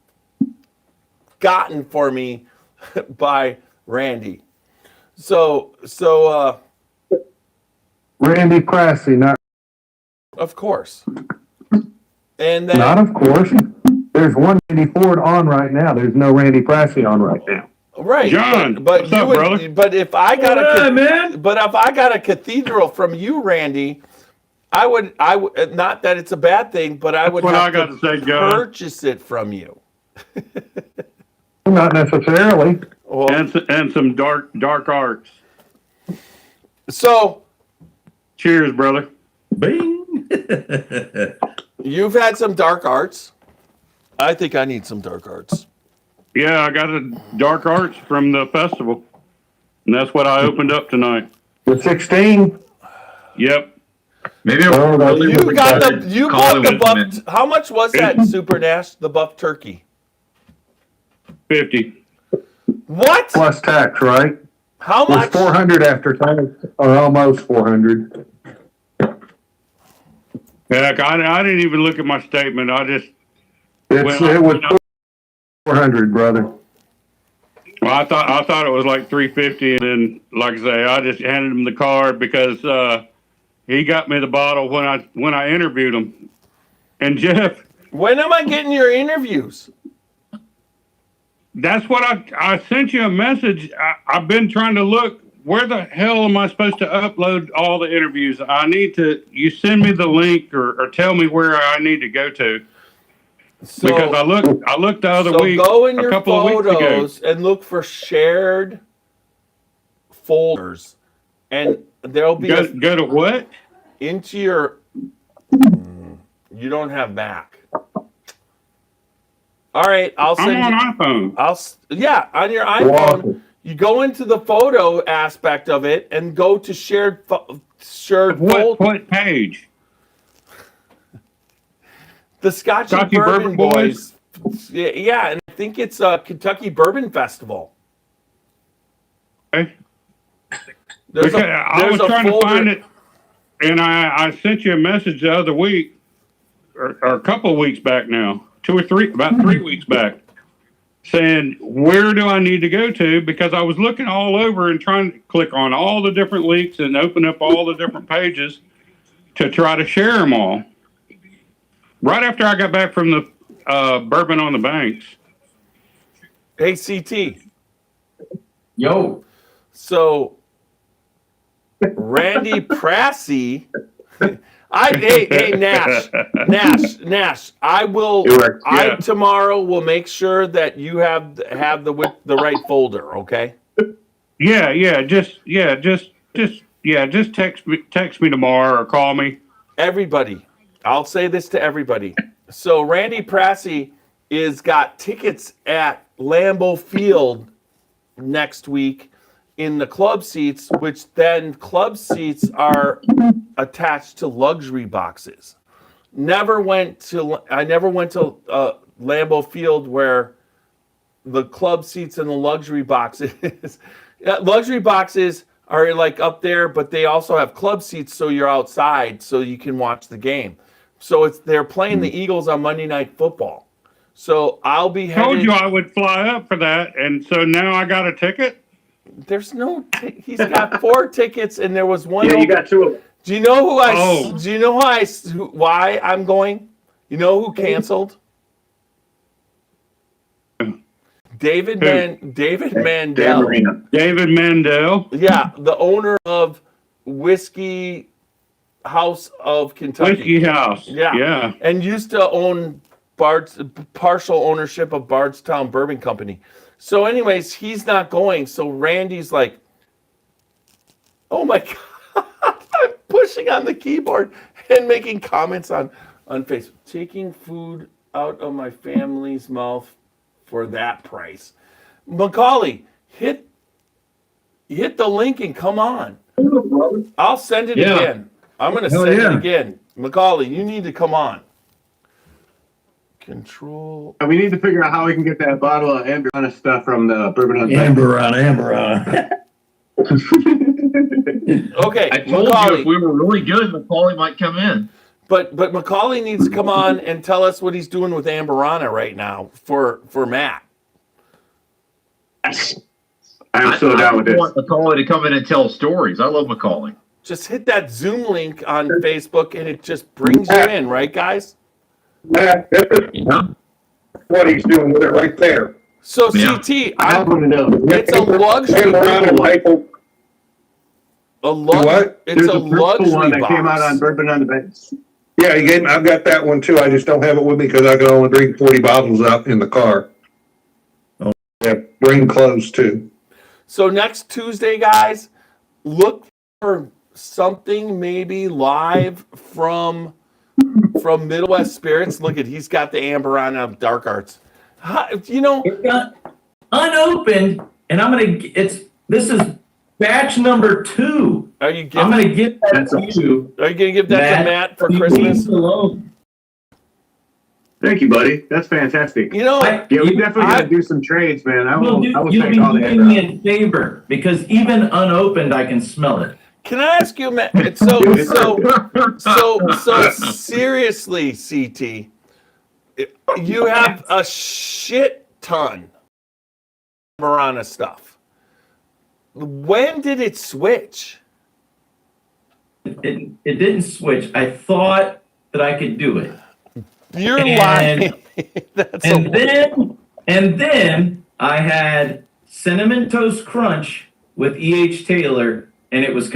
gotten for me by Randy. So Randy Crassy, not of course. And then of course. There's one Randy Ford on right now. There's no Randy Crassy on right now. right, John, but what's you up, would, brother? but if I got man. but if I got a cathedral from you, Randy, I would not that it's a bad thing, but I would what have I got to say, John. purchase it from you. Not necessarily. Well, And some dark arts. so Cheers, brother. Bing. you've had some dark arts. I think I need some dark arts. Yeah, I got a dark arts from the festival, and that's what I opened up tonight. The 16. Yep. Maybe You bought the buff. How much was that Super Nash? The buff turkey. 50. What? Plus tax, right? How It was much? 400 after tax, or almost 400. Heck, I didn't even look at my statement. I just, It was 400, brother. well, I thought it was like 350, and then, like I say, I just handed him the card because he got me the bottle when I interviewed him. And Jeff, When am I getting your interviews? that's what I sent you a message. I've been trying to look. Where the hell am I supposed to upload all the interviews? You send me the link or tell me where I need to go to. So, Because I looked the other so week, go in a your couple of weeks ago. photos and look for shared folders, and there'll be Go to what? into your. You don't have Mac. All right, I'll send I'm you. on iPhone. Yeah, on your iPhone. You go into the photo aspect of it and go to shared What page? The Scotchy Bourbon Boys. Yeah, and I think it's a Kentucky Bourbon Festival. Okay. There's I was trying to find it, and I sent you a message the other week, or a couple of weeks back now, about 3 weeks back, saying, where do I need to go to? Because I was looking all over and trying to click on all the different links and open up all the different pages to try to share them all. Right after I got back from the Bourbon on the Banks. Hey, CT. Yo. So, Randy Prassy. Hey, Nash. I tomorrow will make sure that you have the right folder. Okay. Just text me tomorrow or call me. Everybody, I'll say this to everybody. So Randy Prassy is got tickets at Lambeau Field next week in the club seats, which then club seats are attached to luxury boxes. I never went to Lambeau Field where the club seats and the luxury boxes. Luxury boxes are like up there, but they also have club seats, so you're outside, so you can watch the game. So they're playing the Eagles on Monday Night Football. So I'll be headed. Told you I would fly up for that, and so now I got a ticket. There's no. He's got 4 tickets, and there was one. Yeah, you got 2 of them. Do you know who Do you know why I'm going? You know who canceled? David Mandel. David Mandel. Yeah, the owner of Whiskey House of Kentucky. Whiskey House. Yeah. And used to own partial ownership of Bardstown Bourbon Company. So anyways, he's not going. So Randy's like, oh my God, I'm pushing on the keyboard and making comments on Facebook. Taking food out of my family's mouth for that price. Macaulay, hit the link and come on. I'll send it again. I'm going to send it again. Macaulay, you need to come on. Control. We need to figure out how we can get that bottle of Amberana stuff from the Bourbon on Amberana. Okay, I told Macaulay, you if we were really good, Macaulay might come in. But Macaulay needs to come on and tell us what he's doing with Amberana right now for Matt. I'm so down with this. I want Macaulay to come in and tell stories. I love Macaulay. Just hit that Zoom link on Facebook and it just brings you in, right, guys? That's what he's doing with it right there. So Yeah. CT, I want to know. it's a luxury. It's a luxury one that box. came out on Bourbon on the Banks. Yeah, I've got that one too. I just don't have it with me because I can only bring 40 bottles out in the car. Oh. Yeah, bring clothes too. So next Tuesday, guys, look for something maybe live from Midwest Spirits. Look at he's got the Amberana Dark Arts. You know, It got unopened, and this is batch number 2. are you I'm giving? gonna give that to you. Are you gonna give that to Matt for Christmas? Alone. Thank you, buddy. That's fantastic. You know, Yeah, we definitely got to do some trades, man. I will You'll take be all the doing me a favor because even unopened, I can smell it. can I ask you, Matt? So seriously, CT, you have a shit ton of Amberana stuff. When did it switch? It didn't switch. I thought that I could do it. You're And- lying. That's And then I had Cinnamon Toast Crunch with E.H. Taylor, and it was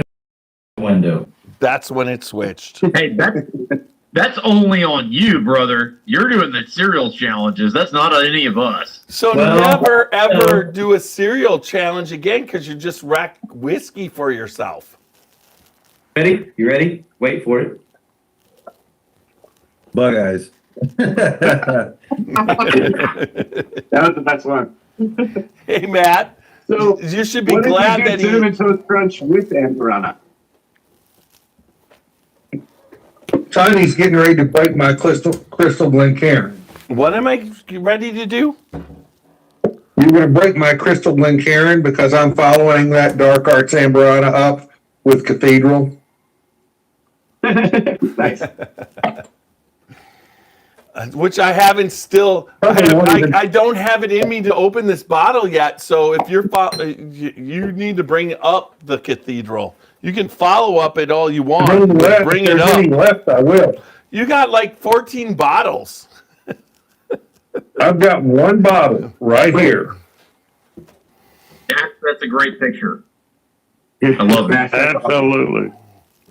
window. that's when it switched. Hey, that's only on you, brother. You're doing the cereal challenges. That's not on any of us. So Well, never ever do a cereal challenge again because you just rack whiskey for yourself. Ready? You ready? Wait for it. Bug eyes. That was the best one. Hey, Matt, So, you should be what if glad you do that Cinnamon Toast Crunch with Amberana? Tiny's getting ready to break my crystal Glencairn. What am I ready to do? You're gonna break my crystal Glencairn because I'm following that Dark Arts Amberana up with Cathedral. Nice. Which I haven't still. I don't have it in me to open this bottle yet. So if you need to bring up the Cathedral. You can follow up it all you want. Bring it up. Left, I will. You got like 14 bottles. I've got one bottle right here. That's a great picture. I love it. Absolutely.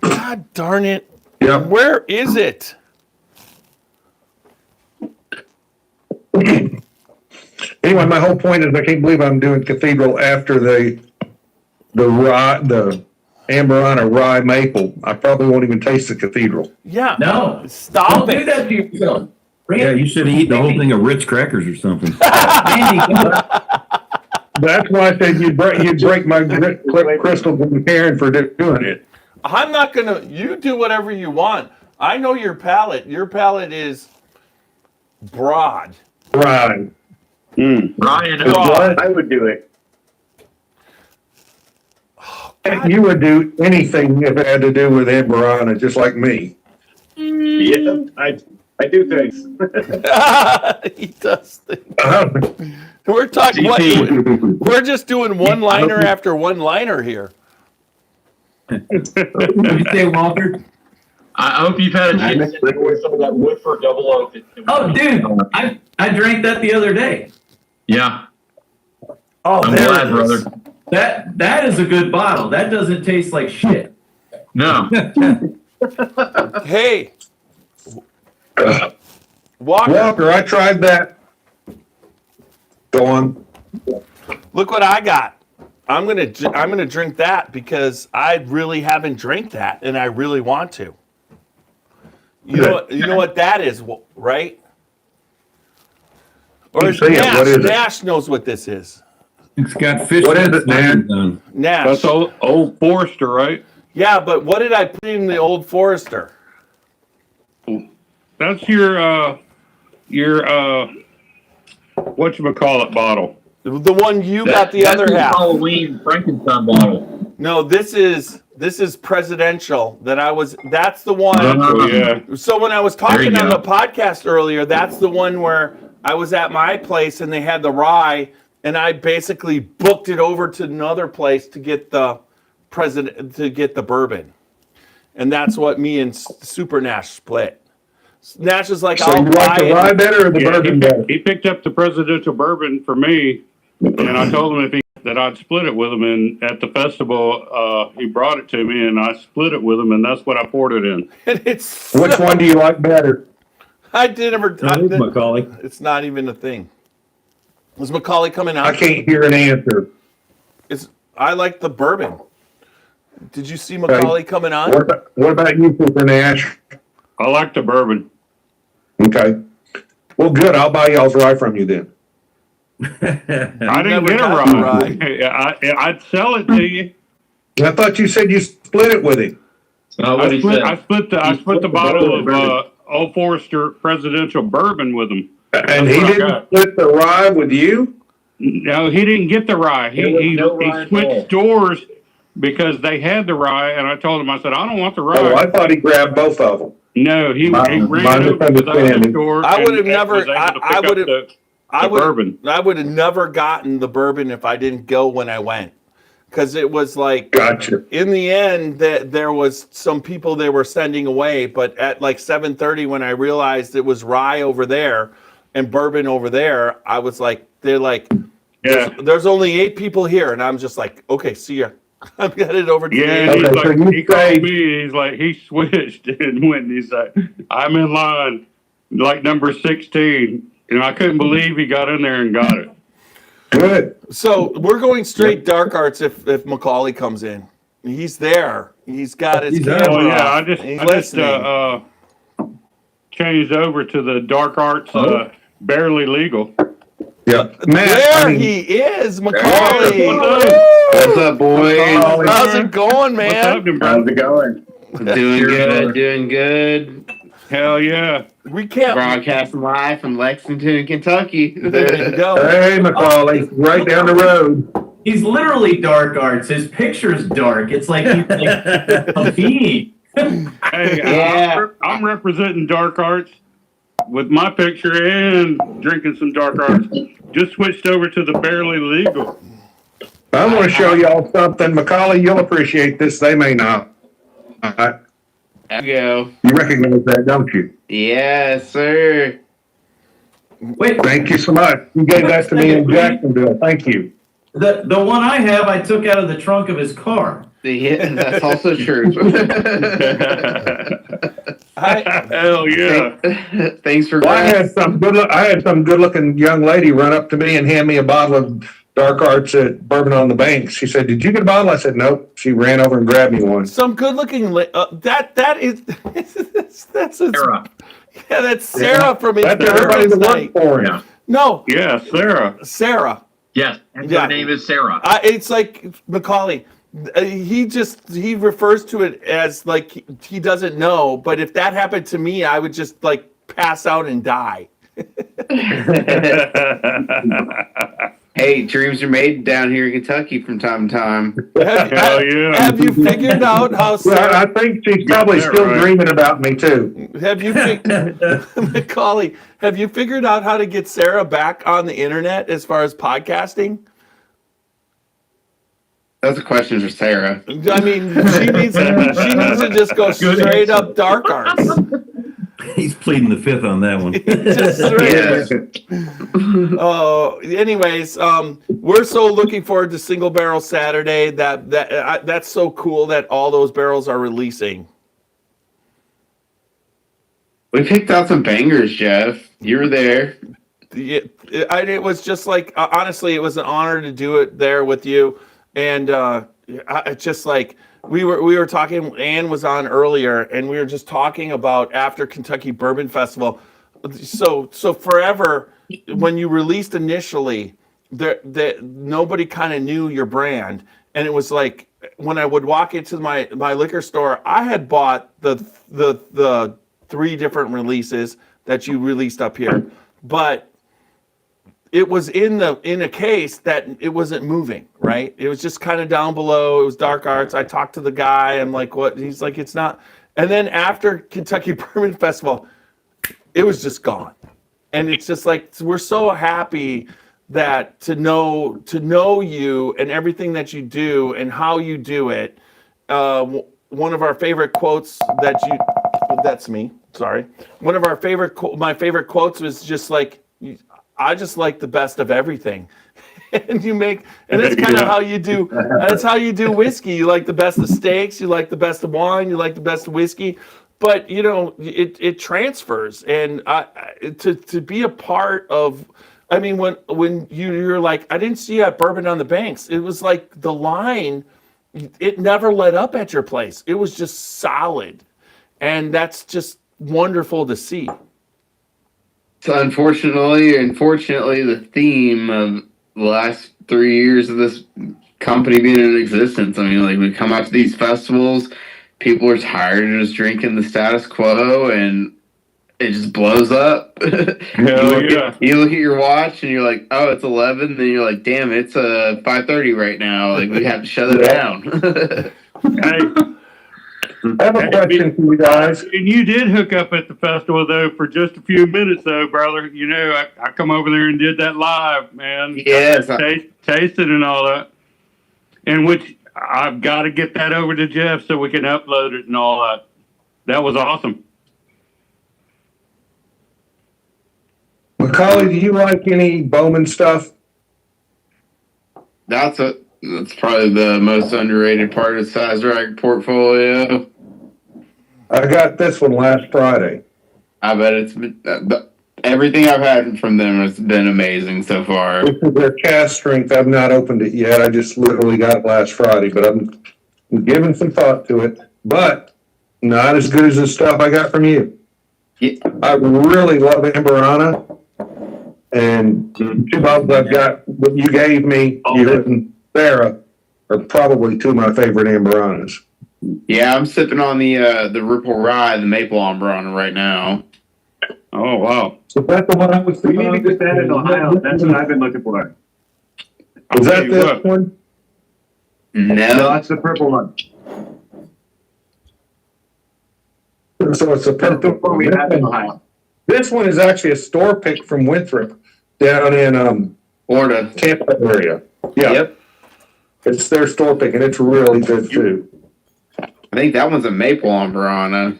God darn it. Yep. Where is it? Anyway, my whole point is I can't believe I'm doing Cathedral after the Amberana rye maple. I probably won't even taste the Cathedral. Yeah. No. Stop Don't it. do that to yourself. Bring Yeah, it. you should have eaten the whole thing of Ritz crackers or something. Andy, That's why I said you'd break my crystal Glencairn for doing it. I'm not gonna. You do whatever you want. I know your palate. Your palate is broad. Right. Ryan, I would do it. You would do anything if it had to do with Amberana, just like me. Yeah, I do things. He does things. We're talking. We're just doing one-liner after one-liner here. what did you say, Walter? I hope you've had a chance to enjoy some of that Woodford Double Oak. Oh, dude, I drank that the other day. Yeah, Oh, I'm there glad, it brother. is. That is a good bottle. That doesn't taste like shit. No, Hey, Walker, Walker, I tried that. Go on. look what I got. I'm gonna drink that because I really haven't drank that, and I really want to. You know what that is, right? Or Keep saying it. What is it? Nash knows what this is. it's got fish. What is it, man? Nash. That's old Forester, right? Yeah, but what did I put in the Old Forester? That's your whatchamacallit bottle. The one you got the other that's half. Halloween Frankenstein bottle. No, this is presidential. That's the one. Oh, yeah. So when I was There you talking on go. the podcast earlier, that's the one where I was at my place and they had the rye, and I basically booked it over to another place to get the bourbon, and that's what me and Super Nash split. Nash is like, So I'll you like buy the it. rye better or the Yeah, bourbon better? he picked up the presidential bourbon for me, and I told him that I'd split it with him. And at the festival, he brought it to me, and I split it with him, and that's what I poured it in. And it's Which one do you like better? Macaulay. It's not even a thing. Was Macaulay coming out? I can't hear an answer. I like the bourbon. Did you see Macaulay coming on? What about you, Super Nash? I like the bourbon. Okay. Well, good. I'll buy y'all's rye from you then. I didn't never get a got the rye. I'd sell it to you. I thought you said you split it with him. What he said. I split the bottle of Old Forester presidential bourbon with him. And he what I didn't got. split the rye with you? No, he didn't get the rye. There was He no rye at all. switched stores because they had the rye, and I told him, I said, I don't want the rye. Oh, I thought he grabbed both of them. No, he My ran over to the other misunderstanding. store. I would have and never- was able to I pick up would've- the bourbon. I would have never gotten the bourbon if I didn't go when I went, because it was like Gotcha. in the end that there was some people they were sending away, but at like 7:30 when I realized it was rye over there and bourbon over there, I was like, they're like, Yeah. there's only 8 people here, and I'm just like, okay, see ya. I'm headed over to Yeah, the he's Okay, so like, you he say- called me. He's like, he switched and went. And he's like, I'm in line, like number 16, and I couldn't believe he got in there and got it. Good. So we're going straight dark arts if Macaulay comes in. He's there. He's got his camera Oh yeah, off. He's I just listening. changed over to the dark arts, barely legal. Yeah. Matt, There he is, Macaulay. What's up, boys? How's it going, What's man? happening, bro? How's it going? Doing good, doing good. Hell yeah. We can't. Broadcasting live from Lexington, Kentucky. There you go. Hey, Macaulay, right down the road. He's literally dark arts. His picture's dark. It's like he's like a fiend. Hey, Yeah. I'm representing dark arts with my picture and drinking some dark arts. Just switched over to the barely legal. I want to show y'all something. Macaulay, you'll appreciate this. They may not. There you go. You recognize that, don't you? Yes, sir. Wait, Thank you so much. You gave that to me in Jacksonville. Thank you. the one I have, I took out of the trunk of his car. Yeah, that's also true. Hell yeah. Thanks for Well, I had some good-looking young lady run up to me and hand me a bottle of dark arts at Bourbon on the Banks. She said, "Did you get a bottle?" I said, "Nope." She ran over and grabbed me one. Some good-looking. That is. That's Sarah. Yeah, that's Sarah from That's everybody that Night. worked for him. No, Yeah, Sarah. Sarah. Yes, and Yeah. her name is Sarah. It's like Macaulay. He refers to it as like he doesn't know. But if that happened to me, I would just like pass out and die. Hey, dreams are made down here in Kentucky from time to time. Hell yeah. Have you figured out how Well, I Sarah? think she's probably that still right. dreaming about me too. Have you, Macaulay? Have you figured out how to get Sarah back on the internet as far as podcasting? That's a question for Sarah. I mean, she needs to just go straight up dark arts. He's pleading the fifth on that one. Just straight. Anyways, we're so looking forward to Single Barrel Saturday. That's so cool that all those barrels are releasing. We picked out some bangers, Jeff. You were there. It was just like honestly, it was an honor to do it there with you, and it's just like. We were talking, Anne was on earlier, and we were just talking about after Kentucky Bourbon Festival. So forever, when you released initially, nobody kind of knew your brand. And it was like, when I would walk into my liquor store, I had bought the 3 different releases that you released up here. But it was in a case that it wasn't moving, right? It was just kind of down below. It was dark arts. I talked to the guy. I'm like, what? He's like, it's not. And then after Kentucky Bourbon Festival, it was just gone. And it's just like, we're so happy that to know you and everything that you do and how you do it. One of our favorite quotes that's me. Sorry. One of our my favorite quotes was just like, I just like the best of everything. And that's kind of how you do, that's how you do whiskey. You like the best of steaks, you like the best of wine, you like the best of whiskey, but it transfers. And to be a part of, I mean, when you're like, I didn't see you at Bourbon on the Banks. It was like the line, it never let up at your place. It was just solid. And that's just wonderful to see. So unfortunately, the theme of the last 3 years of this company being in existence. I mean, like, we come out to these festivals, people are tired of just drinking the status quo, and it just blows up. Hell yeah. You look at your watch and you're like, oh, it's 11. Then you're like, damn, it's 5:30 right now. Like, we have to shut it down. Hey. I have a question for you guys. And you did hook up at the festival, though, for just a few minutes, though, brother. I come over there and did that live, man. Yes. Tasted and all that. And which I've got to get that over to Jeff so we can upload it and all that. That was awesome. Macaulay, do you like any Bowman stuff? That's probably the most underrated part of the Sazerac portfolio. I got this one last Friday. I bet it's everything I've had from them has been amazing so far. This is their cast strength. I've not opened it yet. I just literally got it last Friday, but I'm giving some thought to it. But not as good as the stuff I got from you. Yeah. I really love Amberana. And the two bottles I've got that you gave me, you and Sarah, are probably two of my favorite Amberanas. Yeah, I'm sipping on the Ripple Rye, the Maple Amberana right now. Oh, wow. So that's the one I was We thinking. need to get that in Ohio. That's what I've been looking for. Is I'll tell that you this what. one? No, No, that's the purple one. So it's a That's the one we have in Ohio. This one is actually a store pick from Winthrop down in Florida. Tampa area. Yeah, Yep. it's their store pick and it's really good too. I think that one's a Maple Amberana.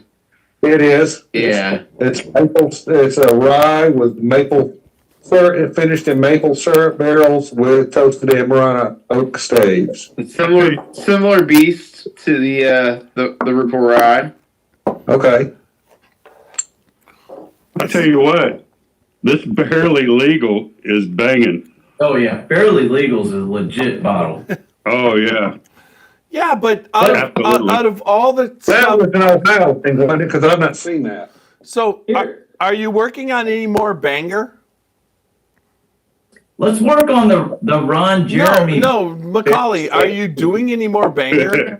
It is. Yeah. It's maple. It's a rye with maple syrup, finished in maple syrup barrels with toasted Amberana oak staves. It's similar beast to the Ripple Rye. Okay. I tell you what, this barely legal is banging. Oh yeah, Barely Legal's a legit bottle. Oh, yeah. Yeah, but out of all the That stuff, was an Ohio thing, because I've not seen that. so are you working on any more banger? Let's work on the Ron Jeremy. No, Macaulay, are you doing any more banger?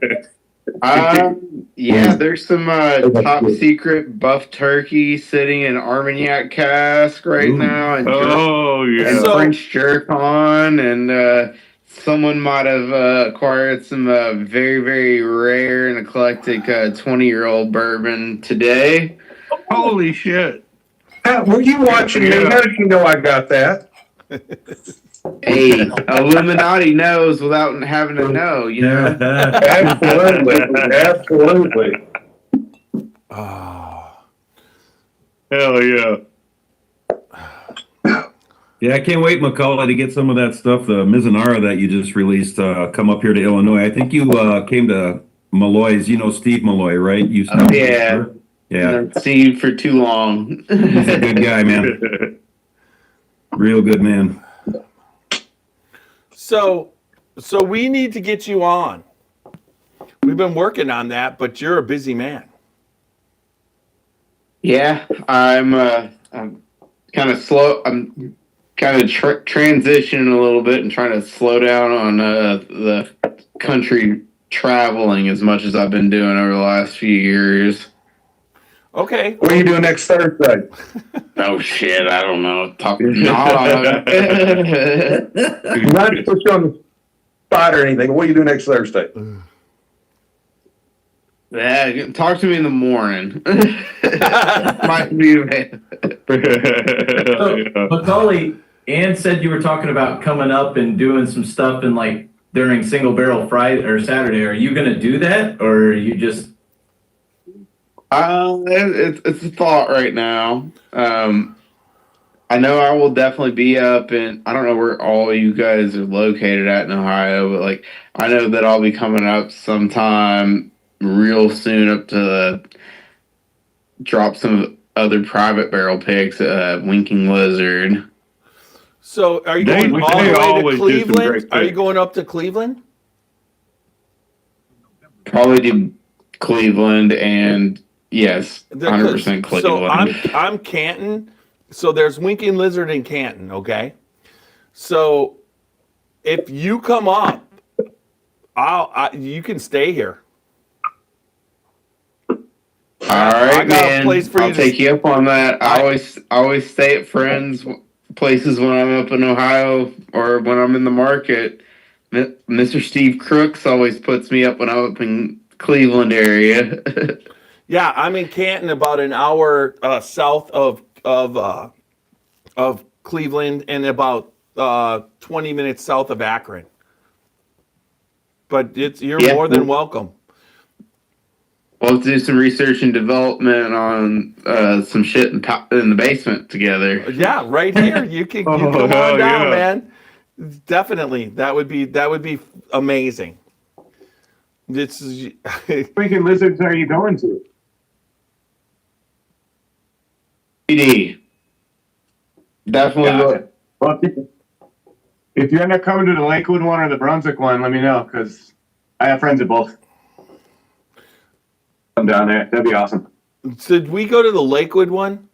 Yeah, there's some top secret buff turkey sitting in Armagnac cask right now, and, Oh, and yeah. So- French jerkon, and someone might have acquired some very, very rare and eclectic 20-year-old bourbon today. Holy shit. Were you watching me? How did you know I got that? Hey, Illuminati knows without having to know, you know? Absolutely. Absolutely. Oh, Hell yeah. Yeah, I can't wait, Macaulay, to get some of that stuff, the Mizunara that you just released, come up here to Illinois. I think you came to Malloy's. You know Steve Malloy, right? You Yeah. Yeah. I've seen you for too long. He's a good guy, man. Real good man. so we need to get you on. We've been working on that, but you're a busy man. Yeah, I'm kind of slow. I'm kind of transitioning a little bit and trying to slow down on the country traveling as much as I've been doing over the last few years. Okay. What are you doing next Thursday? Oh shit, I don't know. Not to put you on the spot or anything. What are you doing next Thursday? Yeah, talk to me in the morning. Might be So, Macaulay, Ann said you were talking about coming up and doing some stuff in like during Single Barrel Friday or Saturday. Are you gonna do that, or are you just? It's a thought right now. I know I will definitely be up in, I don't know where all you guys are located at in Ohio, but like, I know that I'll be coming up sometime real soon up to drop some other private barrel picks at Winking Lizard. So are you They- going all they the way to always do some Cleveland? great Are you things. going up to Cleveland? Probably do Cleveland and yes, 100% Cleveland. So I'm Canton. So there's Winking Lizard in Canton, okay? So if you come up, you can stay here. All right, I got a man. place for you I'll to- take you up on that. I always stay at friends' places when I'm up in Ohio or when I'm in the market. Mr. Steve Crooks always puts me up when I'm up in Cleveland area. Yeah, I'm in Canton, about an hour south of Cleveland, and about 20 minutes south of Akron. But you're Yeah. more than welcome. We'll do some research and development on some shit in the basement together. Yeah, right here. You can Oh, come on hell down, yeah. man. Definitely, that would be amazing. This is Winking Lizards are you going to? PD. Definitely. Yeah. Well, if you end up coming to the Lakewood one or the Brunswick one, let me know, because I have friends at both. Come down there. That'd be awesome. So did we go to the Lakewood one?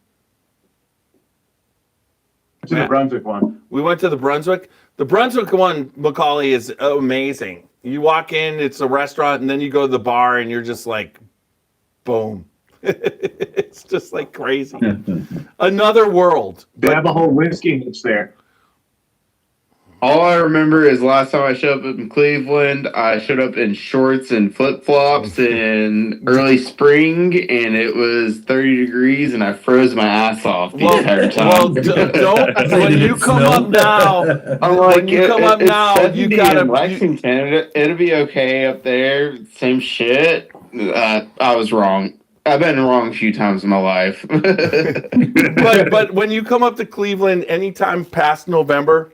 To the Brunswick one. We went to the Brunswick. The Brunswick one, Macaulay, is amazing. You walk in, it's a restaurant, and then you go to the bar, and you're just like, boom. It's just like crazy. Another world. They have a whole whiskey niche there. All I remember is last time I showed up in Cleveland, I showed up in shorts and flip flops in early spring, and it was 30 degrees, and I froze my ass off the entire time. Well, don't. When you come up now, I'm like, when you come up it's now, 70 you gotta. in Lexington. It'll be okay up there. Same shit. I was wrong. I've been wrong a few times in my life. but when you come up to Cleveland anytime past November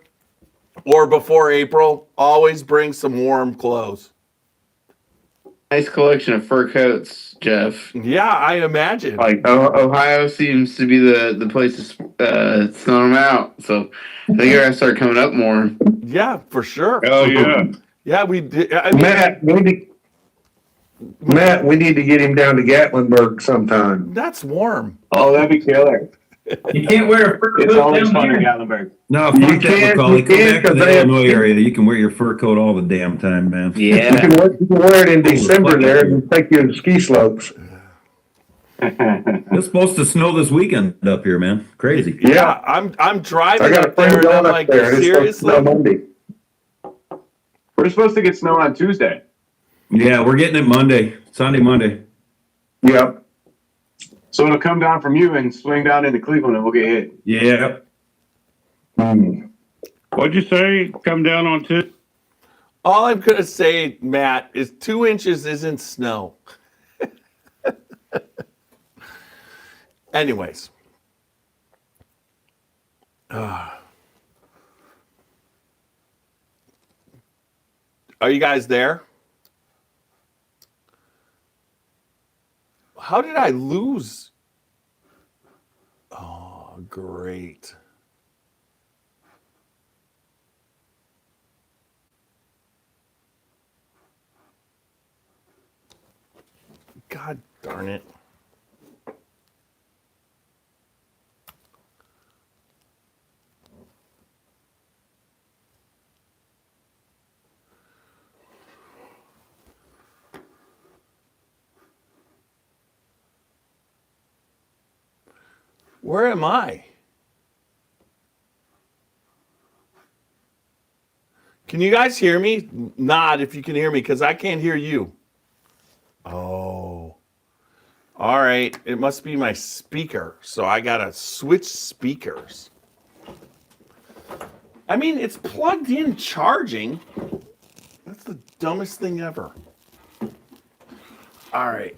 or before April, always bring some warm clothes. Nice collection of fur coats, Jeff. Yeah, I imagine. Like Ohio seems to be the place to snow them out. So I think I gotta start coming up more. Yeah, for sure. Oh yeah. Yeah, we did. I mean, Matt, we need to get him down to Gatlinburg sometime. that's warm. Oh, that'd be killer. You can't wear a fur It's coat always down fun in here. Gatlinburg. No, You fuck that, can't- Macaulay. you Come can't, back to 'cause the they have- Illinois area. You can wear your fur coat all the damn time, man. Yeah. You can wear it in December there and take you to ski slopes. It's supposed to snow this weekend up here, man. Crazy. Yeah, I'm driving I got a up there friend and I'm going up like, there. and it's supposed to snow seriously? Monday. We're supposed to get snow on Tuesday. Yeah, we're getting it Monday, Sunday, Monday. Yep. So it'll come down from you and swing down into Cleveland and we'll get hit. Yeah. What'd you say? Come down on two? All I'm gonna say, Matt, is 2 inches isn't snow. Anyways. Are you guys there? How did I lose? Oh, great. God darn it. Where am I? Can you guys hear me? Nod if you can hear me, because I can't hear you. Oh. All right. It must be my speaker. So I got to switch speakers. I mean, it's plugged in charging. That's the dumbest thing ever. All right.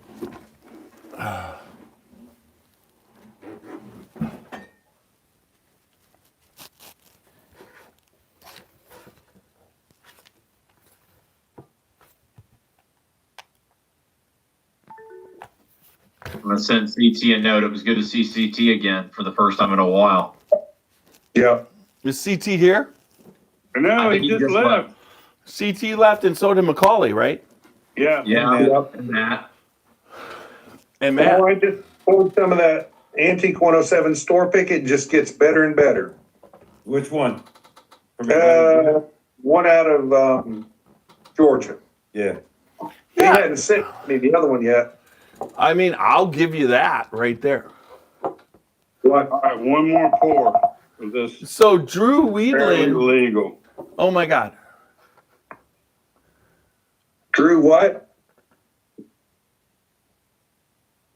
I'm gonna send CT a note. It was good to see CT again for the first time in a while. Yep. Is CT here? No, I he think just left. CT left and so did Macaulay, right? Yeah. Yeah, Yep. and Matt. And Matt. Oh, I just pulled some of that Antique 107 store pick. It just gets better and better. Which one? One out of Georgia. Yeah. He hadn't sent me the other one yet. I mean, I'll give you that right there. What? All right, one more pour of this So Drew fairly Weedland. legal. Oh my God. Drew what?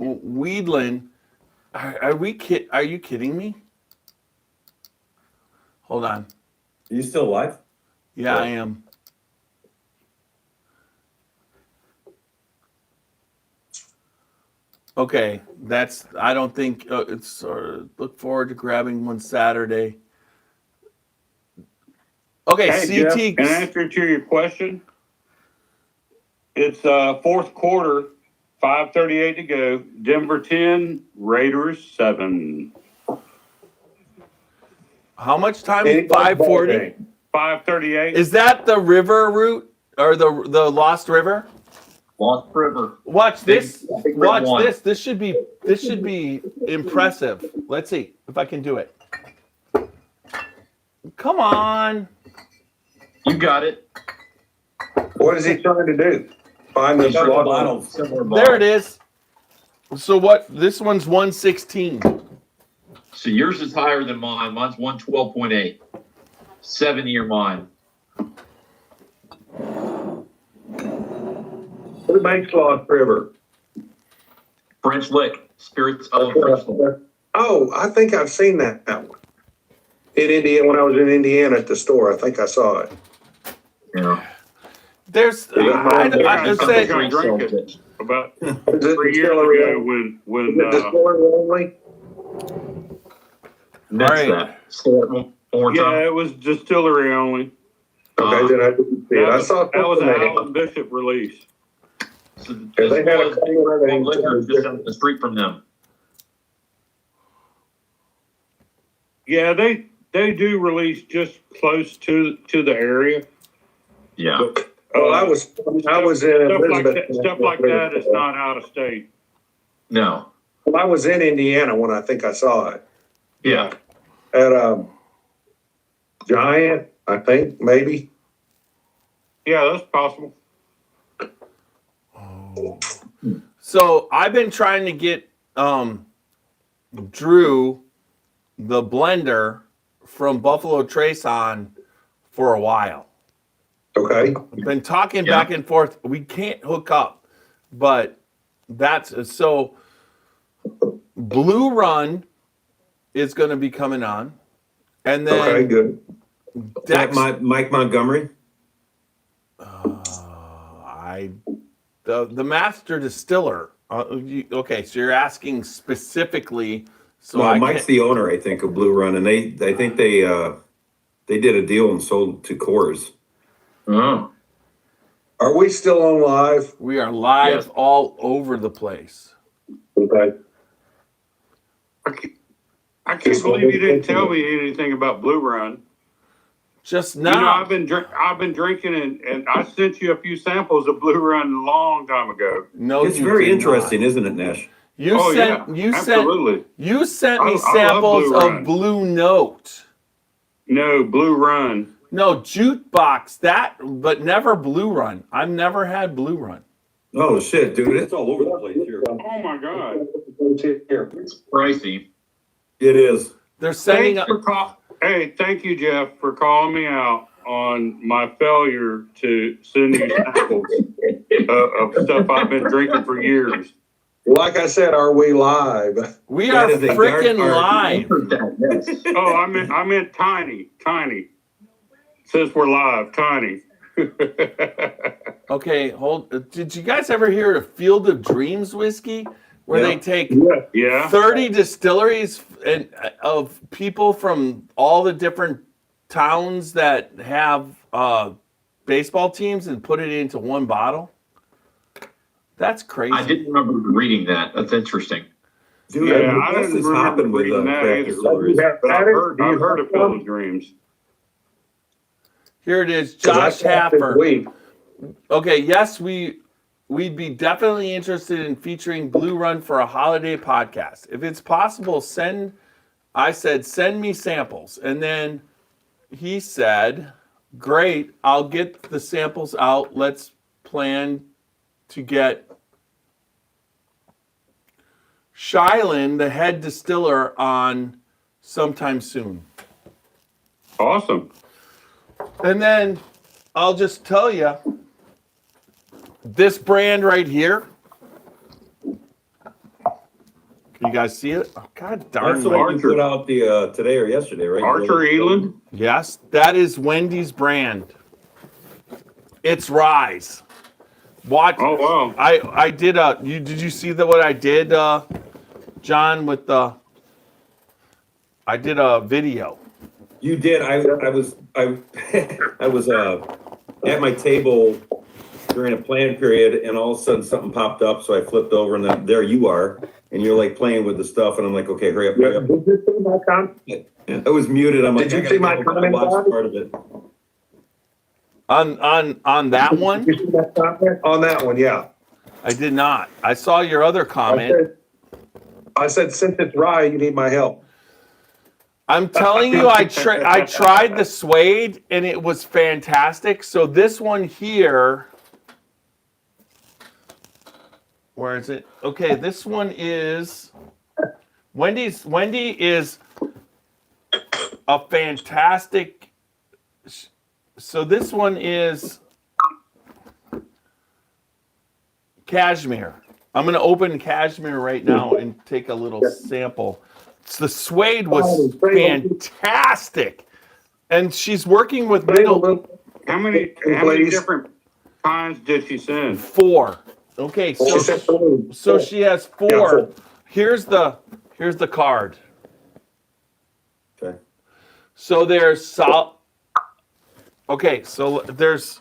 Weedland. Are you kidding me? Hold on. Are you still live? Yeah, I am. Okay, I don't think, it's, look forward to grabbing one Saturday. Okay, Hey, Jeff, CT. in answer to your question, it's fourth quarter, 5:38 to go. Denver 10, Raiders 7. How much time? Any 5:40. 5:38. Is that the river route or the Lost River? Lost River. Watch this. Big Watch one. this. This should be impressive. Let's see if I can do it. Come on. You got it. What is he trying to do? Find the Similar bottles. Similar There it bottle. is. So what? This one's 116. So yours is higher than mine. Mine's 112.8. 7-year mine. Who makes Lost River? French Lick. Spirits of French Lick. Oh, I think I've seen that one. In Indiana, when I was in Indiana at the store, I think I saw it. Yeah. There's. I'd say. I drank it about Is it 3 years distillery ago only? when Is it distillery only? Next Right. that. Say that one more yeah, time. it was distillery only. Okay, then I didn't see it. I saw That was an something Alan Bishop release. So Yeah, they this had a was cooler and liquor everything. just up the street from them. Yeah, they do release just close to the area. Yeah. Well, I was in Stuff like Elizabeth. that, stuff like that is not out of state. No. Well, I was in Indiana when I think I saw it Yeah. at Giant, I think, maybe. Yeah, that's possible. So I've been trying to get Drew the blender from Buffalo Trace on for a while. Okay. I've been talking Yeah. back and forth. We can't hook up, but that's so. Blue Run is going to be coming on, and then Okay, good. Dex. Mike Montgomery? The master distiller. Okay, so you're asking specifically. So Well, I Mike's can't- the owner, I think, of Blue Run, and I think they did a deal and sold to Coors. Oh. Are we still on live? we are live Yes. all over the place. Okay. I can't believe you didn't tell me anything about Blue Run. Just You know, now. I've been drinking and I sent you a few samples of Blue Run a long time ago. No, It's you very did interesting, not. isn't it, Nash? You Oh, sent yeah, you absolutely. sent me I love samples Blue of Run. Blue Note. No, Blue Run. No, Jukebox, but never Blue Run. I've never had Blue Run. Oh, shit, dude, it's all over the place here. Oh my God. Here. It's pricey. It is. They're sending Thank you, Jeff, for calling me out on my failure to send you samples of stuff I've been drinking for years. Like I said, are we live? We That are is a freaking dark art. live. Heard that, yes. Oh, I meant tiny. Says we're live, tiny. Okay, did you guys ever hear of Field of Dreams whiskey? Where Yeah. they take Yeah. 30 distilleries and of people from all the different towns that have baseball teams and put it into one bottle? That's crazy. I didn't remember reading that. That's interesting. Dude, Yeah, I this didn't is remember hopping with reading that craft either. distilleries. But I've heard of Field of Dreams. Here it is, 'Cause I Josh saw it this Haffer. week. Okay, yes, we'd be definitely interested in featuring Blue Run for a holiday podcast. If it's possible, send me samples. And then he said, great, I'll get the samples out. Let's plan to get Shylin, the head distiller, on sometime soon. Awesome. And then I'll just tell you, this brand right here. Can you guys see it? Oh, God darn That's the it. one you put out today or yesterday, right? Archer Eland. Yes, that is Wendy's brand. It's Rise. Watch. Oh wow. I did did you see what I did, John, with I did a video. You did. I was I was at my table during a plan period, and all of a sudden something popped up, so I flipped over, and then there you are. and you're like playing with the stuff, and I'm like, okay, hurry up, hurry up. Did you see my comment? I was muted. I'm like, Did you I gotta see my go, but I comment, watched Bobby? part of it. On that one, Did you see that comment? On that one, yeah. I did not. I saw your other comment. I said, since it's rye, you need my help. I'm telling you, I tried the suede and it was fantastic. So this one here, where is it? Okay, this one is Wendy is a fantastic. So this one is cashmere. I'm going to open cashmere right now and take a little sample. The suede was fantastic. And she's working with middle. How many different kinds did she send? 4. Okay, so she has 4. Here's the card. Okay. So there's Okay, so there's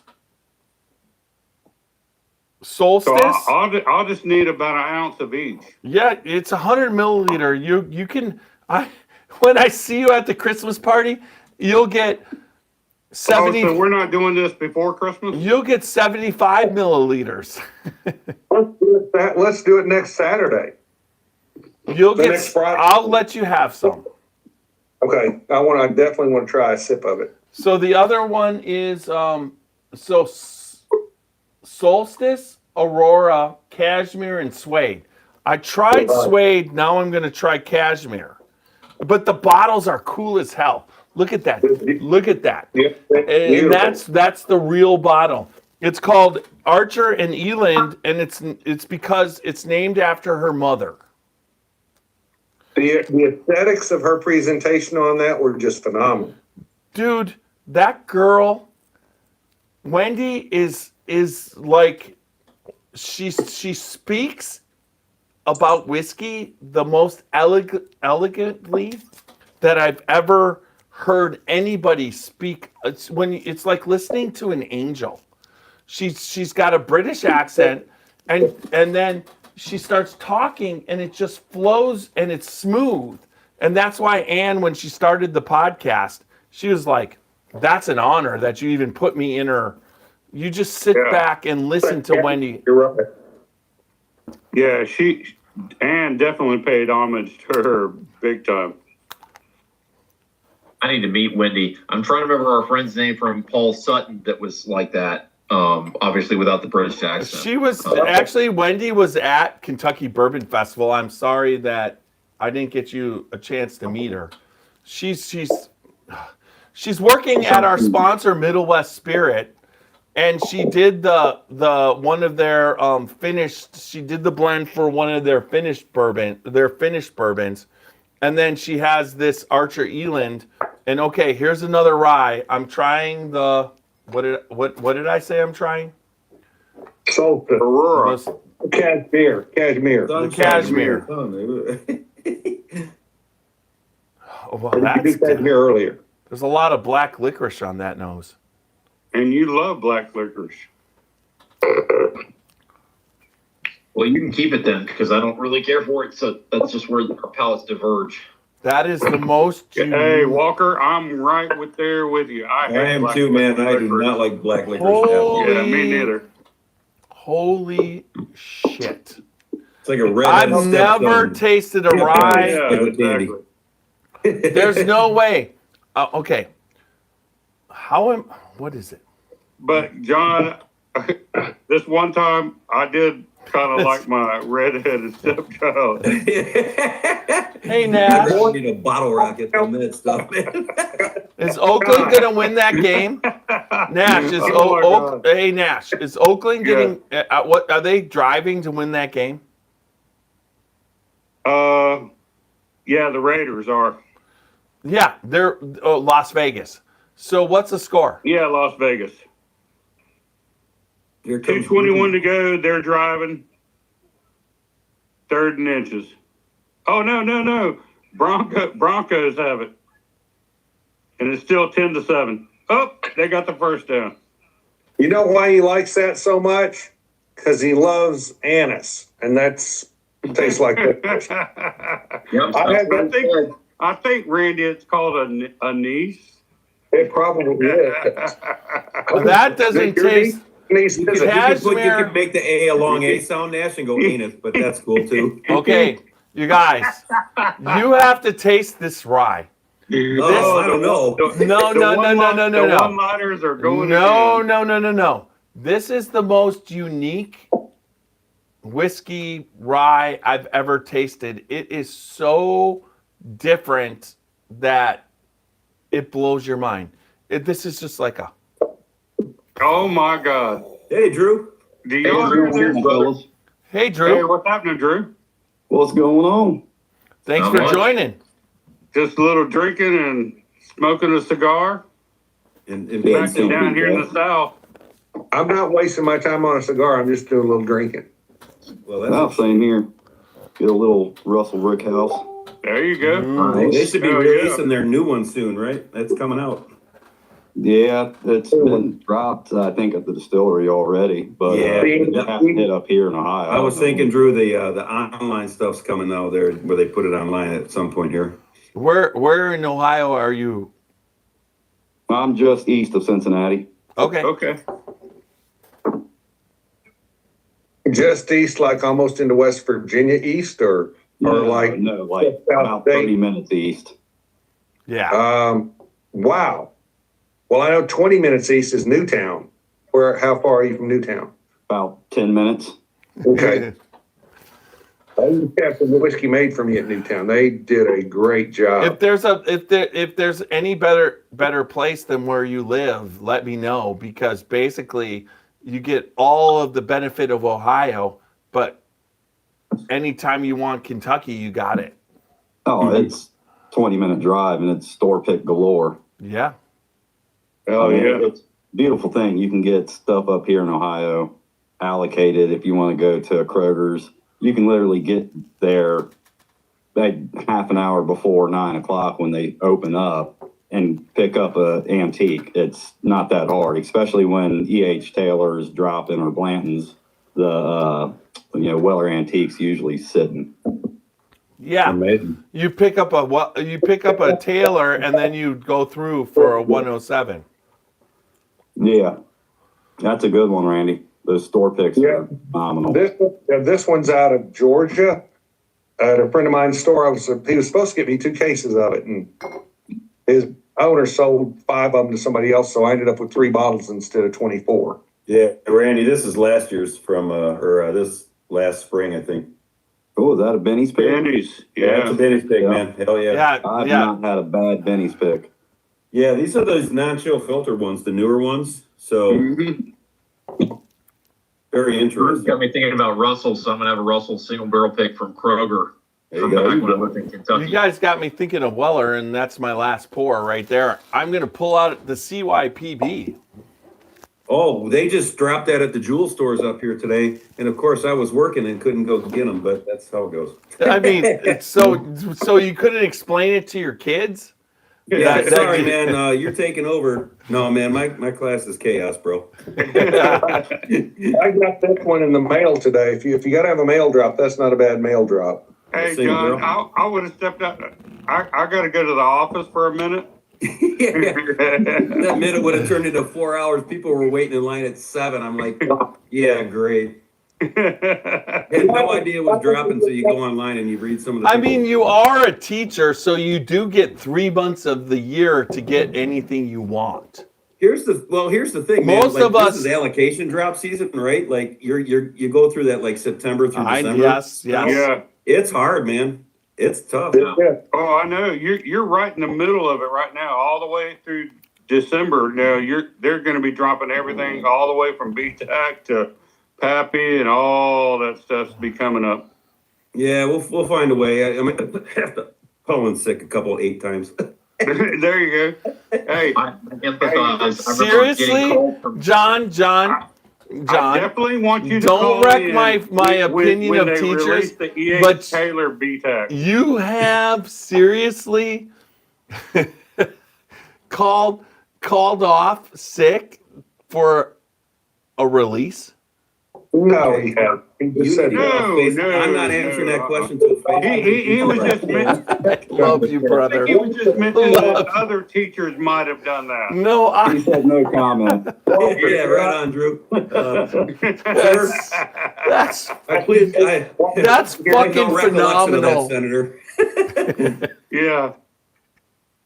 Solstice. So I'll just need about an ounce of each. Yeah, it's 100 milliliter. You can. When I see you at the Christmas party, you'll get 70. Oh, so we're not doing this before Christmas? You'll get 75 milliliters. Let's do it next Saturday. You'll get. Next Friday. I'll let you have some. Okay, I definitely want to try a sip of it. So the other one is Solstice, Aurora, Cashmere, and Suede. I tried Suede. Now I'm going to try Cashmere. But the bottles are cool as hell. Look at that. Look at that. And that's the real bottle. It's called Archer and Eland, and it's because it's named after her mother. The aesthetics of her presentation on that were just phenomenal. Dude, that girl, Wendy, is like, she speaks about whiskey the most elegantly that I've ever heard anybody speak. It's like listening to an angel. She's got a British accent, and then she starts talking, and it just flows, and it's smooth. And that's why Anne, when she started the podcast, she was like, that's an honor that you even put me in her. You just sit back and listen to Wendy. You're right. Yeah, Anne definitely paid homage to her big time. I need to meet Wendy. I'm trying to remember our friend's name from Paul Sutton that was like that. Obviously without the British accent. She was actually, Wendy was at Kentucky Bourbon Festival. I'm sorry that I didn't get you a chance to meet her. She's working at our sponsor, Middle West Spirit, and she did the one of their she did the blend for one of their finished bourbons, and then she has this Archer Eland. And okay, here's another rye. I'm trying the what did I say I'm trying? Solstice. Aurora. Cashmere. The cashmere. Oh, well, You did cashmere earlier. there's a lot of black licorice on that nose. And you love black licorice. Well, you can keep it then, because I don't really care for it. So that's just where our palates diverge. That is the most. Hey, Walker, I'm right there with you. I am black too, man. I do licorice. not like black licorice. Holy- Yeah, me neither. Holy shit! It's like a red. I've never tasted a rye. Yeah, Like a candy. exactly. There's no way. Okay. What is it? But John, this one time I did kind of like my redheaded stepchild. Hey, Nash. I need a bottle rocket from that stuff, man. Is Oakland going to win that game? Nash, Oh my God. hey, Nash, is Oakland getting, what, are they driving to win that game? Yeah, the Raiders are. Yeah, they're Las Vegas. So what's the score? Yeah, Las Vegas. Here comes 2:21 to go. They're driving. 3rd and inches. Oh, no. Broncos have it. And it's still 10-7. Oh, they got the first down. You know why he likes that so much? Because he loves anise, and that's Tastes like that. Yep. I had I think, I think, Randy, it's called a niece. It probably is. That doesn't Your taste. niece You is could, a- Cashmere. you could make the A a long A sound, Nash, and go anus, but that's cool too. Okay, you guys, you have to taste this rye. Oh, I don't know. No, no, no, no, no, no, The no. one-liners are going No, in. no, no, no, no. This is the most unique whiskey rye I've ever tasted. It is so different that it blows your mind. This is just like a. Oh my God. Hey, Drew. Do y'all hear this? Hey, Hey, Drew. what's happening, Drew? What's going on? Thanks Not for much. joining. Just a little drinking and smoking a cigar. And Back to down here in the South. I'm not wasting my time on a cigar. I'm just doing a little drinking. well, Well, that's same here. Get a little Russell Rickhouse. There you go. Ooh. they should be Oh, yeah. releasing their new one soon, right? That's coming out. Yeah, it's been dropped, I think, at the distillery already, but Yeah. it hasn't hit up here in Ohio. I was thinking, Drew, the online stuff's coming out there where they put it online at some point here. Where in Ohio are you? I'm just east of Cincinnati. Okay. Okay. Just east, like almost into West Virginia east, or like No, like South about State? 30 minutes east. Yeah. Wow. Well, I know 20 minutes east is Newtown. How far are you from Newtown? About 10 minutes. Okay. I used to have some whiskey made for me at Newtown. They did a great job. If there's any better place than where you live, let me know, because basically you get all of the benefit of Ohio, but anytime you want Kentucky, you got it. Oh, it's 20-minute drive and it's store pick galore. Yeah. Oh, I mean, yeah. it's a beautiful thing. You can get stuff up here in Ohio allocated if you want to go to a Kroger's. You can literally get there like half an hour before 9 o'clock when they open up and pick up a antique. It's not that hard, especially when E.H. Taylor's dropping or Blanton's. The Weller Antiques usually sitting. Yeah. Amazing. You pick up a Taylor and then you go through for a 107. Yeah, that's a good one, Randy. Those store picks Yeah. are phenomenal. This one's out of Georgia at a friend of mine's store. He was supposed to get me 2 cases of it, and his owner sold 5 of them to somebody else, so I ended up with 3 bottles instead of 24. Yeah, Randy, this is last year's from, this last spring, I think. Oh, is that a Benny's pick? Benny's. Yeah, it's a Yeah. Benny's pick, Yeah. man. Hell yeah. Yeah. I've Yeah. not had a bad Benny's pick. Yeah, these are those non-chill filter ones, the newer ones. So very interesting. Got me thinking about Russell, so I'm gonna have a Russell single barrel pick from Kroger. There you From back go. when I lived in Kentucky. You guys got me thinking of Weller, and that's my last pour right there. I'm gonna pull out the CYPB. Oh, they just dropped that at the jewel stores up here today. And of course, I was working and couldn't go get them, but that's how it goes. I mean, it's so you couldn't explain it to your kids? Yeah, That- sorry, man. You're taking over. No, man, my class is chaos, bro. I got this one in the mail today. If you got to have a mail drop, that's not a bad mail drop. Hey, Same, John, bro. I would have stepped out. I got to go to the office for a minute. That minute would have turned into 4 hours. People were waiting in line at 7. I'm like, yeah, great. I had no idea it was dropping until you go online and you read some of the. I mean, you are a teacher, so you do get 3 months of the year to get anything you want. Here's the thing, man. Most of us- this is allocation drop season, right? Like you go through that like September through December. Yes. Yeah. It's hard, man. It's tough. Oh, I know. You're right in the middle of it right now, all the way through December. Now they're going to be dropping everything all the way from BTAC to Pappy and all that stuff's be coming up. Yeah, we'll find a way. I mean, I have to call in sick 8 times. There you go. Hey, I empathize. I remember Seriously, getting called from John, I definitely want you to don't call wreck in my when opinion of they teachers, release the EH but- Taylor BTAC. you have seriously called off sick for a release? No, he hasn't. He just said he hasn't. I'm not answering that question to He was just Love you, brother. he was just mentioning that other teachers might have done that. No, He said no comment. Yeah, right on, Drew. that's I please, I that's I have fucking no recollection of that, phenomenal. Senator. Yeah.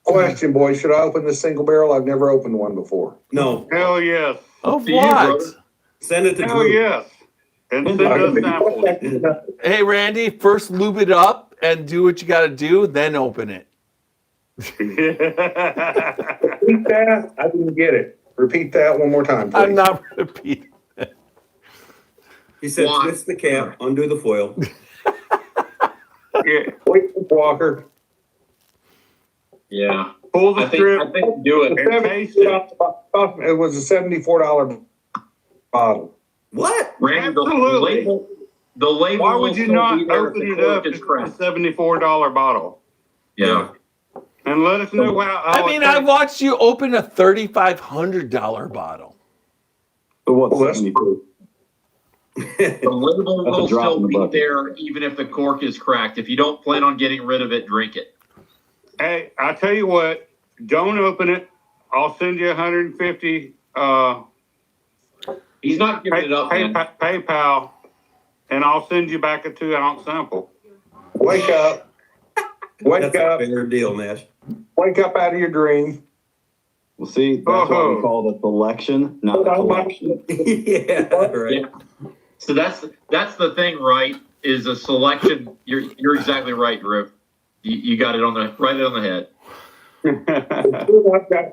Question, boys, should I open the single barrel? I've never opened one before. No, Hell yes. Of To you, what? brother. send it to Hell Drew. yes. And send us samples. Hey, Randy, first lube it up and do what you got to do, then open it. Repeat that? I didn't get it. Repeat that one more time, I'm please. not repeating. He said, Why? twist the cap, undo the foil. Yeah. Wait, Walker. Yeah. Pull the I strip think do it. and taste it. It was a $74 bottle. What? Randy, the Absolutely. label, the label Why will would you still not be there if open the it cork up is if it's cracked. a $74 bottle? Yeah. And let us know how. I mean, I watched you open a $3,500 bottle. But what's Well, that's 72? The label That's a will drop still in the be bucket. there even if the cork is cracked. If you don't plan on getting rid of it, drink it. Hey, I tell you what, don't open it. I'll send you 150 He's not giving it up, man. PayPal, and I'll send you back a 2-ounce sample. Wake up. Wake That's a up. fair deal, Nash. Wake up out of your dream. Well, see, that's why Oh. we call it a selection, not a collection. Yeah, right. So that's the thing, right? Is a selection. You're exactly right, Drew. You got it on the head.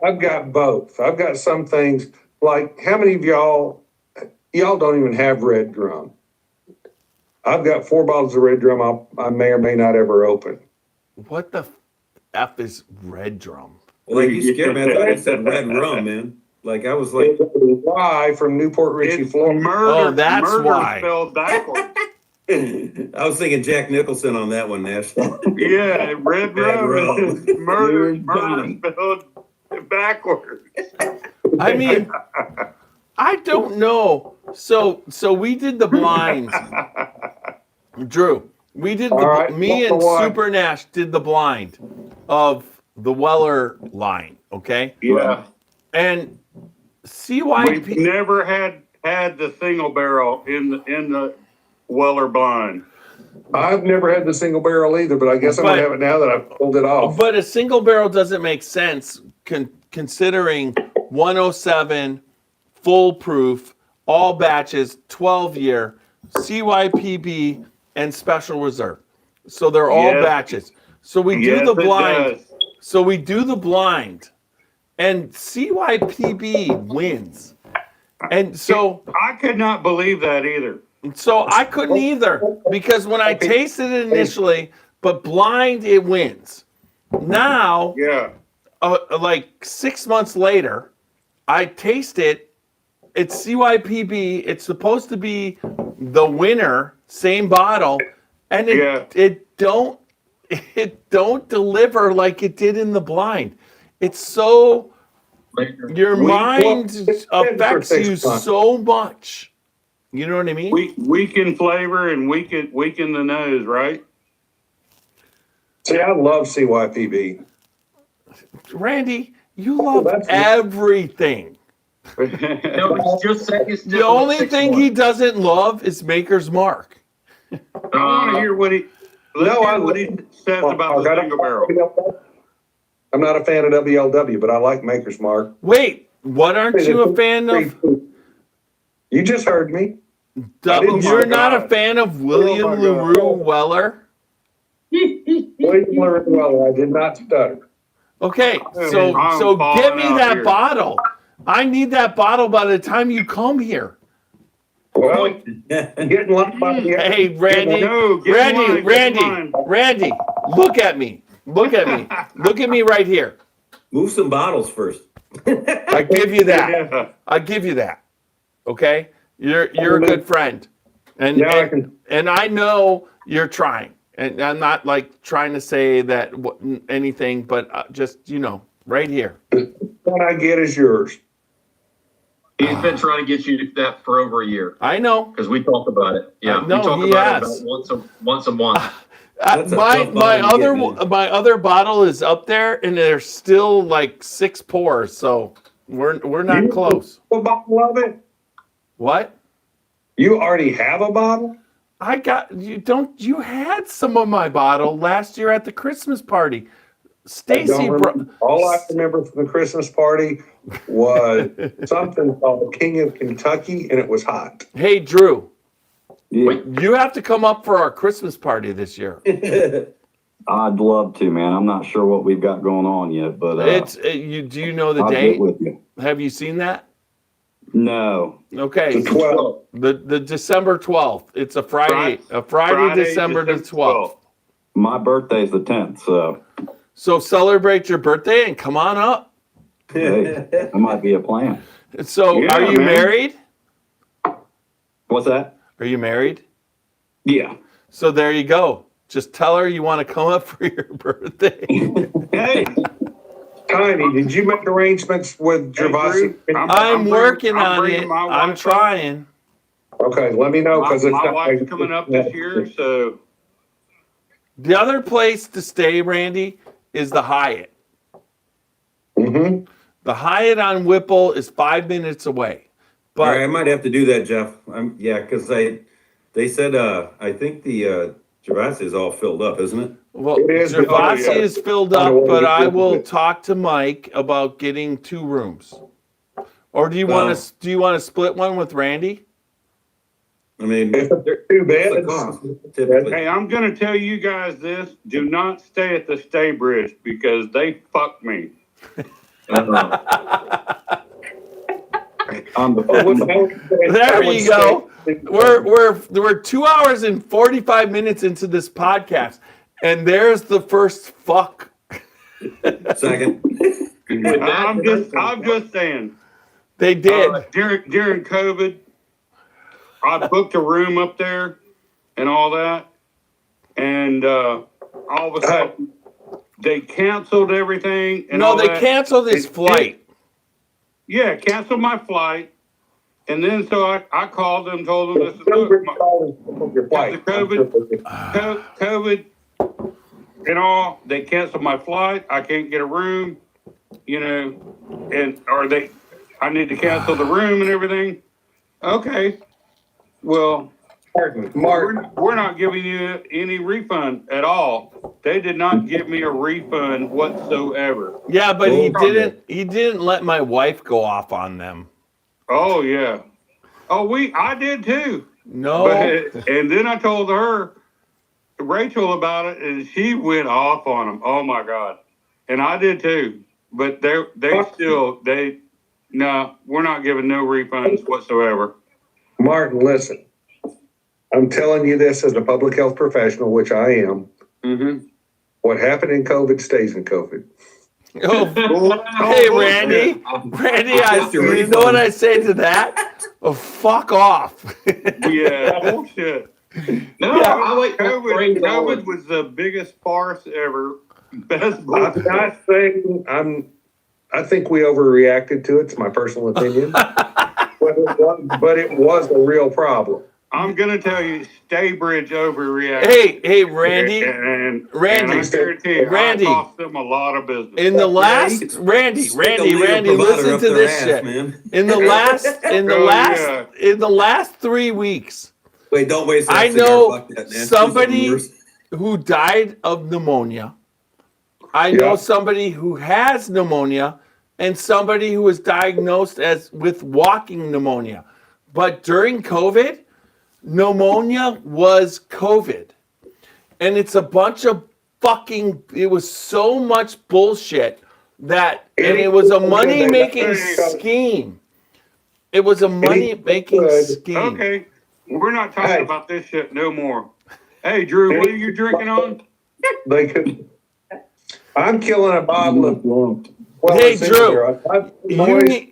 I've got both. I've got some things like how many of y'all don't even have red drum? I've got 4 bottles of red drum I may or may not ever open. What the F is red drum? Like, you scared me. I thought you said red rum, man. Like, I was like, Why from Newport Richie, It's Florida? murder. Oh, that's murder why. spelled backwards. I was thinking Jack Nicholson on that one, Nash. Yeah, red Bad rum rum. is murder You're Johnny. spelled backwards. I mean, I don't know. So we did the blind. Drew, we did All right, me and number one. Super Nash did the blind of the Weller line, okay? Yeah. And We've CYP never had the single barrel in the Weller blind. I've never had the single barrel either, but I guess I'm But- gonna have it now that I've pulled it off. but a single barrel doesn't make sense considering 107 full proof, all batches, 12-year, CYPB, and special reserve. So they're all Yes. batches. So we do Yes, the it blind. does. So we do the blind, and CYPB wins. And so I could not believe that either. I couldn't either because when I tasted it initially, but blind it wins. Now, Yeah. like 6 months later, I taste it. It's CYPB. It's supposed to be the winner, same bottle, and it don't deliver like it did in the blind. It's so your mind affects you so much. You know what I mean? Weaken flavor and weaken the nose, right? See, I love CYPB. Randy, you love that's- everything. No, he's just saying it's The only thing he doesn't love is Maker's Mark. I want to hear what he. Let's hear what he says about the single barrel. I'm not a fan of WLW, but I like Maker's Mark. Wait, what aren't you a fan of? You just heard me. I didn't- You're Oh, not God. a fan of William Oh, my God. LaRue Weller? Well, I did not stutter. Okay, I'm so get me falling out that here. bottle. I need that bottle by the time you come here. Well, getting lucky by the Hey, Randy, No, get mine, get mine. Randy, look at me. Look at me. Look at me right here. Move some bottles first. I give you that. Yeah. I give you that. Okay? You're a good friend. And Yeah, I and, can- and I know you're trying. And I'm not like trying to say that anything, but just, right here. What I get is yours. He's been trying to get you that for over a year I know. because we talked about it. Yeah, No, we talk he about has. it about once a month. That's a My tough bottle to get, my other bottle is up there, and there's still like 6 pours, so we're not You close. have a bottle of it? What? You already have a bottle? I got you. Don't you had some of my bottle last year at the Christmas party? I Stacy don't brought. remember. All I remember from the Christmas party was something called King of Kentucky, and it was hot. Hey Drew, Yeah, you have to come up for our Christmas party this year. I'd love to, man. I'm not sure what we've got going on yet, but You do you know the I'll date? get with you. Have you seen that? No, Okay, The 12th. the December 12th. It's a Friday. Friday, December the 12th. my birthday's the 10th, so So celebrate your birthday and come on up. hey, that might be a plan. So, Yeah, are you man. married? What's that? Are you married? Yeah. So there you go. Just tell her you want to come up for your birthday. Hey, Tiny, did you make arrangements with Gervasi? Drew, I'm working on bringing it. my I'm wife trying. Okay, let me know, because My wife's coming up this year, so The other place to stay, Randy, is the Hyatt. Mm-hmm. The Hyatt on Whipple is 5 minutes away. all right, But I might have to do that, Jeff. Yeah, because they said, I think the Gervais is all filled up, isn't it? well, It is, but- Gervasi is filled up, but I will talk to Mike about getting 2 rooms. Or do you want to split one with Randy? I mean, If they're too bad, what's the cost typically? hey, I'm gonna tell you guys this: do not stay at the Stay Bridge because they fucked me. I'm the There you go. We're 2 hours and 45 minutes into this podcast, and there's the first fuck. Second. I'm just saying. They did. During COVID, I booked a room up there and all that, and all of a sudden they canceled everything. And No, all they that. canceled his flight. Yeah, canceled my flight, and then so I called them, told them this is COVID and all. They canceled my flight. I can't get a room, I need to cancel the room and everything. Okay, well, Martin, we're not giving you any refund at all. They did not give me a refund whatsoever. Yeah, but he Oh, didn't let my wife go off on them. Oh yeah. Oh, I did too. No. And then I told Rachel about it, and she went off on them. Oh my God. And I did too. But no, we're not giving no refunds whatsoever. Martin, listen. I'm telling you this as a public health professional, which I am. Mm-hmm. What happened in COVID stays in COVID. Oh, hey, Randy. Randy, you know what I say to that? Oh, fuck off. Yeah, bullshit. No, Yeah. I like COVID was the biggest farce ever. Best I'm bullshit. not saying I think we overreacted to it. It's my personal opinion. but it was a real problem. I'm gonna tell you, Staybridge overreacted. Hey, Randy. And Randy. I guarantee you, Randy. I cost them a lot of business. In the last, you can Randy, stick a leader listen provider up to their this ass, shit. man. In the last 3 weeks, Wait, don't waste that I cigar. know Fuck that, man. somebody who died of pneumonia. I know somebody who has pneumonia and somebody who was diagnosed with walking pneumonia. But during COVID, pneumonia was COVID. And it's a bunch of it was so much bullshit and it was a money-making scheme. It was a money-making scheme. Okay, we're not talking about this shit no more. Hey, Drew, what are you drinking on? They could. I'm killing a bottle of. Hey, Drew,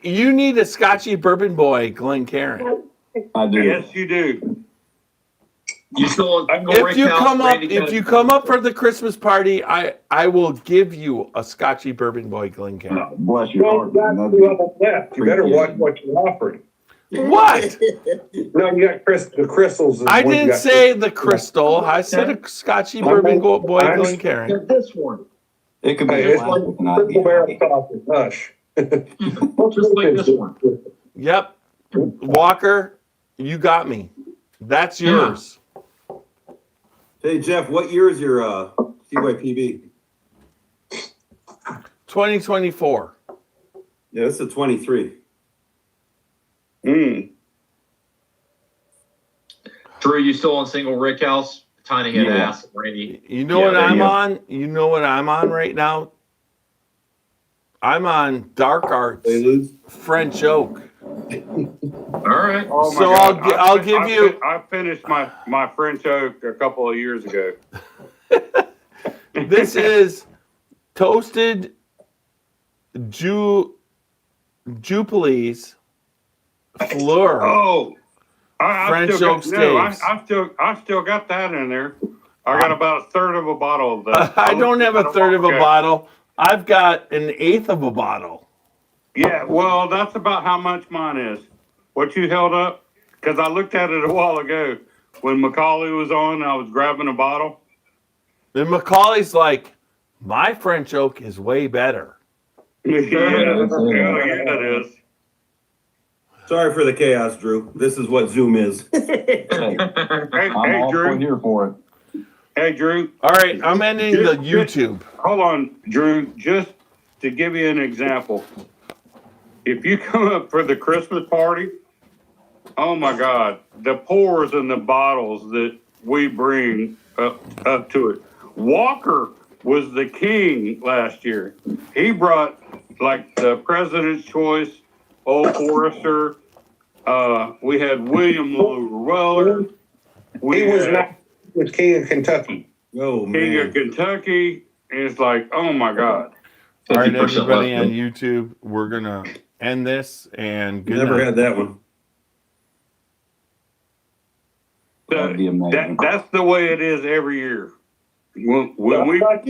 you need a Scotchy Bourbon Boy, Glencairn. I do. Yes, you do. You still on If you come up for the Christmas party, I will give you a Scotchy Bourbon Boy Glencairn. Oh, bless your Well, heart. you got two of them left. You better watch what you're offering. What? No, you got the crystals. is I what you didn't got. say the crystal. I said a Scotchy Bourbon Boy Glencairn. Get this one. It could be Hey, a it's like classic, and I'd triple be barrel happy. sausage. Hush. Just like this one. Yep. Walker, you got me. That's yours. Hey, Jeff, what year is your CYPB? 2024. Yeah, it's a 23. Drew, you still on single Rick House? Tiny head Yeah. ass, Randy. You know Yeah, what there I'm you go. on? You know what I'm on right now? I'm on Dark Arts French Oak. All right. Oh my So God. I'll give you. I finished my French oak a couple of years ago. This is toasted Jubilees Fleur. Oh, I French still oak got, no, staves. I still got that in there. I got about a third of a bottle of that. I don't have a third of a Okay. bottle. I've got an eighth of a bottle. Yeah, well, that's about how much mine is. What you held up? Because I looked at it a while ago when Macaulay was on. I was grabbing a bottle. And Macaulay's like, my French oak is way better. Yeah, it is. Sorry for the chaos, Drew. This is what Zoom is. Hey, I'm hey, all Drew. here for it. Hey, Drew. All right, I'm ending the YouTube. Hold on, Drew. Just to give you an example, if you come up for the Christmas party, oh my God, the pours and the bottles that we bring up to it. Walker was the king last year. He brought like the President's Choice, Old Forester. We had William Weller. He was king of Kentucky. Oh, King of man. Kentucky. And it's like, oh my God. All right, 50% everybody left. on YouTube, we're going to end this and good Never night. had that one. That'd be amazing. That's the way it is every year. When we